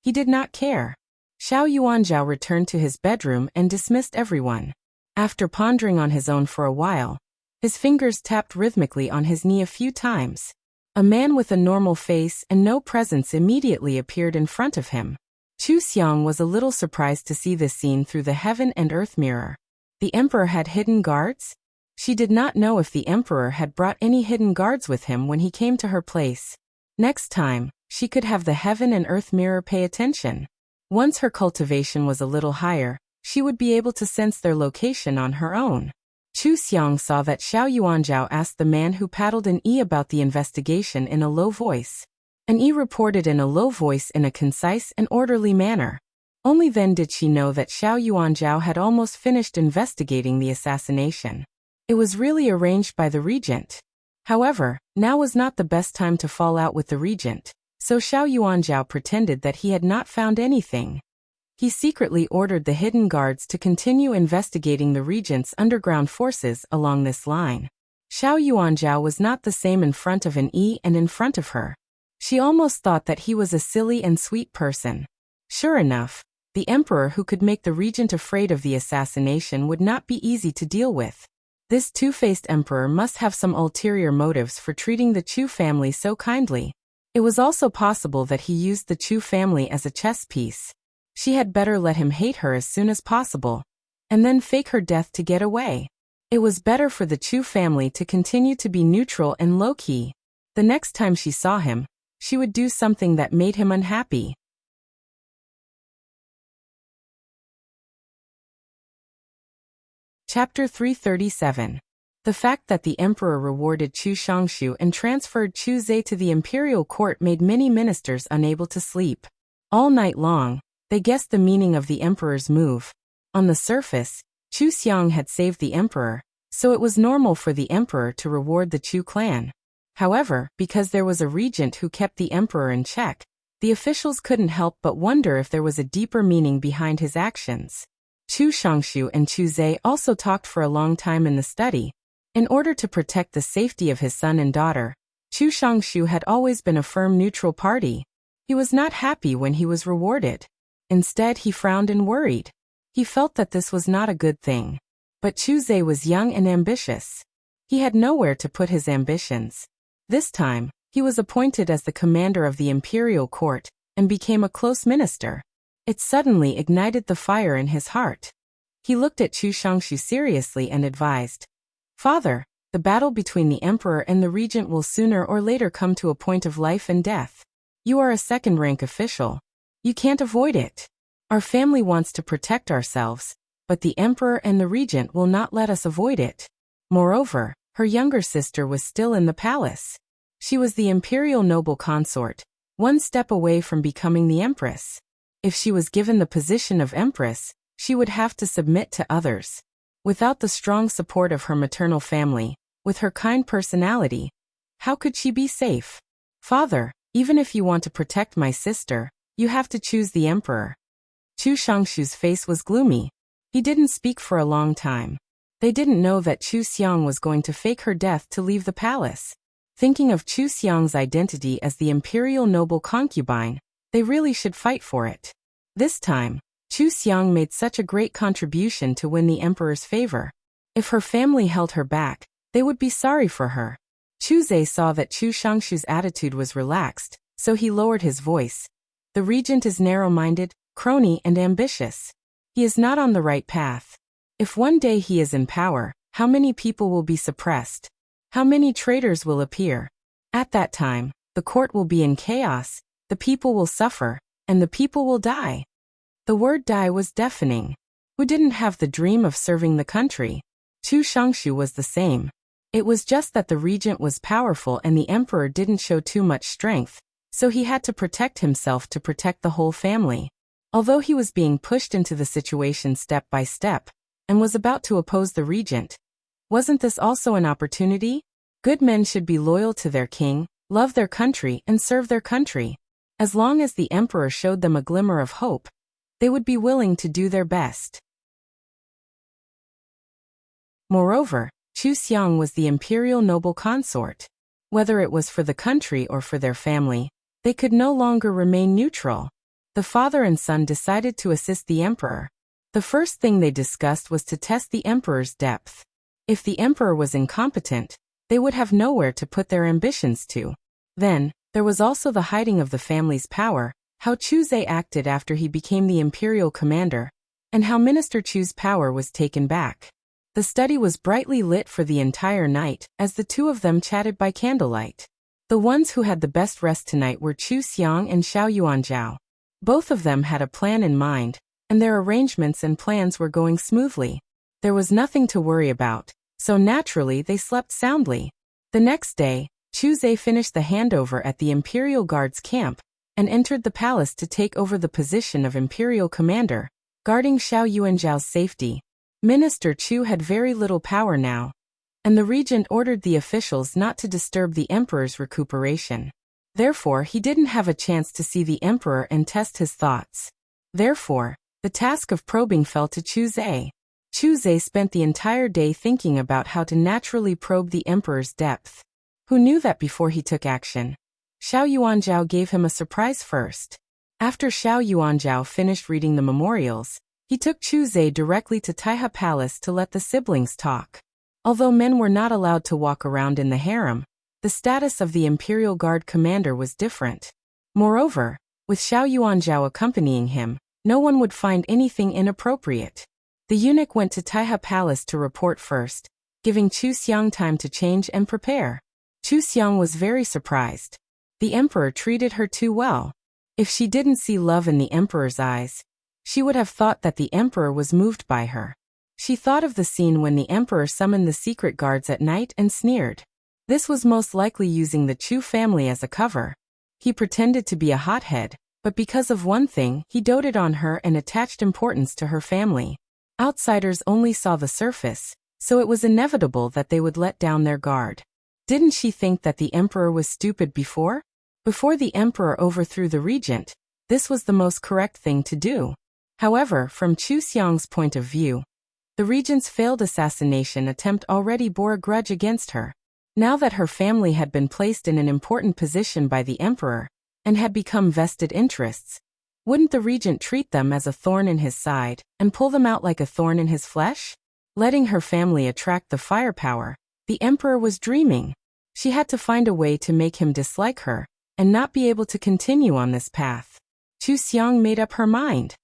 Speaker 1: he did not care. Xiao Yuanzhao returned to his bedroom and dismissed everyone. After pondering on his own for a while, his fingers tapped rhythmically on his knee a few times. A man with a normal face and no presence immediately appeared in front of him. Chu Xiang was a little surprised to see this scene through the heaven and earth mirror. The emperor had hidden guards? She did not know if the emperor had brought any hidden guards with him when he came to her place. Next time, she could have the heaven and earth mirror pay attention. Once her cultivation was a little higher, she would be able to sense their location on her own. Chu Xiang saw that Xiao Yuanzhao asked the man who paddled an E about the investigation in a low voice. An E reported in a low voice in a concise and orderly manner. Only then did she know that Xiao Yuanzhao had almost finished investigating the assassination. It was really arranged by the regent. However, now was not the best time to fall out with the regent, so Xiao Yuanzhao pretended that he had not found anything. He secretly ordered the hidden guards to continue investigating the regent's underground forces along this line. Xiao Yuanzhao was not the same in front of an E and in front of her. She almost thought that he was a silly and sweet person. Sure enough, the emperor who could make the regent afraid of the assassination would not be easy to deal with. This two-faced emperor must have some ulterior motives for treating the Chu family so kindly. It was also possible that he used the Chu family as a chess piece. She had better let him hate her as soon as possible, and then fake her death to get away. It was better for the Chu family to continue to be neutral and low-key. The next time she saw him, she would do something that made him unhappy. Chapter 337. The fact that the emperor rewarded Chu Shangshu and transferred Chu Zhe to the imperial court made many ministers unable to sleep. All night long, they guessed the meaning of the emperor's move. On the surface, Chu Xiang had saved the emperor, so it was normal for the emperor to reward the Chu clan. However, because there was a regent who kept the emperor in check, the officials couldn't help but wonder if there was a deeper meaning behind his actions. Chu Shangshu and Chu Zhe also talked for a long time in the study. In order to protect the safety of his son and daughter, Chu Shangshu had always been a firm neutral party. He was not happy when he was rewarded. Instead, he frowned and worried. He felt that this was not a good thing. But Chu Zhe was young and ambitious. He had nowhere to put his ambitions. This time, he was appointed as the commander of the imperial court, and became a close minister. It suddenly ignited the fire in his heart. He looked at Chu Shangshu seriously and advised, "Father, the battle between the emperor and the regent will sooner or later come to a point of life and death. You are a second-rank official. You can't avoid it. Our family wants to protect ourselves, but the emperor and the regent will not let us avoid it." Moreover, her younger sister was still in the palace. She was the imperial noble consort, one step away from becoming the empress. If she was given the position of empress, she would have to submit to others. Without the strong support of her maternal family, with her kind personality, how could she be safe? "Father, even if you want to protect my sister, you have to choose the emperor." Chu Shangshu's face was gloomy. He didn't speak for a long time. They didn't know that Chu Xiang was going to fake her death to leave the palace. Thinking of Chu Xiang's identity as the imperial noble concubine, they really should fight for it. This time, Chu Xiang made such a great contribution to win the emperor's favor. If her family held her back, they would be sorry for her. Chu Zhe saw that Chu Shangshu's attitude was relaxed, so he lowered his voice. The regent is narrow-minded, crony, and ambitious. He is not on the right path. If one day he is in power, how many people will be suppressed? How many traitors will appear? At that time, the court will be in chaos, the people will suffer, and the people will die. The word die was deafening. Who didn't have the dream of serving the country? Chu Shangshu was the same. It was just that the regent was powerful and the emperor didn't show too much strength, so he had to protect himself to protect the whole family. Although he was being pushed into the situation step by step, and was about to oppose the regent, wasn't this also an opportunity? Good men should be loyal to their king, love their country, and serve their country. As long as the emperor showed them a glimmer of hope, they would be willing to do their best. Moreover, Chu Xiang was the imperial noble consort. Whether it was for the country or for their family, they could no longer remain neutral. The father and son decided to assist the emperor. The first thing they discussed was to test the emperor's depth. If the emperor was incompetent, they would have nowhere to put their ambitions to. Then, there was also the hiding of the family's power, how Chu Zhe acted after he became the imperial commander, and how Minister Chu's power was taken back. The study was brightly lit for the entire night, as the two of them chatted by candlelight. The ones who had the best rest tonight were Chu Xiang and Xiao Yuanzhao. Both of them had a plan in mind, and their arrangements and plans were going smoothly. There was nothing to worry about, so naturally they slept soundly. The next day, Chu Zhe finished the handover at the Imperial Guard's camp, and entered the palace to take over the position of Imperial Commander, guarding Xiao Yuanzhao's safety. Minister Chu had very little power now, and the regent ordered the officials not to disturb the emperor's recuperation. Therefore, he didn't have a chance to see the emperor and test his thoughts. Therefore, the task of probing fell to Chu Zhe. Chu Zhe spent the entire day thinking about how to naturally probe the emperor's depth. Who knew that before he took action? Xiao Yuanzhao gave him a surprise first. After Xiao Yuanzhao finished reading the memorials, he took Chu Zhe directly to Taihe Palace to let the siblings talk. Although men were not allowed to walk around in the harem, the status of the Imperial Guard commander was different. Moreover, with Xiao Yuanzhao accompanying him, no one would find anything inappropriate. The eunuch went to Taihe Palace to report first, giving Chu Xiang time to change and prepare. Chu Xiang was very surprised. The emperor treated her too well. If she didn't see love in the emperor's eyes, she would have thought that the emperor was moved by her. She thought of the scene when the emperor summoned the secret guards at night and sneered. This was most likely using the Chu family as a cover. He pretended to be a hothead, but because of one thing, he doted on her and attached importance to her family. Outsiders only saw the surface, so it was inevitable that they would let down their guard. Didn't she think that the emperor was stupid before? Before the emperor overthrew the regent, this was the most correct thing to do. However, from Chu Xiang's point of view, the regent's failed assassination attempt already bore a grudge against her. Now that her family had been placed in an important position by the emperor, and had become vested interests, wouldn't the regent treat them as a thorn in his side, and pull them out like a thorn in his flesh? Letting her family attract the firepower, the emperor was dreaming. She had to find a way to make him dislike her, and not be able to continue on this path. Chu Xiang made up her mind.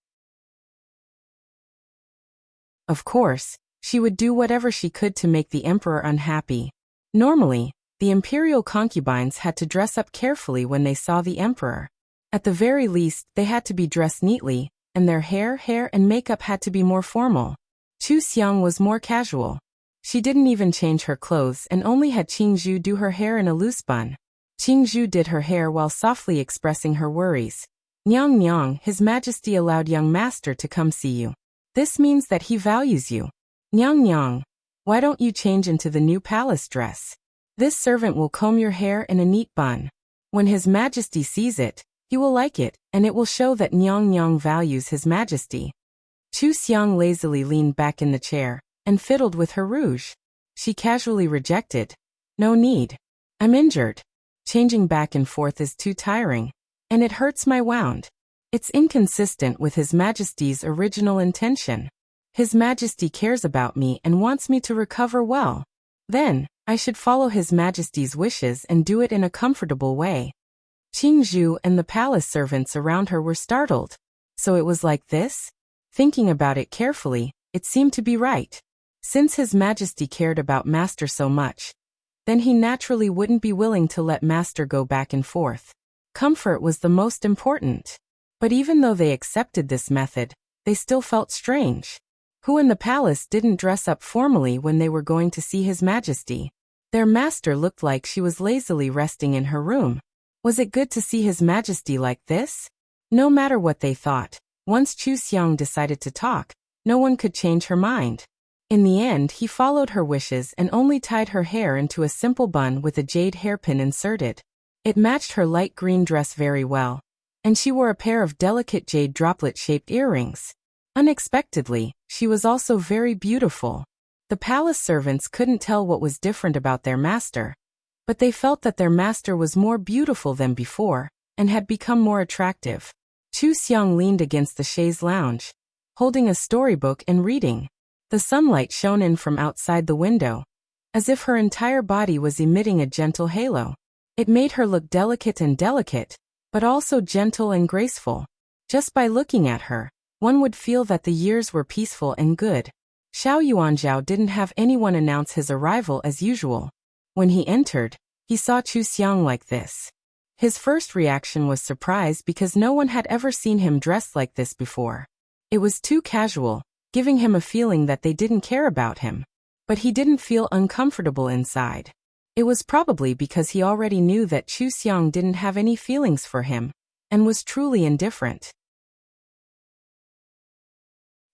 Speaker 1: Of course, she would do whatever she could to make the emperor unhappy. Normally, the imperial concubines had to dress up carefully when they saw the emperor. At the very least, they had to be dressed neatly, and their hair and makeup had to be more formal. Chu Xiang was more casual. She didn't even change her clothes and only had Qingzhu do her hair in a loose bun. Qingzhu did her hair while softly expressing her worries. "Nyang Nyang, His Majesty allowed young master to come see you. This means that he values you. Nyang Nyang, why don't you change into the new palace dress? This servant will comb your hair in a neat bun. When His Majesty sees it, He will like it, and it will show that Nyang Nyang values His Majesty. Chu Xiang lazily leaned back in the chair and fiddled with her rouge. She casually rejected. No need. I'm injured. Changing back and forth is too tiring. And it hurts my wound. It's inconsistent with His Majesty's original intention. His Majesty cares about me and wants me to recover well. Then, I should follow His Majesty's wishes and do it in a comfortable way. Qing Zhu and the palace servants around her were startled. So it was like this? Thinking about it carefully, it seemed to be right. Since His Majesty cared about Master so much, then he naturally wouldn't be willing to let Master go back and forth. Comfort was the most important. But even though they accepted this method, they still felt strange. Who in the palace didn't dress up formally when they were going to see His Majesty? Their master looked like she was lazily resting in her room. Was it good to see His Majesty like this? No matter what they thought, once Chu Xiang decided to talk, no one could change her mind. In the end, he followed her wishes and only tied her hair into a simple bun with a jade hairpin inserted. It matched her light green dress very well, and she wore a pair of delicate jade droplet-shaped earrings. Unexpectedly, she was also very beautiful. The palace servants couldn't tell what was different about their master, but they felt that their master was more beautiful than before, and had become more attractive. Chu Xiang leaned against the chaise lounge, holding a storybook and reading. The sunlight shone in from outside the window, as if her entire body was emitting a gentle halo. It made her look delicate, but also gentle and graceful. Just by looking at her, one would feel that the years were peaceful and good. Xiao Yuanzhao didn't have anyone announce his arrival as usual. When he entered, he saw Chu Xiang like this. His first reaction was surprise because no one had ever seen him dressed like this before. It was too casual, giving him a feeling that they didn't care about him. But he didn't feel uncomfortable inside. It was probably because he already knew that Chu Xiang didn't have any feelings for him, and was truly indifferent.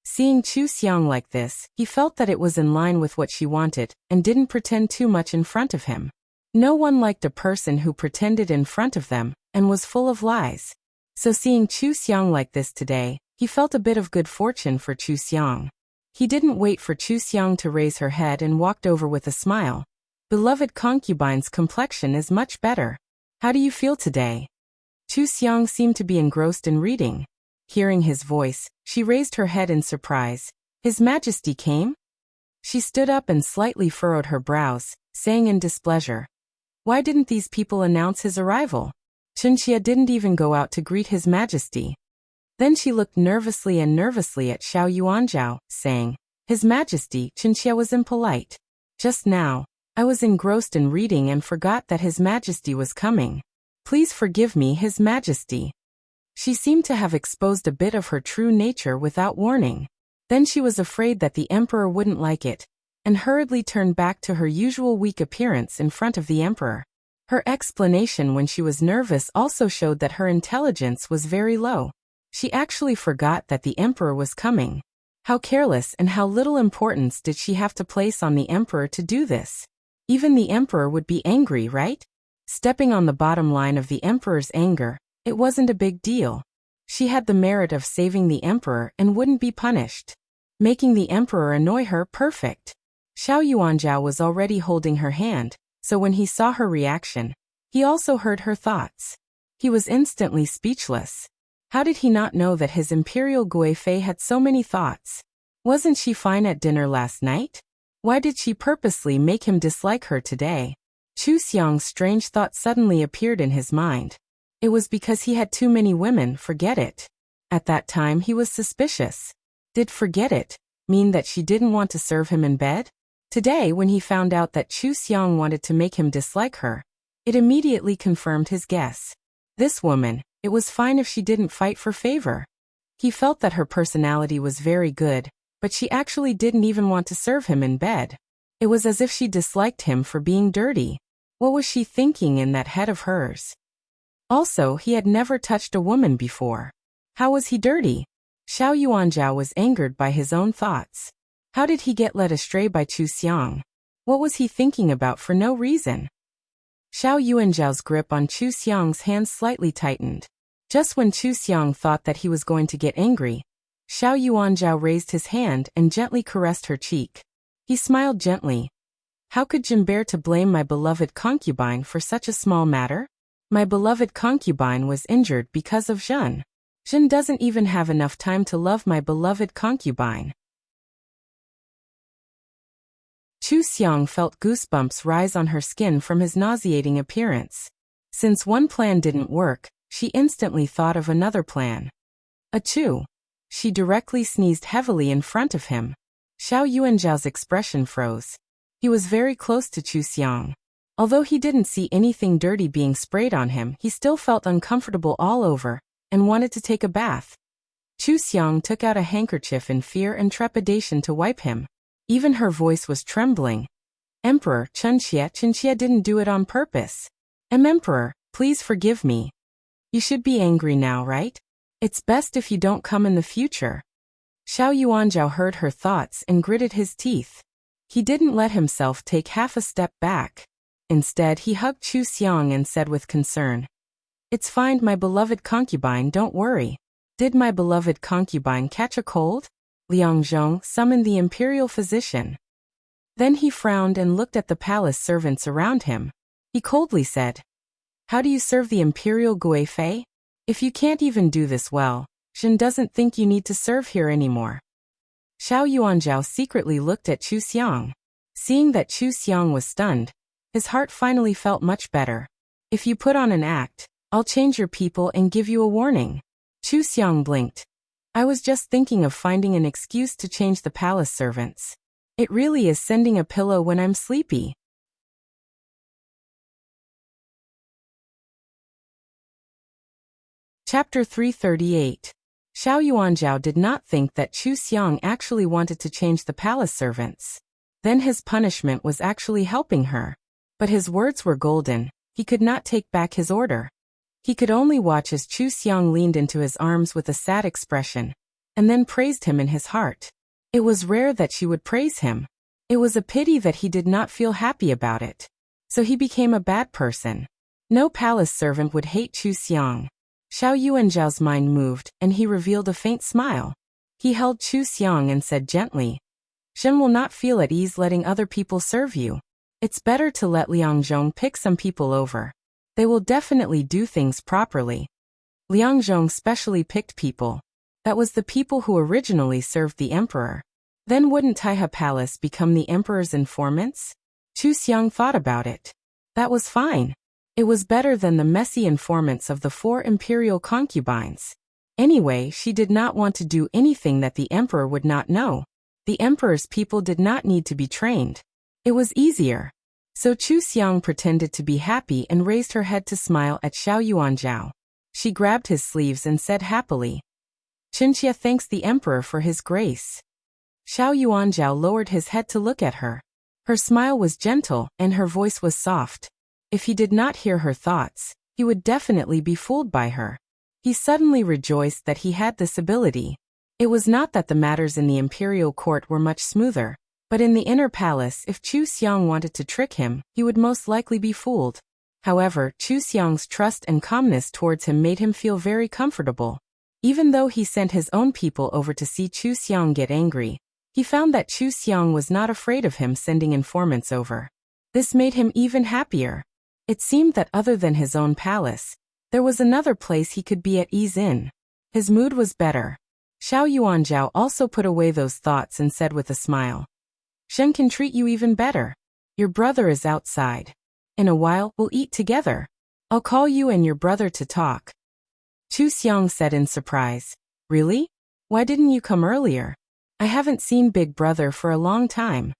Speaker 1: Seeing Chu Xiang like this, he felt that it was in line with what she wanted, and didn't pretend too much in front of him. No one liked a person who pretended in front of them, and was full of lies. So seeing Chu Xiang like this today, he felt a bit of good fortune for Chu Xiang. He didn't wait for Chu Xiang to raise her head and walked over with a smile. Beloved concubine's complexion is much better. How do you feel today? Chu Xiang seemed to be engrossed in reading. Hearing his voice, she raised her head in surprise. His Majesty came? She stood up and slightly furrowed her brows, saying in displeasure, "Why didn't these people announce his arrival? Chenxia didn't even go out to greet His Majesty." Then she looked nervously at Xiao Yuanzhao, saying, "His Majesty, Chenxia was impolite. Just now, I was engrossed in reading and forgot that His Majesty was coming. Please forgive me, His Majesty." She seemed to have exposed a bit of her true nature without warning. Then she was afraid that the Emperor wouldn't like it, and hurriedly turned back to her usual weak appearance in front of the Emperor. Her explanation when she was nervous also showed that her intelligence was very low. She actually forgot that the Emperor was coming. How careless and how little importance did she have to place on the Emperor to do this? Even the Emperor would be angry, right? Stepping on the bottom line of the Emperor's anger, it wasn't a big deal. She had the merit of saving the Emperor and wouldn't be punished. Making the Emperor annoy her, perfect. Xiao Yuanzhao was already holding her hand, so when he saw her reaction, he also heard her thoughts. He was instantly speechless. How did he not know that his Imperial Guifei had so many thoughts? Wasn't she fine at dinner last night? Why did she purposely make him dislike her today? Chu Xiang's strange thought suddenly appeared in his mind. It was because he had too many women, forget it. At that time he was suspicious. Did forget it mean that she didn't want to serve him in bed? Today when he found out that Chu Xiang wanted to make him dislike her, it immediately confirmed his guess. This woman, it was fine if she didn't fight for favor. He felt that her personality was very good, but she actually didn't even want to serve him in bed. It was as if she disliked him for being dirty. What was she thinking in that head of hers? Also, he had never touched a woman before. How was he dirty? Xiao Yuanzhao was angered by his own thoughts. How did he get led astray by Chu Xiang? What was he thinking about for no reason? Xiao Yuanzhao's grip on Chu Xiang's hand slightly tightened. Just when Chu Xiang thought that he was going to get angry, Xiao Yuanzhao raised his hand and gently caressed her cheek. He smiled gently. How could Jin bear to blame my beloved concubine for such a small matter? My beloved concubine was injured because of Zhen. Zhen doesn't even have enough time to love my beloved concubine. Chu Xiang felt goosebumps rise on her skin from his nauseating appearance. Since one plan didn't work, she instantly thought of another plan. Achoo! She directly sneezed heavily in front of him. Xiao Yuanzhao's expression froze. He was very close to Chu Xiang. Although he didn't see anything dirty being sprayed on him, he still felt uncomfortable all over, and wanted to take a bath. Chu Xiang took out a handkerchief in fear and trepidation to wipe him. Even her voice was trembling. Emperor, Chenxia didn't do it on purpose. Emperor, please forgive me. You should be angry now, right? It's best if you don't come in the future. Xiao Yuanzhao heard her thoughts and gritted his teeth. He didn't let himself take half a step back. Instead, he hugged Chu Xiang and said with concern, "It's fine, my beloved concubine, don't worry. Did my beloved concubine catch a cold?" Liang Zhong summoned the imperial physician. Then he frowned and looked at the palace servants around him. He coldly said, "How do you serve the imperial Gui Fei? If you can't even do this well, Shen doesn't think you need to serve here anymore." Xiao Yuanzhao secretly looked at Chu Xiang. Seeing that Chu Xiang was stunned, his heart finally felt much better. "If you put on an act, I'll change your people and give you a warning." Chu Xiang blinked. "I was just thinking of finding an excuse to change the palace servants. It really is sending a pillow when I'm sleepy." Chapter 338. Xiao Yuanzhao did not think that Chu Xiang actually wanted to change the palace servants. Then his punishment was actually helping her. But his words were golden. He could not take back his order. He could only watch as Chu Xiang leaned into his arms with a sad expression, and then praised him in his heart. It was rare that she would praise him. It was a pity that he did not feel happy about it. So he became a bad person. No palace servant would hate Chu Xiang. Xiao Yuanzhao's mind moved, and he revealed a faint smile. He held Chu Xiang and said gently, "Shen will not feel at ease letting other people serve you. It's better to let Liang Zhong pick some people over. They will definitely do things properly." Liang Zhong specially picked people. That was the people who originally served the emperor. Then wouldn't Taihe Palace become the emperor's informants? Chu Xiang thought about it. That was fine. It was better than the messy informants of the 4 imperial concubines. Anyway, she did not want to do anything that the emperor would not know. The emperor's people did not need to be trained. It was easier. So Chu Xiang pretended to be happy and raised her head to smile at Xiao Yuanzhao. She grabbed his sleeves and said happily, "Chenxia thanks the emperor for his grace." Xiao Yuanzhao lowered his head to look at her. Her smile was gentle and her voice was soft. If he did not hear her thoughts, he would definitely be fooled by her. He suddenly rejoiced that he had this ability. It was not that the matters in the imperial court were much smoother, but in the inner palace, if Chu Xiang wanted to trick him, he would most likely be fooled. However, Chu Xiang's trust and calmness towards him made him feel very comfortable. Even though he sent his own people over to see Chu Xiang get angry, he found that Chu Xiang was not afraid of him sending informants over. This made him even happier. It seemed that other than his own palace, there was another place he could be at ease in. His mood was better. Xiao Yuanzhao also put away those thoughts and said with a smile, "Shen can treat you even better. Your brother is outside. In a while, we'll eat together. I'll call you and your brother to talk." Chu Xiang said in surprise, "Really? Why didn't you come earlier? I haven't seen Big Brother for a long time."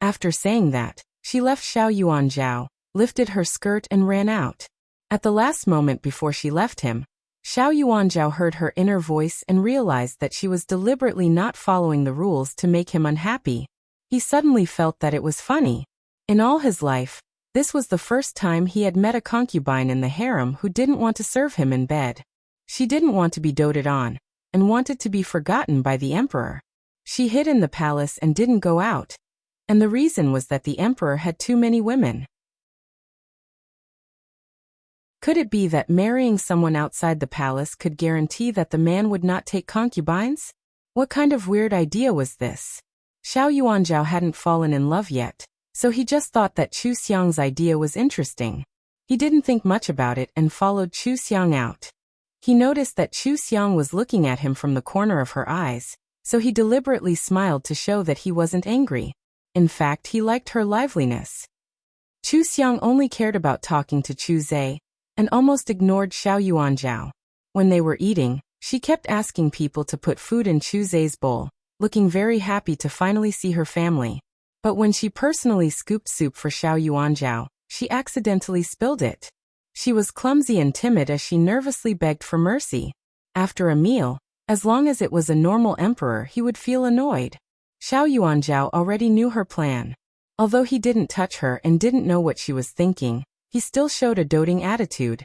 Speaker 1: After saying that, she left Xiao Yuanzhao, lifted her skirt and ran out. At the last moment before she left him, Xiao Yuanzhao heard her inner voice and realized that she was deliberately not following the rules to make him unhappy. He suddenly felt that it was funny. In all his life, this was the first time he had met a concubine in the harem who didn't want to serve him in bed. She didn't want to be doted on, and wanted to be forgotten by the emperor. She hid in the palace and didn't go out. And the reason was that the emperor had too many women. Could it be that marrying someone outside the palace could guarantee that the man would not take concubines? What kind of weird idea was this? Xiao Yuanzhao hadn't fallen in love yet, so he just thought that Chu Xiang's idea was interesting. He didn't think much about it and followed Chu Xiang out. He noticed that Chu Xiang was looking at him from the corner of her eyes, so he deliberately smiled to show that he wasn't angry. In fact, he liked her liveliness. Chu Xiang only cared about talking to Chu Zhe, and almost ignored Xiao Yuanzhao. When they were eating, she kept asking people to put food in Chu Zhe's bowl, looking very happy to finally see her family. But when she personally scooped soup for Xiao Yuanzhao, she accidentally spilled it. She was clumsy and timid as she nervously begged for mercy. After a meal, as long as it was a normal emperor, he would feel annoyed. Xiao Yuanzhao already knew her plan. Although he didn't touch her and didn't know what she was thinking, he still showed a doting attitude.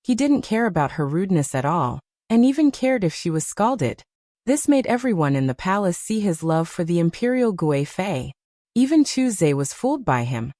Speaker 1: He didn't care about her rudeness at all, and even cared if she was scalded. This made everyone in the palace see his love for the imperial Gui Fei. Even Chu Zhe was fooled by him,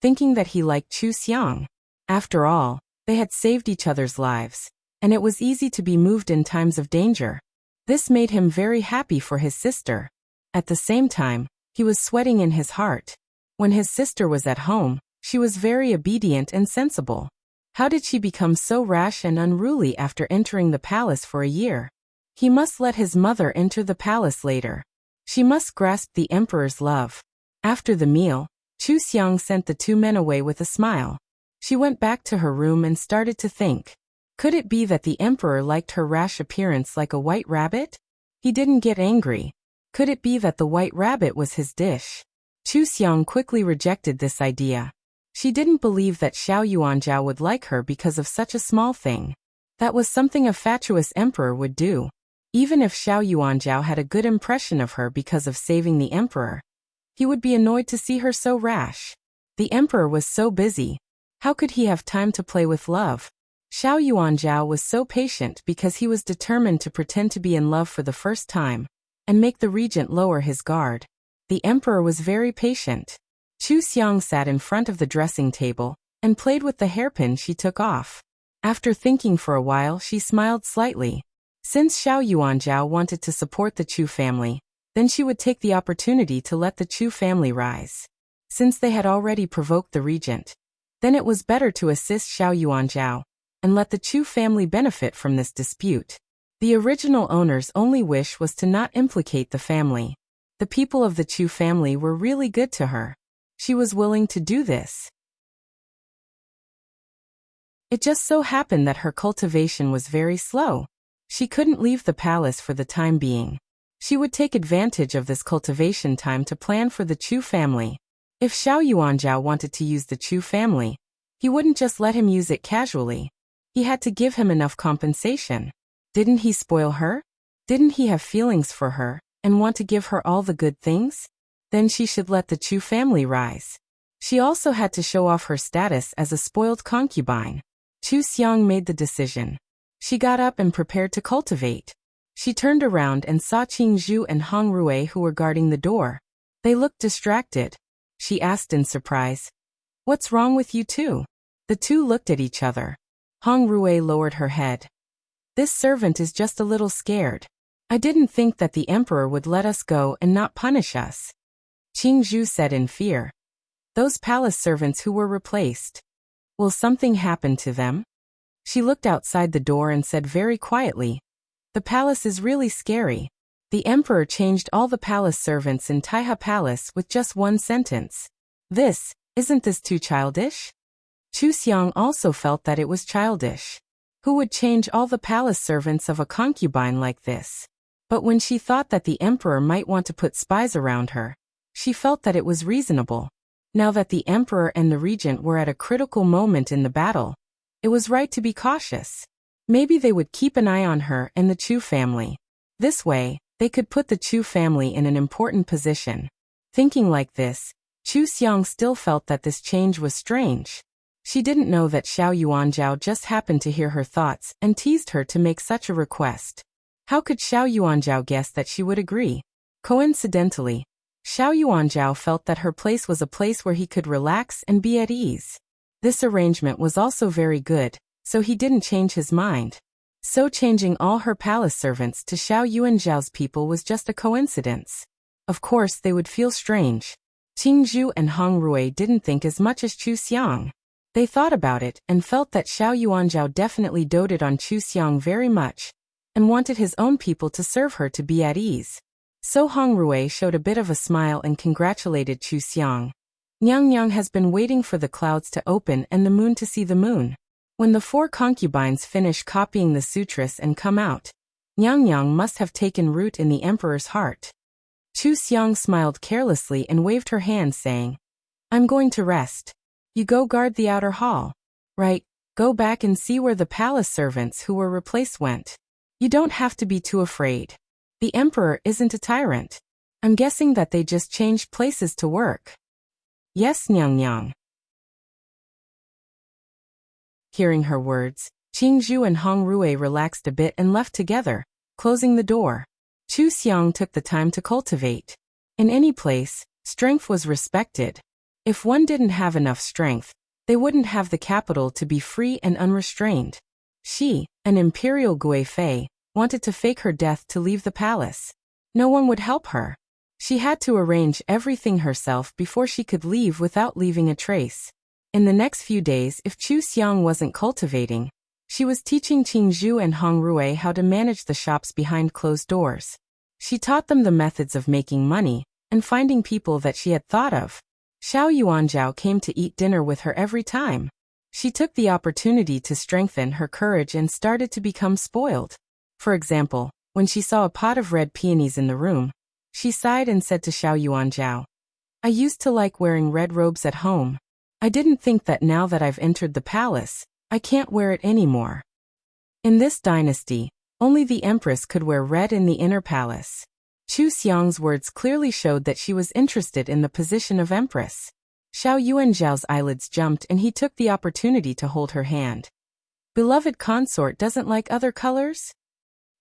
Speaker 1: thinking that he liked Chu Xiang. After all, they had saved each other's lives, and it was easy to be moved in times of danger. This made him very happy for his sister. At the same time, he was sweating in his heart. When his sister was at home, she was very obedient and sensible. How did she become so rash and unruly after entering the palace for a year? He must let his mother enter the palace later. She must grasp the emperor's love. After the meal, Chu Xiang sent the two men away with a smile. She went back to her room and started to think. Could it be that the emperor liked her rash appearance like a white rabbit? He didn't get angry. Could it be that the white rabbit was his dish? Chu Xiang quickly rejected this idea. She didn't believe that Xiao Yuanzhao would like her because of such a small thing. That was something a fatuous emperor would do. Even if Xiao Yuanzhao had a good impression of her because of saving the emperor, he would be annoyed to see her so rash. The emperor was so busy. How could he have time to play with love? Xiao Yuanzhao was so patient because he was determined to pretend to be in love for the first time, and make the regent lower his guard. The emperor was very patient. Chu Xiang sat in front of the dressing table, and played with the hairpin she took off. After thinking for a while, she smiled slightly. Since Xiao Yuanzhao wanted to support the Chu family, then she would take the opportunity to let the Chu family rise. Since they had already provoked the regent, then it was better to assist Xiao Yuanzhao, and let the Chu family benefit from this dispute. The original owner's only wish was to not implicate the family. The people of the Chu family were really good to her. She was willing to do this. It just so happened that her cultivation was very slow. She couldn't leave the palace for the time being. She would take advantage of this cultivation time to plan for the Chu family. If Xiao Yuanzhao wanted to use the Chu family, he wouldn't just let him use it casually. He had to give him enough compensation. Didn't he spoil her? Didn't he have feelings for her, and want to give her all the good things? Then she should let the Chu family rise. She also had to show off her status as a spoiled concubine. Chu Xiang made the decision. She got up and prepared to cultivate. She turned around and saw Qing Zhu and Hong Rui who were guarding the door. They looked distracted. She asked in surprise, "What's wrong with you two?" The two looked at each other. Hong Rui lowered her head. "This servant is just a little scared. I didn't think that the emperor would let us go and not punish us." Qing Zhu said in fear. "Those palace servants who were replaced. Will something happen to them?" She looked outside the door and said very quietly, "The palace is really scary. The emperor changed all the palace servants in Taiha Palace with just one sentence. Isn't this too childish?" Chu Xiang also felt that it was childish. Who would change all the palace servants of a concubine like this? But when she thought that the emperor might want to put spies around her, she felt that it was reasonable. Now that the emperor and the regent were at a critical moment in the battle, it was right to be cautious. Maybe they would keep an eye on her and the Chu family. This way, they could put the Chu family in an important position. Thinking like this, Chu Xiang still felt that this change was strange. She didn't know that Xiao Yuanzhao just happened to hear her thoughts and teased her to make such a request. How could Xiao Yuanzhao guess that she would agree? Coincidentally, Xiao Yuanzhao felt that her place was a place where he could relax and be at ease. This arrangement was also very good, so he didn't change his mind. So changing all her palace servants to Xiao Yuanzhao's people was just a coincidence. Of course they would feel strange. Qing Zhu and Hong Rui didn't think as much as Chu Xiang. They thought about it and felt that Xiao Yuanzhao definitely doted on Chu Xiang very much, and wanted his own people to serve her to be at ease. So Hong Rui showed a bit of a smile and congratulated Chu Xiang. Nyang Nyang has been waiting for the clouds to open and the moon to see the moon. When the 4 concubines finish copying the sutras and come out, Nyang Nyang must have taken root in the emperor's heart. Chu Xiang smiled carelessly and waved her hand saying, "I'm going to rest. You go guard the outer hall. Right, go back and see where the palace servants who were replaced went. You don't have to be too afraid. The emperor isn't a tyrant. I'm guessing that they just changed places to work." "Yes, Nyang Nyang." Hearing her words, Qing Zhu and Hong Rui relaxed a bit and left together, closing the door. Chu Xiang took the time to cultivate. In any place, strength was respected. If one didn't have enough strength, they wouldn't have the capital to be free and unrestrained. She, an imperial Gui Fei, wanted to fake her death to leave the palace. No one would help her. She had to arrange everything herself before she could leave without leaving a trace. In the next few days, if Chu Xiang wasn't cultivating, she was teaching Qing Zhu and Hong Rui how to manage the shops behind closed doors. She taught them the methods of making money and finding people that she had thought of. Xiao Yuanzhao came to eat dinner with her every time. She took the opportunity to strengthen her courage and started to become spoiled. For example, when she saw a pot of red peonies in the room, she sighed and said to Xiao Yuanzhao, "I used to like wearing red robes at home. I didn't think that now that I've entered the palace, I can't wear it anymore." In this dynasty, only the empress could wear red in the inner palace. Chu Xiang's words clearly showed that she was interested in the position of empress. Xiao Yuanzhao's eyelids jumped and he took the opportunity to hold her hand. "Beloved consort doesn't like other colors?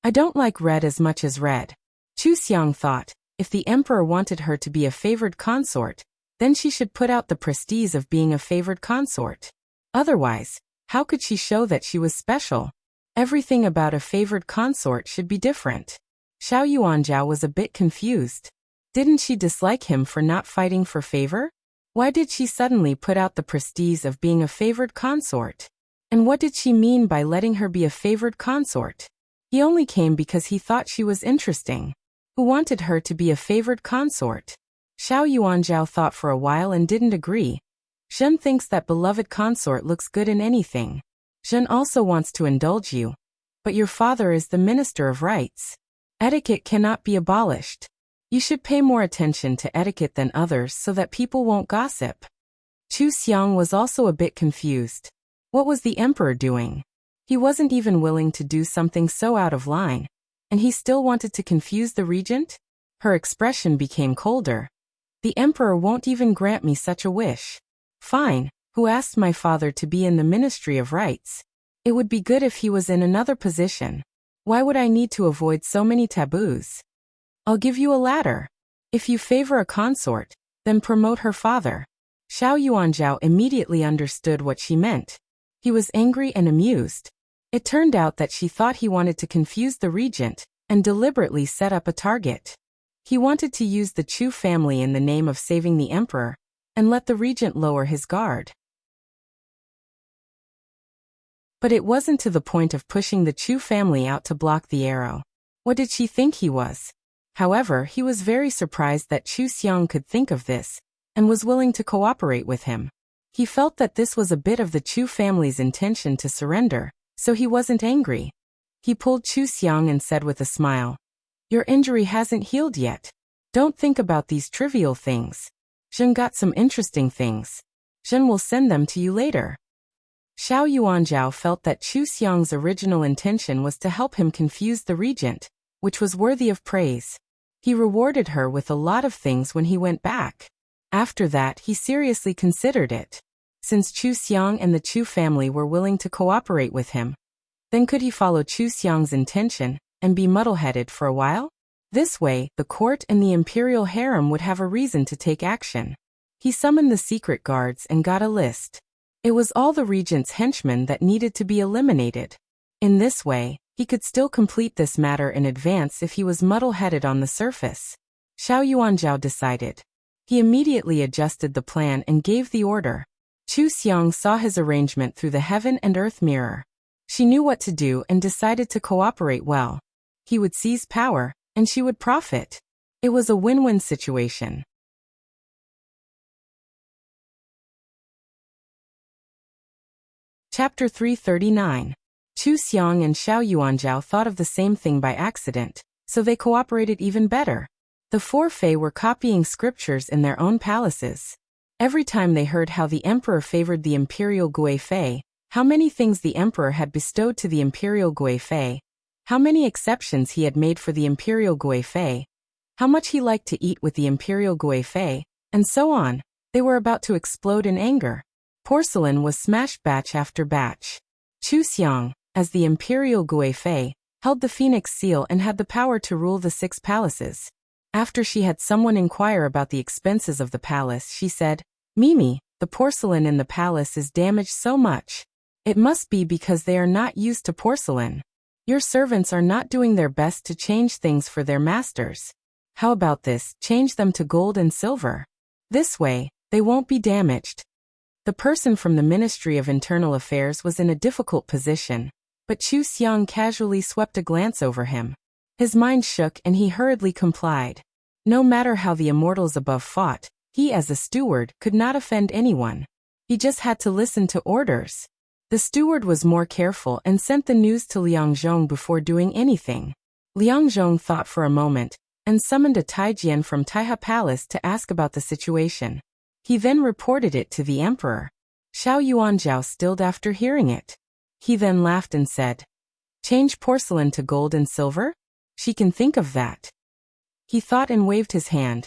Speaker 1: I don't like red as much as red." Chu Xiang thought, if the emperor wanted her to be a favored consort, then she should put out the prestige of being a favored consort. Otherwise, how could she show that she was special? Everything about a favored consort should be different. Xiao Yuanzhao was a bit confused. Didn't she dislike him for not fighting for favor? Why did she suddenly put out the prestige of being a favored consort? And what did she mean by letting her be a favored consort? He only came because he thought she was interesting. Who wanted her to be a favored consort? Xiao Yuanzhao thought for a while and didn't agree. Zhen thinks that beloved consort looks good in anything. Zhen also wants to indulge you. But your father is the minister of rights. Etiquette cannot be abolished. You should pay more attention to etiquette than others so that people won't gossip. Chu Xiang was also a bit confused. What was the emperor doing? He wasn't even willing to do something so out of line, and he still wanted to confuse the regent? Her expression became colder. The emperor won't even grant me such a wish. Fine, who asked my father to be in the Ministry of Rights? It would be good if he was in another position. Why would I need to avoid so many taboos? I'll give you a ladder. If you favor a consort, then promote her father. Xiao Yuanzhao immediately understood what she meant. He was angry and amused. It turned out that she thought he wanted to confuse the regent and deliberately set up a target. He wanted to use the Chu family in the name of saving the emperor and let the regent lower his guard. But it wasn't to the point of pushing the Chu family out to block the arrow. What did she think he was? However, he was very surprised that Chu Xiang could think of this and was willing to cooperate with him. He felt that this was a bit of the Chu family's intention to surrender, so he wasn't angry. He pulled Chu Xiang and said with a smile, "Your injury hasn't healed yet. Don't think about these trivial things. Zhen got some interesting things. Zhen will send them to you later." Xiao Yuanzhao felt that Chu Xiang's original intention was to help him confuse the regent, which was worthy of praise. He rewarded her with a lot of things when he went back. After that, he seriously considered it. Since Chu Xiang and the Chu family were willing to cooperate with him, then could he follow Chu Xiang's intention and be muddle-headed for a while? This way, the court and the imperial harem would have a reason to take action. He summoned the secret guards and got a list. It was all the regent's henchmen that needed to be eliminated. In this way, he could still complete this matter in advance if he was muddle-headed on the surface. Xiao Yuanzhao decided. He immediately adjusted the plan and gave the order. Chu Xiang saw his arrangement through the heaven and earth mirror. She knew what to do and decided to cooperate well. He would seize power, and she would profit. It was a win-win situation. Chapter 339. Chu Xiang and Xiao Yuanzhao thought of the same thing by accident, so they cooperated even better. The four Fei were copying scriptures in their own palaces. Every time they heard how the emperor favored the imperial Gui Fei, how many things the emperor had bestowed to the imperial Gui Fei, how many exceptions he had made for the imperial Gui Fei, how much he liked to eat with the imperial Gui Fei, and so on, they were about to explode in anger. Porcelain was smashed batch after batch. Chu Xiang, as the imperial Gui Fei, held the phoenix seal and had the power to rule the 6 palaces. After she had someone inquire about the expenses of the palace, she said, "Mimi, the porcelain in the palace is damaged so much. It must be because they are not used to porcelain. Your servants are not doing their best to change things for their masters. How about this, change them to gold and silver? This way, they won't be damaged." The person from the Ministry of Internal Affairs was in a difficult position, but Chu Xiang casually swept a glance over him. His mind shook and he hurriedly complied. No matter how the immortals above fought, he as a steward could not offend anyone. He just had to listen to orders. The steward was more careful and sent the news to Liang Zhong before doing anything. Liang Zhong thought for a moment, and summoned a Taijian from Taiha Palace to ask about the situation. He then reported it to the emperor. Xiao Yuanzhao stilled after hearing it. He then laughed and said, "Change porcelain to gold and silver? She can think of that." He thought and waved his hand.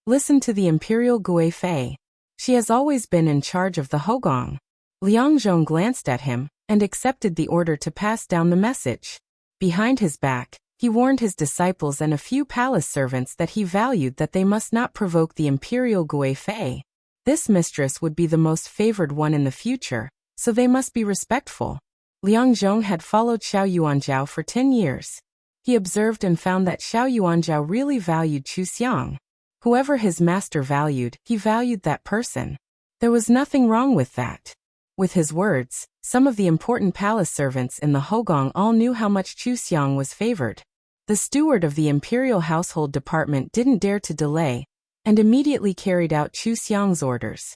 Speaker 1: "Listen to the imperial Gui Fei. She has always been in charge of the Hogong." Liang Zhong glanced at him, and accepted the order to pass down the message. Behind his back, he warned his disciples and a few palace servants that he valued that they must not provoke the imperial Gui Fei. This mistress would be the most favored one in the future, so they must be respectful. Liang Zhong had followed Xiao Yuanzhao for 10 years. He observed and found that Xiao Yuanzhao really valued Chu Xiang. Whoever his master valued, he valued that person. There was nothing wrong with that. With his words, some of the important palace servants in the Hogong all knew how much Chu Xiang was favored. The steward of the imperial household department didn't dare to delay, and immediately carried out Chu Xiang's orders.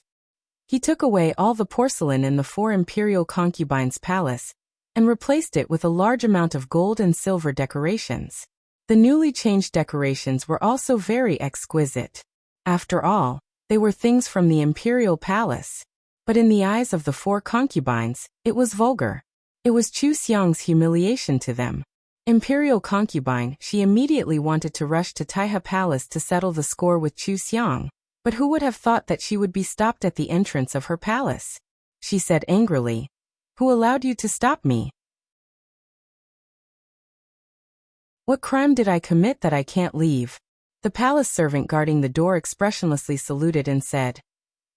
Speaker 1: He took away all the porcelain in the 4 imperial concubines' palace, and replaced it with a large amount of gold and silver decorations. The newly changed decorations were also very exquisite. After all, they were things from the imperial palace. But in the eyes of the 4 concubines, it was vulgar. It was Chu Xiang's humiliation to them. Imperial concubine, she immediately wanted to rush to Taiha Palace to settle the score with Chu Xiang, but who would have thought that she would be stopped at the entrance of her palace? She said angrily, "Who allowed you to stop me? What crime did I commit that I can't leave?" The palace servant guarding the door expressionlessly saluted and said,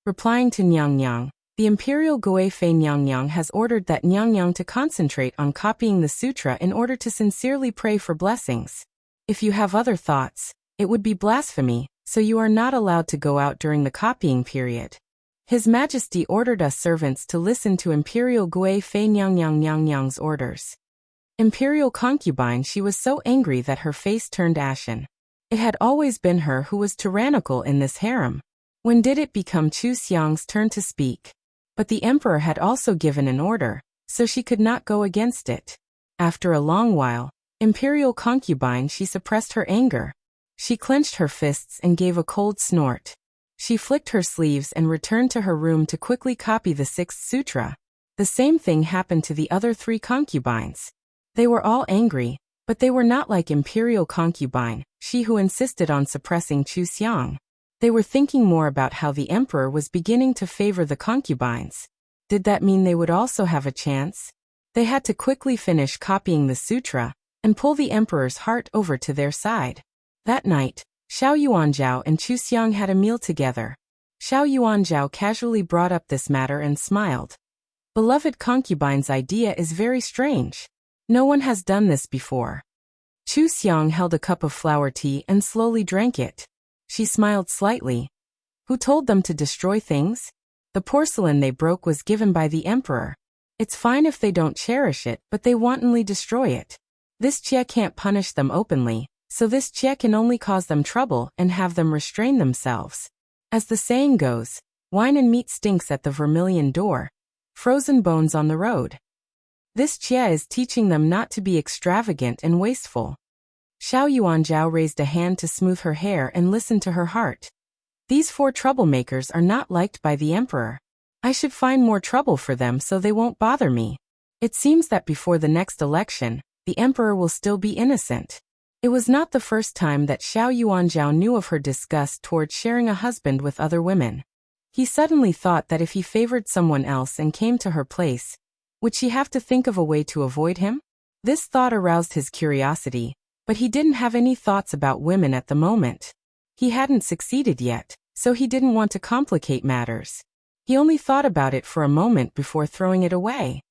Speaker 1: replying to Nyang Nyang, "The imperial Gui Fei Nyang Nyang has ordered that Nyang Nyang to concentrate on copying the sutra in order to sincerely pray for blessings. If you have other thoughts, it would be blasphemy, so you are not allowed to go out during the copying period. His Majesty ordered us servants to listen to imperial Gui Fei Nyang Nyang's orders." Imperial concubine, she was so angry that her face turned ashen. It had always been her who was tyrannical in this harem. When did it become Chu Xiang's turn to speak? But the emperor had also given an order, so she could not go against it. After a long while, imperial concubine, she suppressed her anger. She clenched her fists and gave a cold snort. She flicked her sleeves and returned to her room to quickly copy the 6th sutra. The same thing happened to the other 3 concubines. They were all angry, but they were not like imperial concubine, she who insisted on suppressing Chu Xiang. They were thinking more about how the emperor was beginning to favor the concubines. Did that mean they would also have a chance? They had to quickly finish copying the sutra, and pull the emperor's heart over to their side. That night, Xiao Yuanzhao and Chu Xiang had a meal together. Xiao Yuanzhao casually brought up this matter and smiled. Beloved concubine's idea is very strange. No one has done this before. Chu Xiang held a cup of flower tea and slowly drank it. She smiled slightly. Who told them to destroy things? The porcelain they broke was given by the emperor. It's fine if they don't cherish it, but they wantonly destroy it. This Jie can't punish them openly, so this Jie can only cause them trouble and have them restrain themselves. As the saying goes, wine and meat stinks at the vermilion door. Frozen bones on the road. This Jie is teaching them not to be extravagant and wasteful. Xiao Yuanzhao raised a hand to smooth her hair and listened to her heart. These 4 troublemakers are not liked by the emperor. I should find more trouble for them so they won't bother me. It seems that before the next election, the emperor will still be innocent. It was not the first time that Xiao Yuanzhao knew of her disgust toward sharing a husband with other women. He suddenly thought that if he favored someone else and came to her place, would she have to think of a way to avoid him? This thought aroused his curiosity, but he didn't have any thoughts about women at the moment. He hadn't succeeded yet, so he didn't want to complicate matters. He only thought about it for a moment before throwing it away.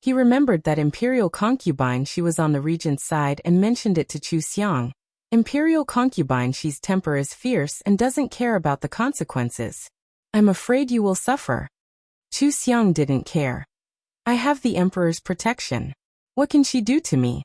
Speaker 1: He remembered that imperial concubine she was on the regent's side and mentioned it to Chu Xiang. Imperial concubine she's temper is fierce and doesn't care about the consequences. I'm afraid you will suffer. Chu Xiang didn't care. I have the emperor's protection. What can she do to me?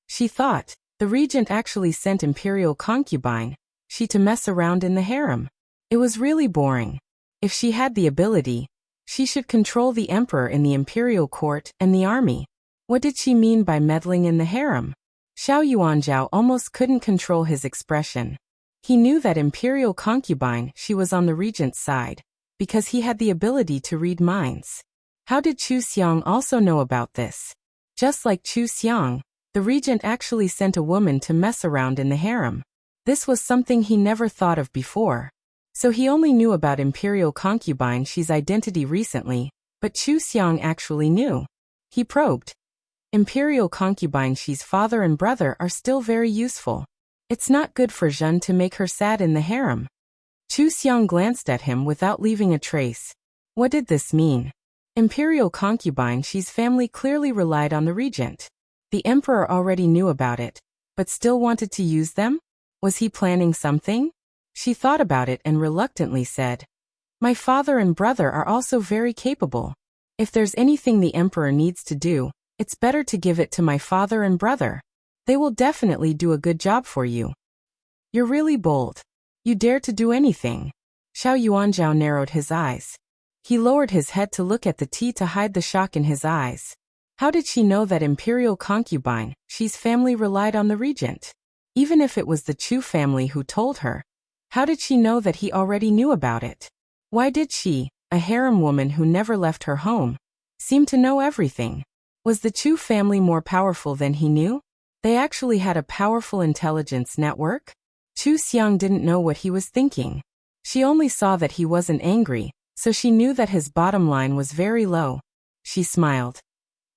Speaker 1: She thought, the regent actually sent imperial concubine, she to mess around in the harem. It was really boring. If she had the ability, she should control the emperor in the imperial court and the army. What did she mean by meddling in the harem? Xiao Yuanzhao almost couldn't control his expression. He knew that imperial concubine she was on the regent's side, because he had the ability to read minds. How did Chu Xiang also know about this? Just like Chu Xiang, the regent actually sent a woman to mess around in the harem. This was something he never thought of before. So he only knew about imperial concubine she's identity recently, but Chu Xiang actually knew. He probed. Imperial concubine she's father and brother are still very useful. It's not good for Zhen to make her sad in the harem. Chu Xiang glanced at him without leaving a trace. What did this mean? Imperial concubine she's family clearly relied on the regent. The emperor already knew about it, but still wanted to use them? Was he planning something? She thought about it and reluctantly said, my father and brother are also very capable. If there's anything the emperor needs to do, it's better to give it to my father and brother. They will definitely do a good job for you. You're really bold. You dare to do anything. Xiao Yuanzhao narrowed his eyes. He lowered his head to look at the tea to hide the shock in his eyes. How did she know that imperial concubine she's family relied on the regent? Even if it was the Chu family who told her, how did she know that he already knew about it? Why did she, a harem woman who never left her home, seem to know everything? Was the Chu family more powerful than he knew? They actually had a powerful intelligence network? Chu Xiang didn't know what he was thinking. She only saw that he wasn't angry, so she knew that his bottom line was very low. She smiled.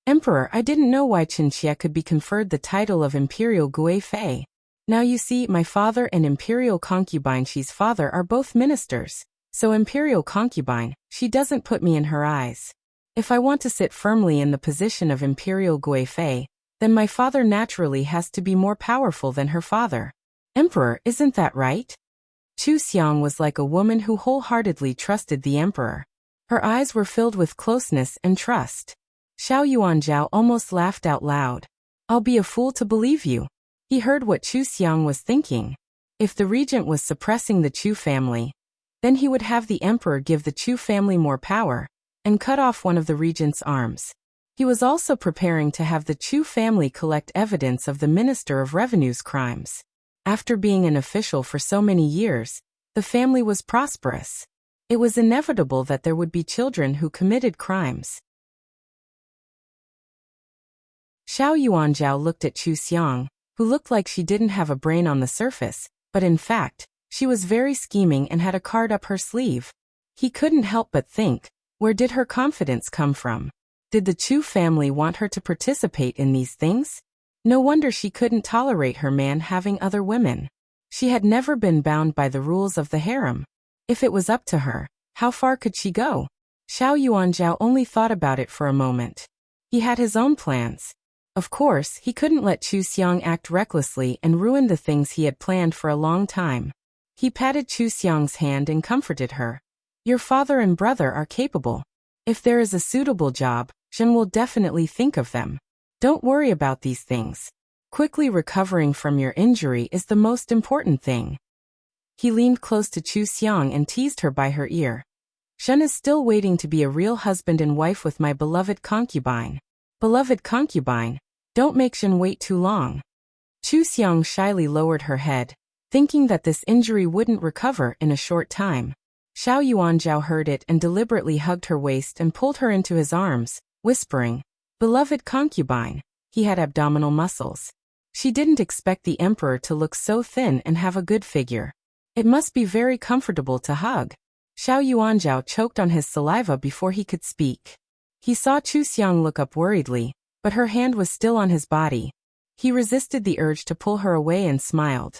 Speaker 1: Emperor, I didn't know why Qinxie could be conferred the title of Imperial Gui Fei. Now you see, my father and Imperial concubine she's father are both ministers, so Imperial concubine, she doesn't put me in her eyes. If I want to sit firmly in the position of Imperial Gui Fei, then my father naturally has to be more powerful than her father. Emperor, isn't that right? Chu Xiang was like a woman who wholeheartedly trusted the emperor. Her eyes were filled with closeness and trust. Xiao Yuanzhao almost laughed out loud. I'll be a fool to believe you. He heard what Chu Xiang was thinking. If the regent was suppressing the Chu family, then he would have the emperor give the Chu family more power and cut off one of the regent's arms. He was also preparing to have the Chu family collect evidence of the Minister of Revenue's crimes. After being an official for so many years, the family was prosperous. It was inevitable that there would be children who committed crimes. Xiao Yuanzhao looked at Chu Xiang, who looked like she didn't have a brain on the surface, but in fact, she was very scheming and had a card up her sleeve. He couldn't help but think, where did her confidence come from? Did the Chu family want her to participate in these things? No wonder she couldn't tolerate her man having other women. She had never been bound by the rules of the harem. If it was up to her, How far could she go? Xiao Yuanzhao only thought about it for a moment. He had his own plans. Of course, he couldn't let Chu Xiang act recklessly and ruin the things he had planned for a long time. He patted Chu Xiang's hand and comforted her. Your father and brother are capable. If there is a suitable job, Zhen will definitely think of them. Don't worry about these things. Quickly recovering from your injury is the most important thing. He leaned close to Chu Xiang and teased her by her ear. Zhen is still waiting to be a real husband and wife with my beloved concubine. Beloved concubine, don't make Zhen wait too long. Chu Xiang shyly lowered her head, thinking that this injury wouldn't recover in a short time. Xiao Yuanzhao heard it and deliberately hugged her waist and pulled her into his arms, whispering, Beloved concubine. He had abdominal muscles. She didn't expect the emperor to look so thin and have a good figure. It must be very comfortable to hug. Xiao Yuanzhao choked on his saliva before he could speak. He saw Chu Xiang look up worriedly, but her hand was still on his body. He resisted the urge to pull her away and smiled.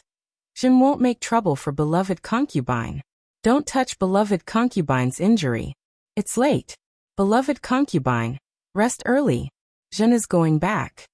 Speaker 1: Zhen won't make trouble for beloved concubine. Don't touch beloved concubine's injury. It's late. Beloved concubine, rest early. Zhen is going back.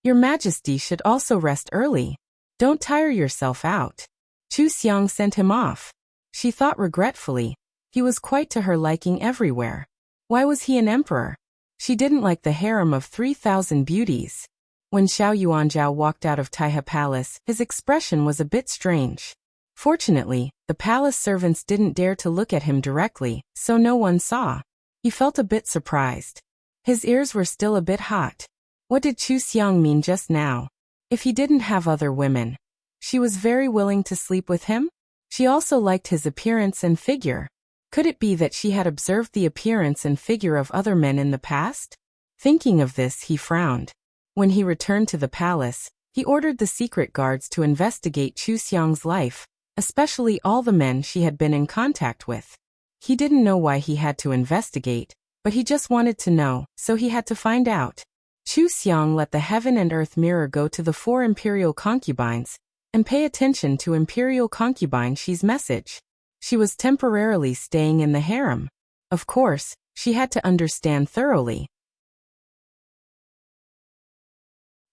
Speaker 1: Your Majesty should also rest early. Don't tire yourself out. Chu Xiang sent him off. She thought regretfully. He was quite to her liking everywhere. Why was he an emperor? She didn't like the harem of 3,000 beauties. When Xiao Yuanzhao walked out of Taihe Palace, his expression was a bit strange. Fortunately, the palace servants didn't dare to look at him directly, so no one saw. He felt a bit surprised. His ears were still a bit hot. What did Chu Xiang mean just now? If he didn't have other women, she was very willing to sleep with him? She also liked his appearance and figure. Could it be that she had observed the appearance and figure of other men in the past? Thinking of this, he frowned. When he returned to the palace, he ordered the secret guards to investigate Chu Xiang's life, especially all the men she had been in contact with. He didn't know why he had to investigate, but he just wanted to know, so he had to find out. Chu Xiang let the heaven and earth mirror go to the 4 imperial concubines, and pay attention to imperial concubine Xi's message. She was temporarily staying in the harem. Of course, she had to understand thoroughly.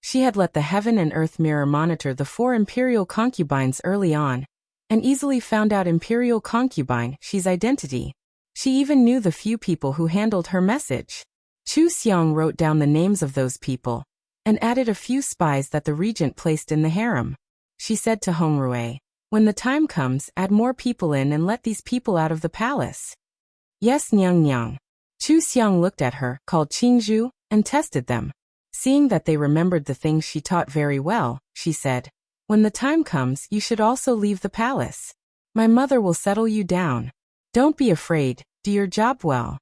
Speaker 1: She had let the heaven and earth mirror monitor the 4 imperial concubines early on, and easily found out imperial concubine Xi's identity. She even knew the few people who handled her message. Chu Xiang wrote down the names of those people, and added a few spies that the regent placed in the harem. She said to Hongrui, when the time comes, add more people in and let these people out of the palace. Yes, Nyang Nyang. Chu Xiang looked at her, called Qingzhu, and tested them. Seeing that they remembered the things she taught very well, she said, when the time comes, you should also leave the palace. My mother will settle you down. Don't be afraid, do your job well.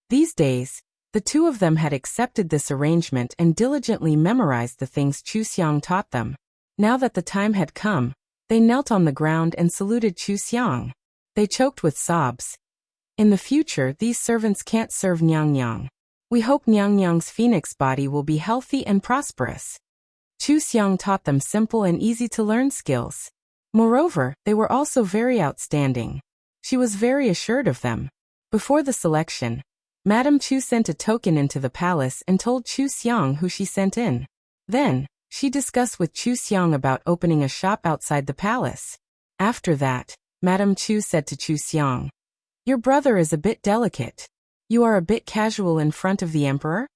Speaker 1: These days, the two of them had accepted this arrangement and diligently memorized the things Chu Xiang taught them. Now that the time had come, they knelt on the ground and saluted Chu Xiang. They choked with sobs. In the future, these servants can't serve Nyang Nyang. We hope Nyang Nyang's phoenix body will be healthy and prosperous. Chu Xiang taught them simple and easy-to-learn skills. Moreover, they were also very outstanding. She was very assured of them. Before the selection, Madame Chu sent a token into the palace and told Chu Xiang who she sent in. Then, she discussed with Chu Xiang about opening a shop outside the palace. After that, Madame Chu said to Chu Xiang, your brother is a bit delicate. You are a bit casual in front of the emperor?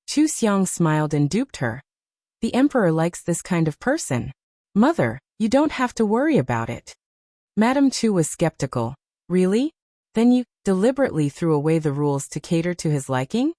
Speaker 1: Chu Xiang smiled and duped her. The emperor likes this kind of person. Mother, you don't have to worry about it. Madame Chu was skeptical. Really? Then you deliberately threw away the rules to cater to his liking?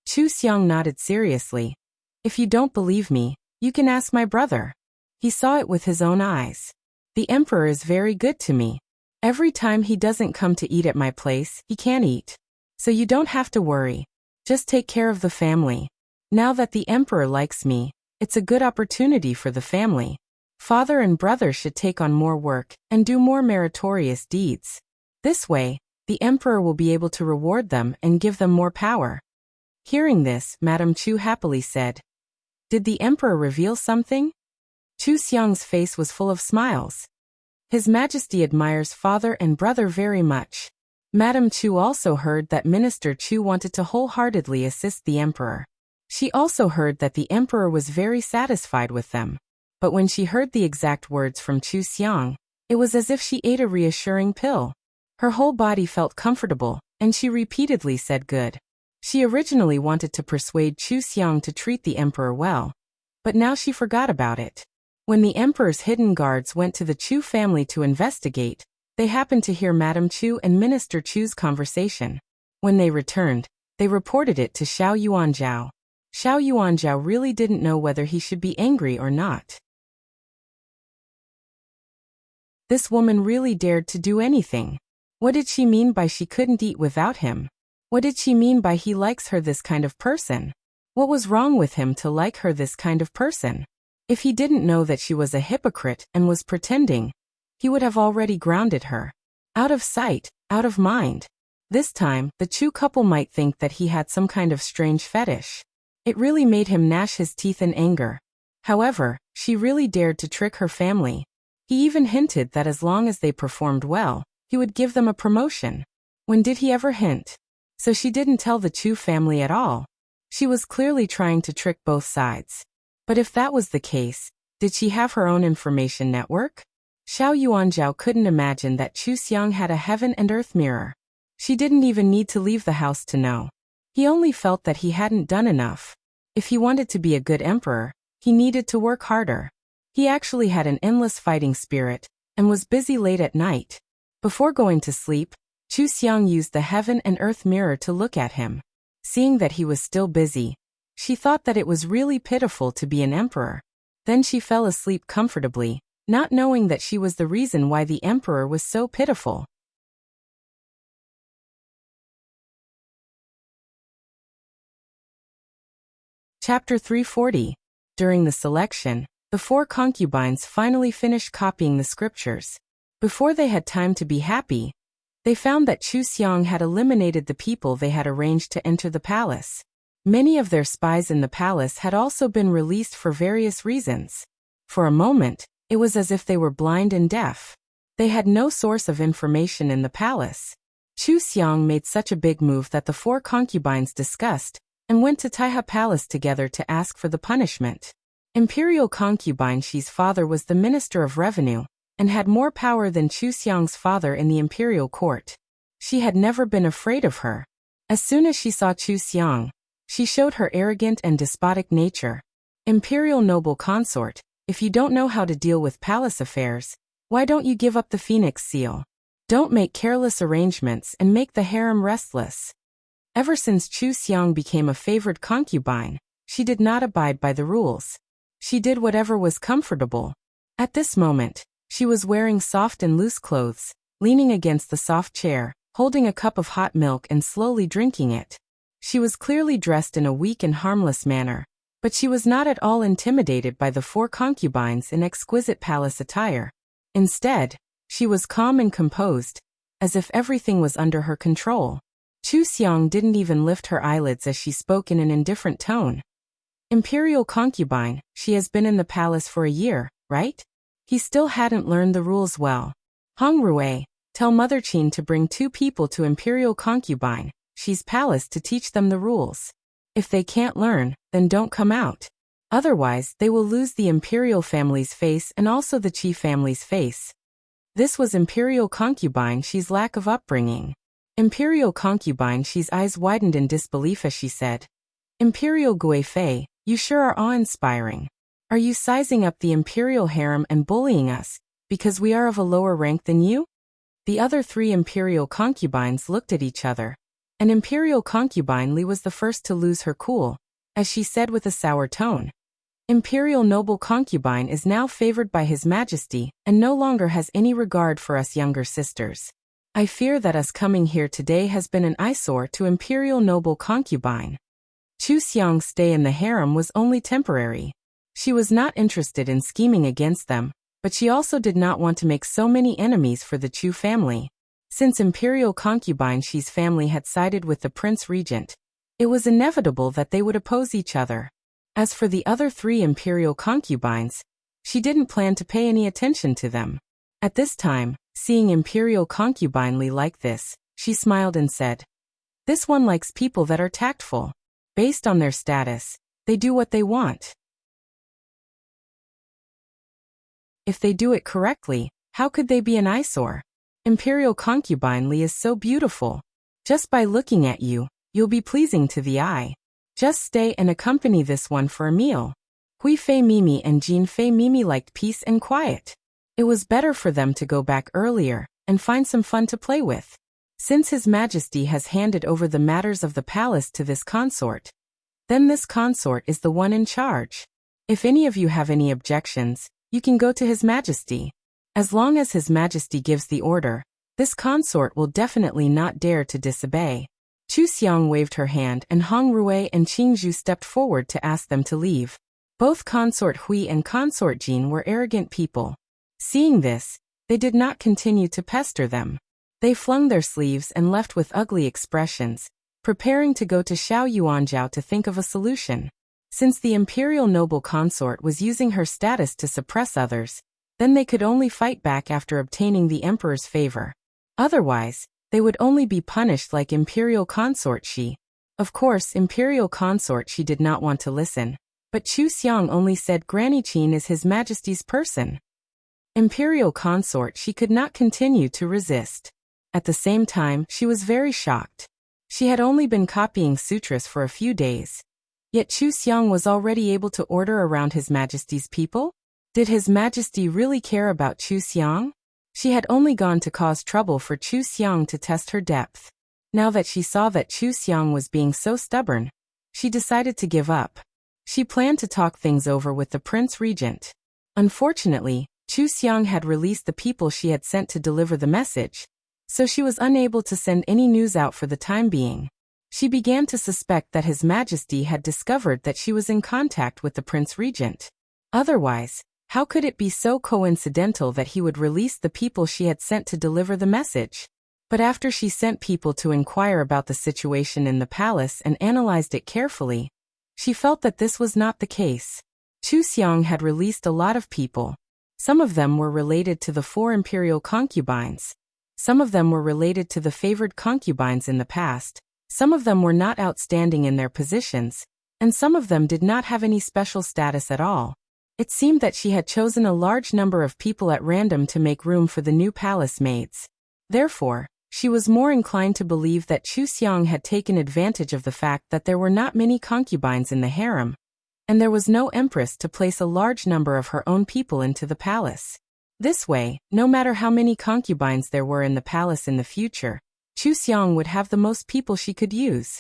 Speaker 1: Chu Xiang nodded seriously. If you don't believe me, you can ask my brother. He saw it with his own eyes. The emperor is very good to me. Every time he doesn't come to eat at my place, he can't eat. So you don't have to worry. Just take care of the family. Now that the emperor likes me, it's a good opportunity for the family. Father and brother should take on more work and do more meritorious deeds. This way, the emperor will be able to reward them and give them more power. Hearing this, Madame Chu happily said, did the emperor reveal something? Chu Xiang's face was full of smiles. His Majesty admires father and brother very much. Madame Chu also heard that Minister Chu wanted to wholeheartedly assist the emperor. She also heard that the emperor was very satisfied with them. But when she heard the exact words from Chu Xiang, it was as if she ate a reassuring pill. Her whole body felt comfortable, and she repeatedly said good. She originally wanted to persuade Chu Xiang to treat the emperor well, but now she forgot about it. When the emperor's hidden guards went to the Chu family to investigate, they happened to hear Madame Chu and Minister Chu's conversation. When they returned, they reported it to Xiao Yuanzhao. Xiao Yuanzhao really didn't know whether he should be angry or not. This woman really dared to do anything. What did she mean by she couldn't eat without him? What did she mean by he likes her this kind of person? What was wrong with him to like her this kind of person? If he didn't know that she was a hypocrite and was pretending, he would have already grounded her. Out of sight, out of mind. This time, the Chu couple might think that he had some kind of strange fetish. It really made him gnash his teeth in anger. However, she really dared to trick her family. He even hinted that as long as they performed well, he would give them a promotion. When did he ever hint? So she didn't tell the Chu family at all. She was clearly trying to trick both sides. But if that was the case, did she have her own information network? Xiao Yuanzhao couldn't imagine that Chu Xiang had a heaven and earth mirror. She didn't even need to leave the house to know. He only felt that he hadn't done enough. If he wanted to be a good emperor, he needed to work harder. He actually had an endless fighting spirit, and was busy late at night. Before going to sleep, Chu Xiang used the heaven and earth mirror to look at him. Seeing that he was still busy, she thought that it was really pitiful to be an emperor. Then she fell asleep comfortably, not knowing that she was the reason why the emperor was so pitiful. Chapter 340. During the selection, the 4 concubines finally finished copying the scriptures. Before they had time to be happy, they found that Chu Xiang had eliminated the people they had arranged to enter the palace. Many of their spies in the palace had also been released for various reasons. For a moment, it was as if they were blind and deaf. They had no source of information in the palace. Chu Xiang made such a big move that the 4 concubines discussed and went to Taiha Palace together to ask for the punishment. Imperial concubine Shi's father was the Minister of Revenue, and had more power than Chu Xiang's father in the imperial court. She had never been afraid of her. As soon as she saw Chu Xiang, she showed her arrogant and despotic nature. Imperial noble consort, if you don't know how to deal with palace affairs, why don't you give up the phoenix seal? Don't make careless arrangements and make the harem restless. Ever since Chu Xiang became a favored concubine, she did not abide by the rules. She did whatever was comfortable. At this moment, she was wearing soft and loose clothes, leaning against the soft chair, holding a cup of hot milk and slowly drinking it. She was clearly dressed in a weak and harmless manner, but she was not at all intimidated by the 4 concubines in exquisite palace attire. Instead, she was calm and composed, as if everything was under her control. Chu Xiang didn't even lift her eyelids as she spoke in an indifferent tone. Imperial concubine, she has been in the palace for a year, right? He still hadn't learned the rules well. Hong Rui, tell Mother Qin to bring 2 people to Imperial concubine Shi's palace to teach them the rules. If they can't learn, then don't come out. Otherwise, they will lose the Imperial family's face and also the Qi family's face. This was Imperial concubine Shi's lack of upbringing. Imperial concubine Shi's eyes widened in disbelief as she said, Imperial Gui Fei, you sure are awe-inspiring. Are you sizing up the imperial harem and bullying us, because we are of a lower rank than you? The other 3 imperial concubines looked at each other. An imperial concubine Li was the first to lose her cool, as she said with a sour tone. Imperial noble concubine is now favored by His Majesty, and no longer has any regard for us younger sisters. I fear that us coming here today has been an eyesore to imperial noble concubine. Chu Xiang's stay in the harem was only temporary. She was not interested in scheming against them, but she also did not want to make so many enemies for the Chu family. Since imperial concubine Shi's family had sided with the prince regent, it was inevitable that they would oppose each other. As for the other 3 imperial concubines, she didn't plan to pay any attention to them. At this time, seeing imperial concubine Li like this, She smiled and said, "This one likes people that are tactful. Based on their status, they do what they want. If they do it correctly, how could they be an eyesore? Imperial concubine Li is so beautiful. Just by looking at you, you'll be pleasing to the eye. Just stay and accompany this one for a meal." Hui Fei Mimi and Jean Fei Mimi liked peace and quiet. It was better for them to go back earlier and find some fun to play with. Since His Majesty has handed over the matters of the palace to this consort, then this consort is the one in charge. If any of you have any objections, you can go to His Majesty. As long as His Majesty gives the order, this consort will definitely not dare to disobey. Chu Xiang waved her hand and Hong Rui and Qing Zhu stepped forward to ask them to leave. Both Consort Hui and Consort Jean were arrogant people. Seeing this, they did not continue to pester them. They flung their sleeves and left with ugly expressions, preparing to go to Xiao Yuanzhao to think of a solution. Since the imperial noble consort was using her status to suppress others, then they could only fight back after obtaining the emperor's favor. Otherwise, they would only be punished like imperial consort Shi. Of course, imperial consort Shi did not want to listen, but Chu Xiang only said Granny Qin is His Majesty's person. Imperial consort She could not continue to resist. At the same time, she was very shocked. She had only been copying sutras for a few days. Yet Chu Xiang was already able to order around His Majesty's people? Did His Majesty really care about Chu Xiang? She had only gone to cause trouble for Chu Xiang to test her depth. Now that she saw that Chu Xiang was being so stubborn, she decided to give up. She planned to talk things over with the Prince Regent. Unfortunately, Chu Xiang had released the people she had sent to deliver the message, so she was unable to send any news out for the time being. She began to suspect that His Majesty had discovered that she was in contact with the Prince Regent. Otherwise, how could it be so coincidental that he would release the people she had sent to deliver the message? But after she sent people to inquire about the situation in the palace and analyzed it carefully, she felt that this was not the case. Chu Xiang had released a lot of people. Some of them were related to the 4 imperial concubines. Some of them were related to the favored concubines in the past. Some of them were not outstanding in their positions, and some of them did not have any special status at all. It seemed that she had chosen a large number of people at random to make room for the new palace maids. Therefore, she was more inclined to believe that Chu Xiang had taken advantage of the fact that there were not many concubines in the harem, and there was no empress to place a large number of her own people into the palace. This way, no matter how many concubines there were in the palace in the future, Chu Xiang would have the most people she could use.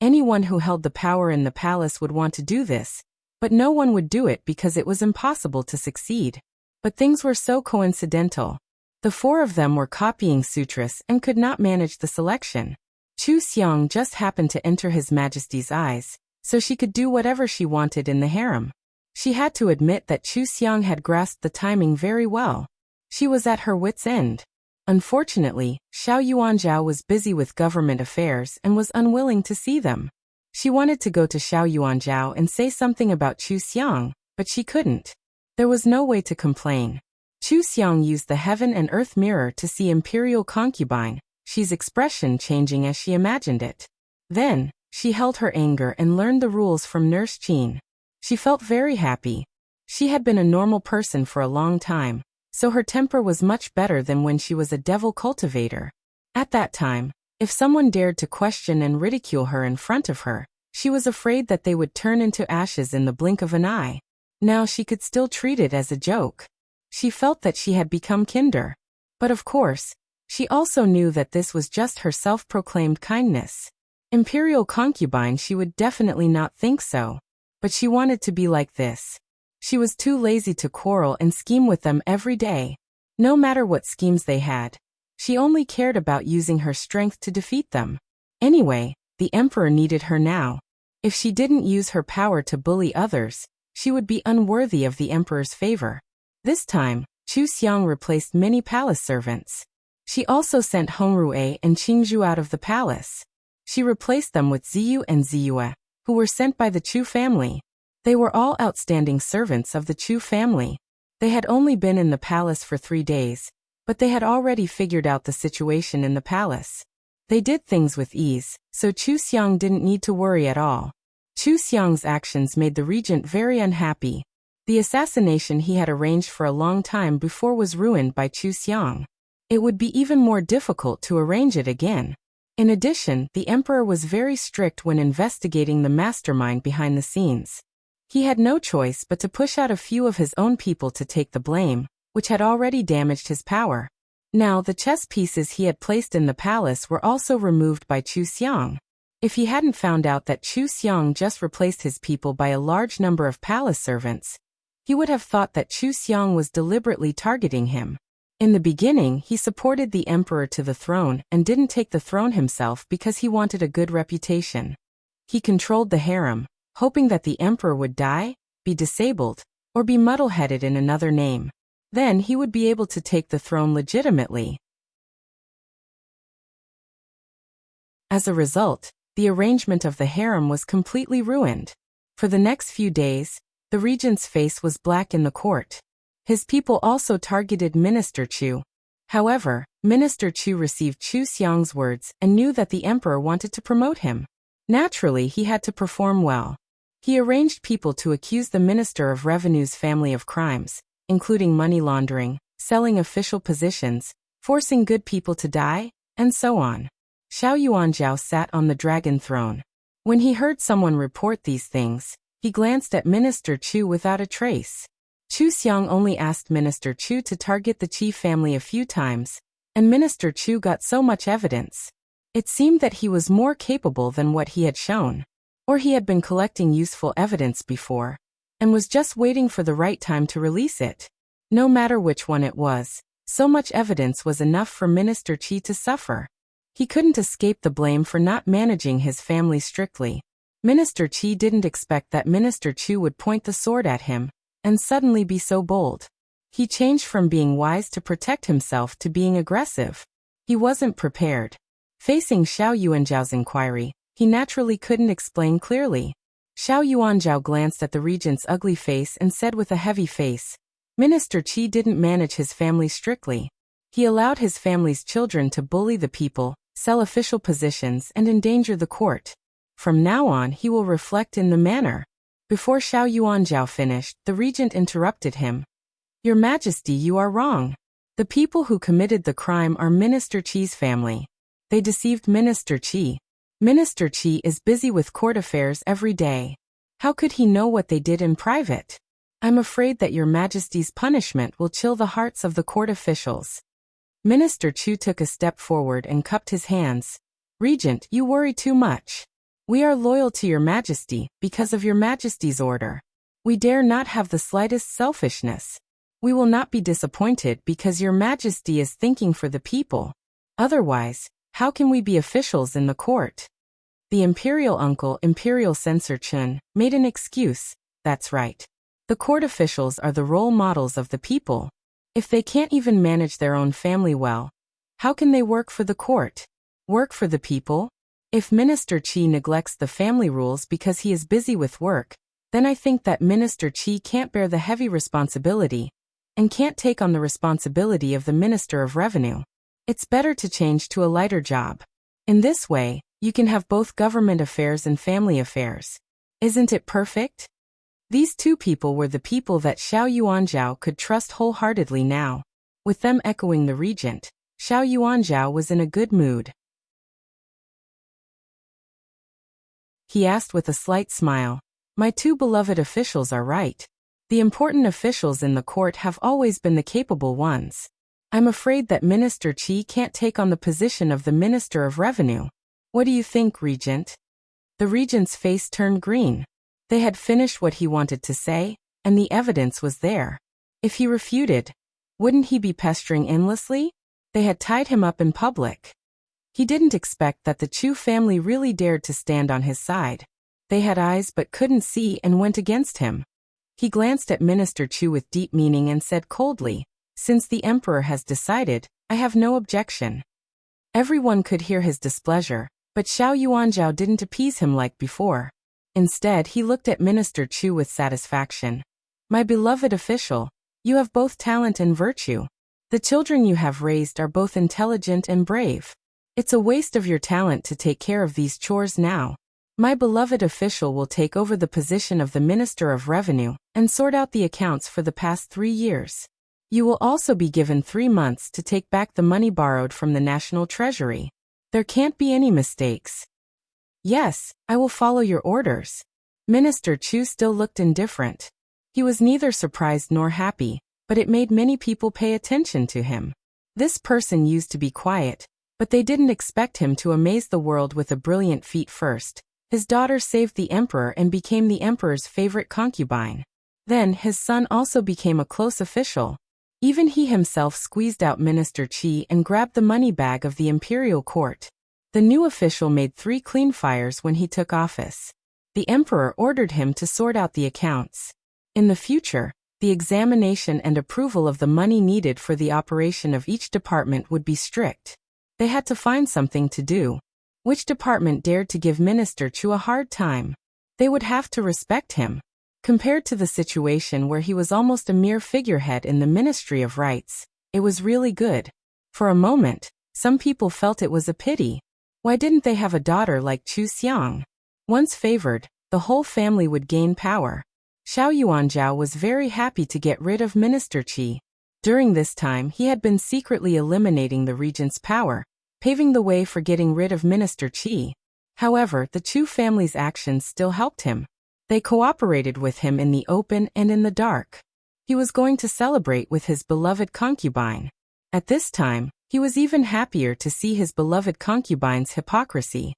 Speaker 1: Anyone who held the power in the palace would want to do this, but no one would do it because it was impossible to succeed. But things were so coincidental. The 4 of them were copying sutras and could not manage the selection. Chu Xiang just happened to enter His Majesty's eyes, so she could do whatever she wanted in the harem. She had to admit that Chu Xiang had grasped the timing very well. She was at her wits' end. Unfortunately, Xiao Yuanzhao was busy with government affairs and was unwilling to see them. She wanted to go to Xiao Yuanzhao and say something about Chu Xiang, but she couldn't. There was no way to complain. Chu Xiang used the heaven and earth mirror to see imperial concubine, Xi's expression changing as she imagined it. Then, she held her anger and learned the rules from Nurse Qin. She felt very happy. She had been a normal person for a long time, so her temper was much better than when she was a devil cultivator. At that time, if someone dared to question and ridicule her in front of her, she was afraid that they would turn into ashes in the blink of an eye. Now she could still treat it as a joke. She felt that she had become kinder. But of course, she also knew that this was just her self-proclaimed kindness. Imperial concubine, she would definitely not think so. But she wanted to be like this. She was too lazy to quarrel and scheme with them every day. No matter what schemes they had, she only cared about using her strength to defeat them. Anyway, the emperor needed her now. If she didn't use her power to bully others, she would be unworthy of the emperor's favor. This time, Chu Xiang replaced many palace servants. She also sent Hong Rue and Qing Zhu out of the palace. She replaced them with Ziyu and Ziyue, who were sent by the Chu family. They were all outstanding servants of the Chu family. They had only been in the palace for 3 days, but they had already figured out the situation in the palace. They did things with ease, so Chu Xiang didn't need to worry at all. Chu Xiang's actions made the regent very unhappy. The assassination he had arranged for a long time before was ruined by Chu Xiang. It would be even more difficult to arrange it again. In addition, the emperor was very strict when investigating the mastermind behind the scenes. He had no choice but to push out a few of his own people to take the blame, which had already damaged his power. Now the chess pieces he had placed in the palace were also removed by Chu Xiang. If he hadn't found out that Chu Xiang just replaced his people by a large number of palace servants, he would have thought that Chu Xiang was deliberately targeting him. In the beginning, he supported the emperor to the throne and didn't take the throne himself because he wanted a good reputation. He controlled the harem, hoping that the emperor would die, be disabled, or be muddle-headed in another name. Then he would be able to take the throne legitimately. As a result, the arrangement of the harem was completely ruined. For the next few days, the regent's face was black in the court. His people also targeted Minister Chu. However, Minister Chu received Chu Xiang's words and knew that the emperor wanted to promote him. Naturally, he had to perform well. He arranged people to accuse the Minister of Revenue's family of crimes, including money laundering, selling official positions, forcing good people to die, and so on. Xiao Yuanzhao sat on the dragon throne. When he heard someone report these things, he glanced at Minister Chu without a trace. Chu Xiang only asked Minister Chu to target the Qi family a few times, and Minister Chu got so much evidence. It seemed that he was more capable than what he had shown. Or he had been collecting useful evidence before, and was just waiting for the right time to release it. No matter which one it was, so much evidence was enough for Minister Qi to suffer. He couldn't escape the blame for not managing his family strictly. Minister Qi didn't expect that Minister Chu would point the sword at him, and suddenly be so bold. He changed from being wise to protect himself to being aggressive. He wasn't prepared. Facing Xiao Yuanzhao's inquiry, he naturally couldn't explain clearly. Xiao Yuanzhao glanced at the regent's ugly face and said with a heavy face, Minister Qi didn't manage his family strictly. He allowed his family's children to bully the people, sell official positions and endanger the court. From now on he will reflect in the manner. Before Xiao Yuanzhao finished, the regent interrupted him. Your Majesty, you are wrong. The people who committed the crime are Minister Qi's family. They deceived Minister Qi. Minister Qi is busy with court affairs every day. How could he know what they did in private? I'm afraid that your Majesty's punishment will chill the hearts of the court officials. Minister Chu took a step forward and cupped his hands. Regent, you worry too much. We are loyal to your Majesty because of your Majesty's order. We dare not have the slightest selfishness. We will not be disappointed because your Majesty is thinking for the people. Otherwise, how can we be officials in the court? The imperial uncle, Imperial Censor Chun, made an excuse. That's right. The court officials are the role models of the people. If they can't even manage their own family well, how can they work for the court? Work for the people? If Minister Qi neglects the family rules because he is busy with work, then I think that Minister Qi can't bear the heavy responsibility and can't take on the responsibility of the Minister of Revenue. It's better to change to a lighter job. In this way, you can have both government affairs and family affairs. Isn't it perfect? These two people were the people that Xiao Yuanzhao could trust wholeheartedly now. With them echoing the regent, Xiao Yuanzhao was in a good mood. He asked with a slight smile, My two beloved officials are right. The important officials in the court have always been the capable ones. I'm afraid that Minister Qi can't take on the position of the Minister of Revenue. What do you think, Regent? The regent's face turned green. They had finished what he wanted to say, and the evidence was there. If he refuted, wouldn't he be pestering endlessly? They had tied him up in public. He didn't expect that the Chu family really dared to stand on his side. They had eyes but couldn't see and went against him. He glanced at Minister Chu with deep meaning and said coldly, Since the emperor has decided, I have no objection. Everyone could hear his displeasure, but Xiao Yuanzhao didn't appease him like before. Instead, he looked at Minister Chu with satisfaction. My beloved official, you have both talent and virtue. The children you have raised are both intelligent and brave. It's a waste of your talent to take care of these chores now. My beloved official will take over the position of the Minister of Revenue and sort out the accounts for the past 3 years. You will also be given 3 months to take back the money borrowed from the National Treasury. There can't be any mistakes. Yes, I will follow your orders. Minister Chu still looked indifferent. He was neither surprised nor happy, but it made many people pay attention to him. This person used to be quiet, but they didn't expect him to amaze the world with a brilliant feat first. His daughter saved the emperor and became the emperor's favorite concubine. Then his son also became a close official. Even he himself squeezed out Minister Qi and grabbed the money bag of the imperial court. The new official made 3 clean fires when he took office. The emperor ordered him to sort out the accounts. In the future, the examination and approval of the money needed for the operation of each department would be strict. They had to find something to do. Which department dared to give Minister Chu a hard time? They would have to respect him. Compared to the situation where he was almost a mere figurehead in the Ministry of Rights, it was really good. For a moment, some people felt it was a pity. Why didn't they have a daughter like Chu Xiang? Once favored, the whole family would gain power. Xiao Yuanzhao was very happy to get rid of Minister Qi. During this time he had been secretly eliminating the regent's power, paving the way for getting rid of Minister Qi. However, the Chu family's actions still helped him. They cooperated with him in the open and in the dark. He was going to celebrate with his beloved concubine. At this time, he was even happier to see his beloved concubine's hypocrisy.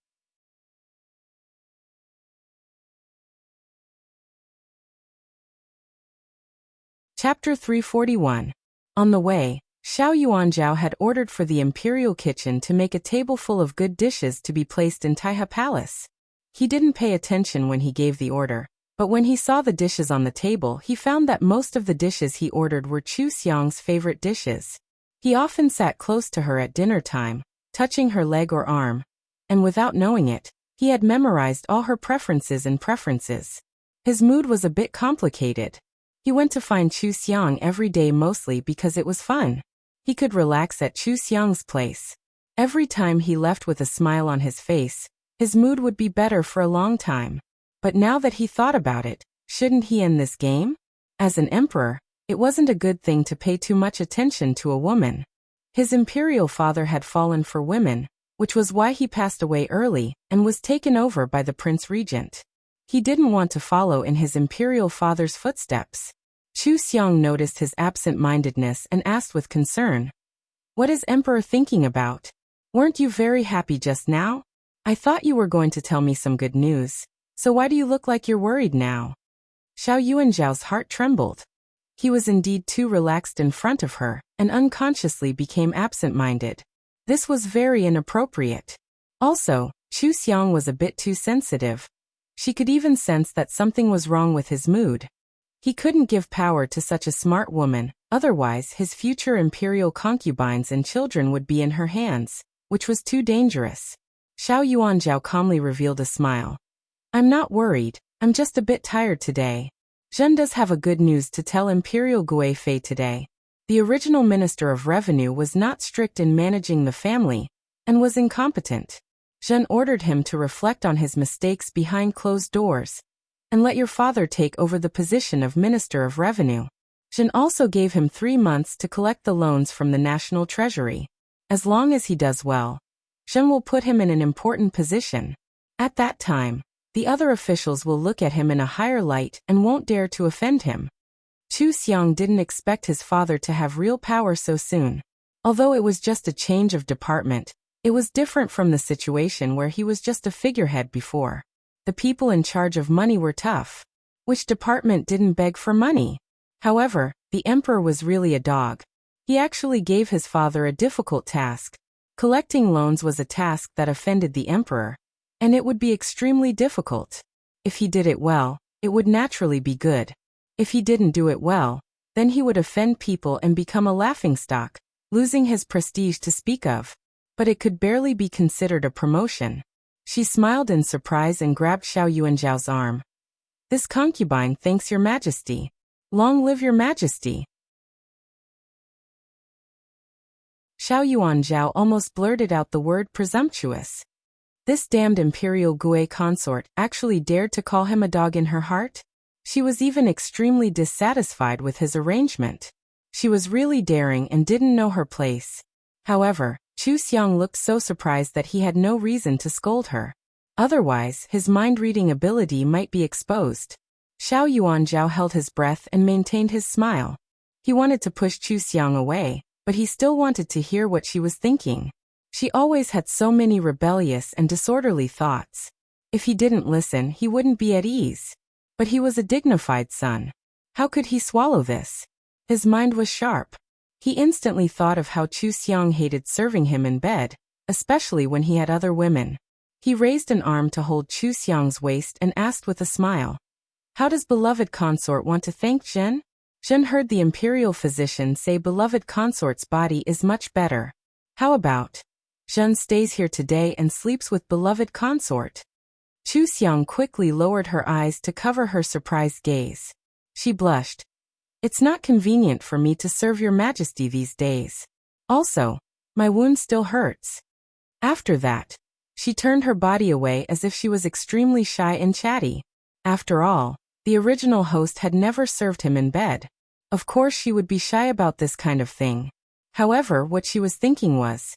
Speaker 1: Chapter 341. On the way, Xiao Yuanzhao had ordered for the imperial kitchen to make a table full of good dishes to be placed in Taihe Palace. He didn't pay attention when he gave the order, but when he saw the dishes on the table he found that most of the dishes he ordered were Chu Xiang's favorite dishes. He often sat close to her at dinner time, touching her leg or arm, and without knowing it, he had memorized all her preferences and preferences. His mood was a bit complicated. He went to find Chu Xiang every day mostly because it was fun. He could relax at Chu Xiang's place. Every time he left with a smile on his face, his mood would be better for a long time. But now that he thought about it, shouldn't he end this game? As an emperor, it wasn't a good thing to pay too much attention to a woman. His imperial father had fallen for women, which was why he passed away early and was taken over by the prince regent. He didn't want to follow in his imperial father's footsteps. Chu Xiang noticed his absent-mindedness and asked with concern, "What is Emperor thinking about? Weren't you very happy just now? I thought you were going to tell me some good news, so why do you look like you're worried now?" Xiao Yuanzhao's heart trembled. He was indeed too relaxed in front of her, and unconsciously became absent-minded. This was very inappropriate. Also, Chu Xiang was a bit too sensitive. She could even sense that something was wrong with his mood. He couldn't give power to such a smart woman, otherwise his future imperial concubines and children would be in her hands, which was too dangerous. Xiao Yuanzhao calmly revealed a smile. "I'm not worried, I'm just a bit tired today. Zhen does have a good news to tell Imperial Gui Fei today. The original Minister of Revenue was not strict in managing the family, and was incompetent. Zhen ordered him to reflect on his mistakes behind closed doors, and let your father take over the position of Minister of Revenue. Zhen also gave him 3 months to collect the loans from the National Treasury. As long as he does well, Zhen will put him in an important position. At that time, the other officials will look at him in a higher light and won't dare to offend him." Chu Xiang didn't expect his father to have real power so soon. Although it was just a change of department, it was different from the situation where he was just a figurehead before. The people in charge of money were tough. Which department didn't beg for money? However, the emperor was really a dog. He actually gave his father a difficult task. Collecting loans was a task that offended the emperor, and it would be extremely difficult. If he did it well, it would naturally be good. If he didn't do it well, then he would offend people and become a laughingstock, losing his prestige to speak of. But it could barely be considered a promotion. She smiled in surprise and grabbed Xiao Yuanzhao's arm. "This concubine thanks your majesty. Long live your majesty." Xiao Yuanzhao almost blurted out the word presumptuous. This damned imperial Gui consort actually dared to call him a dog in her heart? She was even extremely dissatisfied with his arrangement. She was really daring and didn't know her place. However, Chu Xiang looked so surprised that he had no reason to scold her. Otherwise, his mind-reading ability might be exposed. Xiao Yuanzhao held his breath and maintained his smile. He wanted to push Chu Xiang away, but he still wanted to hear what she was thinking. She always had so many rebellious and disorderly thoughts. If he didn't listen, he wouldn't be at ease. But he was a dignified son. How could he swallow this? His mind was sharp. He instantly thought of how Chu Xiang hated serving him in bed, especially when he had other women. He raised an arm to hold Chu Xiang's waist and asked with a smile, "How does beloved consort want to thank Zhen?" Zhen heard the imperial physician say beloved consort's body is much better. How about Zhen stays here today and sleeps with beloved consort? Chu Xiang quickly lowered her eyes to cover her surprised gaze. She blushed. "It's not convenient for me to serve your majesty these days. Also, my wound still hurts." After that, she turned her body away as if she was extremely shy and chatty. After all, the original host had never served him in bed. Of course she would be shy about this kind of thing. However, what she was thinking was,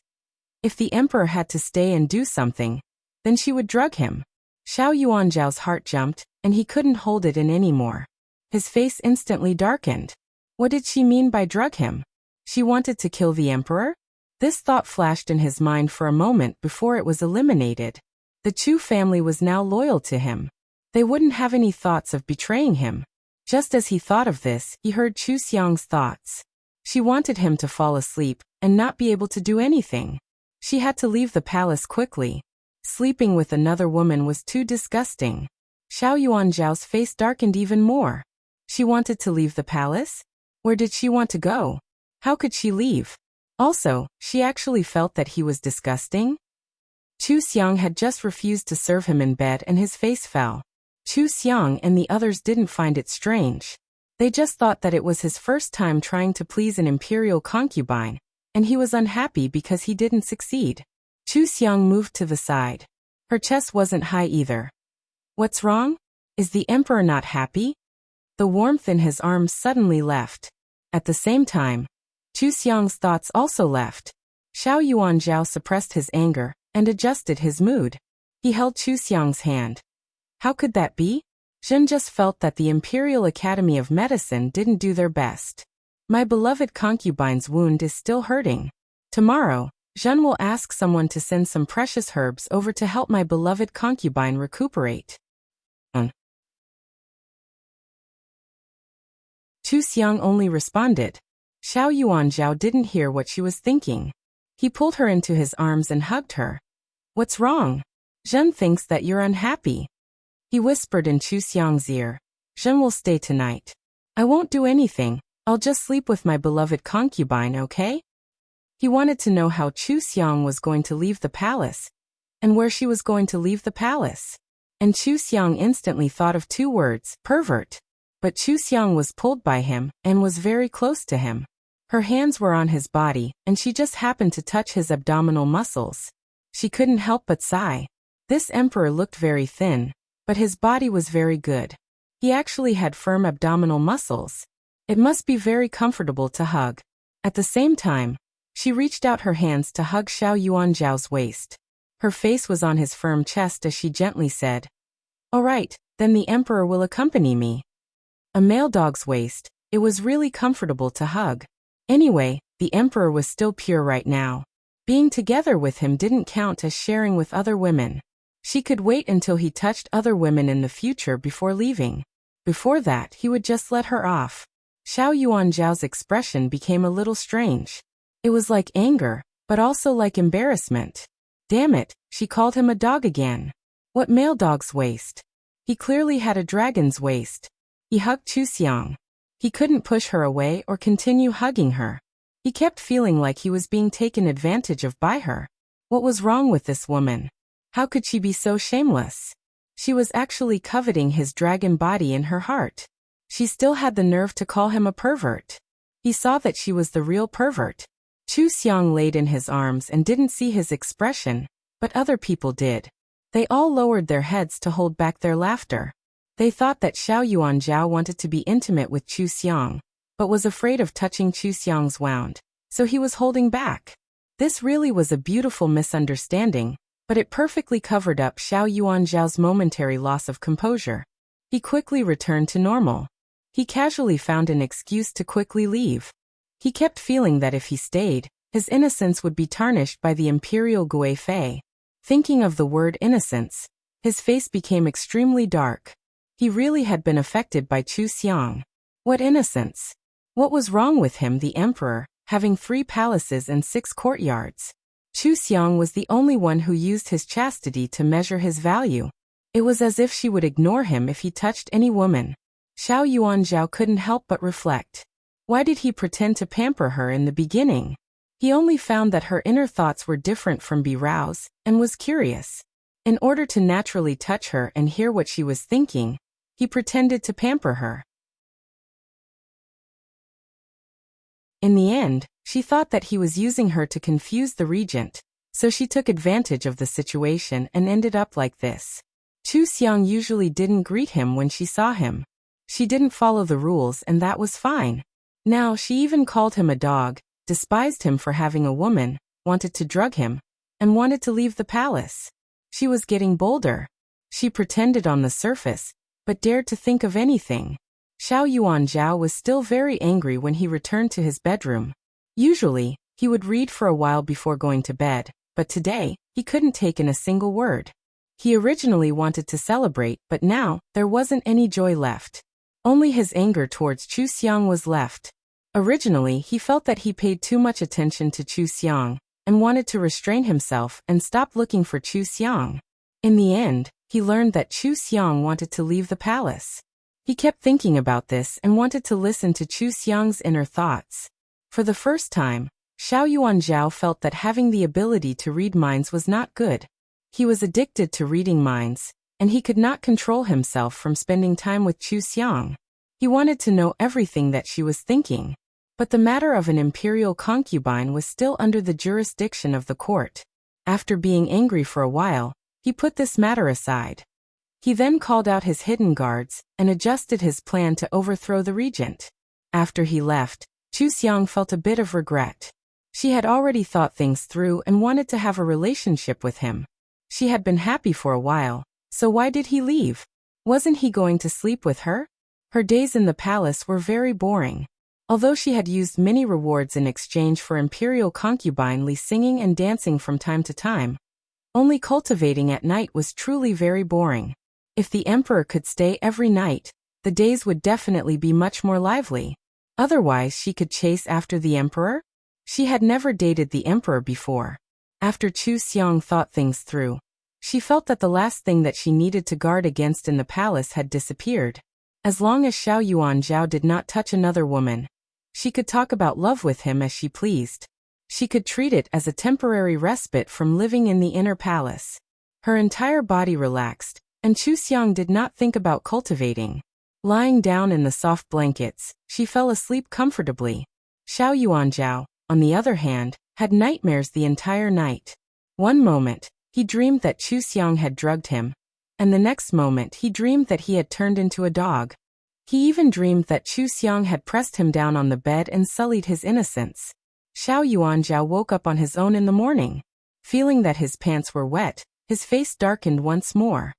Speaker 1: if the emperor had to stay and do something, then she would drug him. Xiao Yuanzhao's heart jumped, and he couldn't hold it in anymore. His face instantly darkened. What did she mean by drug him? She wanted to kill the emperor? This thought flashed in his mind for a moment before it was eliminated. The Chu family was now loyal to him. They wouldn't have any thoughts of betraying him. Just as he thought of this, he heard Chu Xiang's thoughts. She wanted him to fall asleep and not be able to do anything. She had to leave the palace quickly. Sleeping with another woman was too disgusting. Xiao Yuanzhao's face darkened even more. She wanted to leave the palace? Where did she want to go? How could she leave? Also, she actually felt that he was disgusting. Chu Xiang had just refused to serve him in bed and his face fell. Chu Xiang and the others didn't find it strange. They just thought that it was his first time trying to please an imperial concubine, and he was unhappy because he didn't succeed. Chu Xiang moved to the side. Her chest wasn't high either. What's wrong? Is the emperor not happy? The warmth in his arms suddenly left. At the same time, Chu Xiang's thoughts also left. Xiao Yuanzhao suppressed his anger and adjusted his mood. He held Chu Xiang's hand. How could that be? Zhen just felt that the Imperial Academy of Medicine didn't do their best. My beloved concubine's wound is still hurting. Tomorrow, Zhen will ask someone to send some precious herbs over to help my beloved concubine recuperate. Chu Xiang only responded. Xiao Yuanzhao didn't hear what she was thinking. He pulled her into his arms and hugged her. What's wrong? Zhen thinks that you're unhappy. He whispered in Chu Xiang's ear. Zhen will stay tonight. I won't do anything. I'll just sleep with my beloved concubine, okay? He wanted to know how Chu Xiang was going to leave the palace, and where she was going to leave the palace. And Chu Xiang instantly thought of two words, pervert. But Chu Xiang was pulled by him and was very close to him. Her hands were on his body, and she just happened to touch his abdominal muscles. She couldn't help but sigh. This emperor looked very thin, but his body was very good. He actually had firm abdominal muscles. It must be very comfortable to hug. At the same time, she reached out her hands to hug Xiao Yuanzhao's waist. Her face was on his firm chest as she gently said, "All right, then the emperor will accompany me." A male dog's waist, it was really comfortable to hug. Anyway, the emperor was still pure right now. Being together with him didn't count as sharing with other women. She could wait until he touched other women in the future before leaving. Before that, he would just let her off. Xiao Yuanzhao's expression became a little strange. It was like anger, but also like embarrassment. Damn it, she called him a dog again. What male dog's waist? He clearly had a dragon's waist. He hugged Chu Xiang. He couldn't push her away or continue hugging her. He kept feeling like he was being taken advantage of by her. What was wrong with this woman? How could she be so shameless? She was actually coveting his dragon body in her heart. She still had the nerve to call him a pervert. He saw that she was the real pervert. Chu Xiang laid in his arms and didn't see his expression, but other people did. They all lowered their heads to hold back their laughter. They thought that Xiao Yuanzhao wanted to be intimate with Chu Xiang, but was afraid of touching Chu Xiang's wound, so he was holding back. This really was a beautiful misunderstanding, but it perfectly covered up Xiao Yuanzhao's momentary loss of composure. He quickly returned to normal. He casually found an excuse to quickly leave. He kept feeling that if he stayed, his innocence would be tarnished by the imperial Gui Fei. Thinking of the word innocence, his face became extremely dark. He really had been affected by Chu Xiang. What innocence? What was wrong with him, the emperor, having 3 palaces and 6 courtyards? Chu Xiang was the only one who used his chastity to measure his value. It was as if she would ignore him if he touched any woman. Xiao Yuanzhao couldn't help but reflect. Why did he pretend to pamper her in the beginning? He only found that her inner thoughts were different from Biao's, and was curious. In order to naturally touch her and hear what she was thinking, he pretended to pamper her. In the end, she thought that he was using her to confuse the regent, so she took advantage of the situation and ended up like this. Chu Xiang usually didn't greet him when she saw him. She didn't follow the rules, and that was fine. Now she even called him a dog, despised him for having a woman, wanted to drug him, and wanted to leave the palace. She was getting bolder. She pretended on the surface, but dared to think of anything. Xiao Yuanzhao was still very angry when he returned to his bedroom. Usually, he would read for a while before going to bed, but today, he couldn't take in a single word. He originally wanted to celebrate, but now, there wasn't any joy left. Only his anger towards Chu Xiang was left. Originally, he felt that he paid too much attention to Chu Xiang, and wanted to restrain himself and stop looking for Chu Xiang. In the end, he learned that Chu Xiang wanted to leave the palace. He kept thinking about this and wanted to listen to Chu Xiang's inner thoughts. For the first time, Xiao Yuanzhao felt that having the ability to read minds was not good. He was addicted to reading minds, and he could not control himself from spending time with Chu Xiang. He wanted to know everything that she was thinking. But the matter of an imperial concubine was still under the jurisdiction of the court. After being angry for a while, he put this matter aside. He then called out his hidden guards and adjusted his plan to overthrow the regent. After he left, Chu Xiang felt a bit of regret. She had already thought things through and wanted to have a relationship with him. She had been happy for a while, so why did he leave? Wasn't he going to sleep with her? Her days in the palace were very boring. Although she had used many rewards in exchange for imperial concubine Li singing and dancing from time to time, only cultivating at night was truly very boring. If the emperor could stay every night, the days would definitely be much more lively. Otherwise, she could chase after the emperor? She had never dated the emperor before. After Chu Xiang thought things through, she felt that the last thing that she needed to guard against in the palace had disappeared. As long as Xiao Yuanzhao did not touch another woman, she could talk about love with him as she pleased. She could treat it as a temporary respite from living in the inner palace. Her entire body relaxed, and Chu Xiang did not think about cultivating. Lying down in the soft blankets, she fell asleep comfortably. Xiao Yuanzhao, on the other hand, had nightmares the entire night. One moment, he dreamed that Chu Xiang had drugged him, and the next moment he dreamed that he had turned into a dog. He even dreamed that Chu Xiang had pressed him down on the bed and sullied his innocence. Xiao Yuanzhao woke up on his own in the morning. Feeling that his pants were wet, his face darkened once more.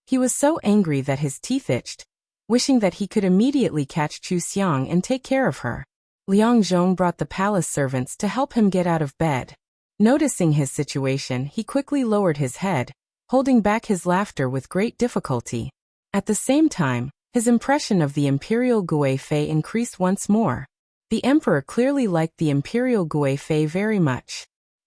Speaker 1: He was so angry that his teeth itched, wishing that he could immediately catch Chu Xiang and take care of her. Liang Zhong brought the palace servants to help him get out of bed. Noticing his situation, he quickly lowered his head, holding back his laughter with great difficulty. At the same time, his impression of the imperial Gui Fei increased once more. The emperor clearly liked the imperial Gui Fei very much.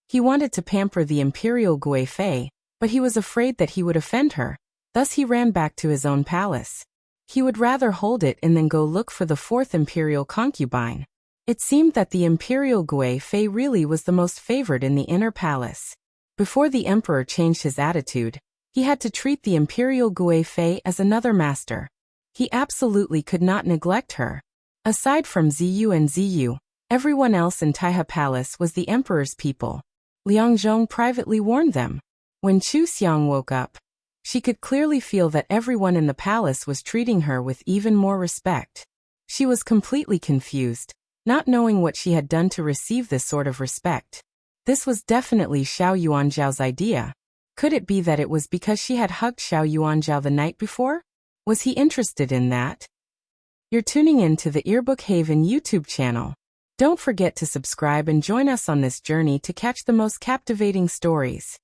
Speaker 1: He wanted to pamper the imperial Gui Fei, but he was afraid that he would offend her. Thus he ran back to his own palace. He would rather hold it and then go look for the 4th imperial concubine. It seemed that the imperial Gui Fei really was the most favored in the inner palace. Before the emperor changed his attitude, he had to treat the imperial Gui Fei as another master. He absolutely could not neglect her. Aside from Ziyu and Ziyu, everyone else in Taihe Palace was the emperor's people. Liang Zhong privately warned them. When Chu Xiang woke up, she could clearly feel that everyone in the palace was treating her with even more respect. She was completely confused, not knowing what she had done to receive this sort of respect. This was definitely Xiao Yuanzhao's idea. Could it be that it was because she had hugged Xiao Yuanzhao the night before? Was he interested in that? You're tuning in to the Earbook Haven YouTube channel. Don't forget to subscribe and join us on this journey to catch the most captivating stories.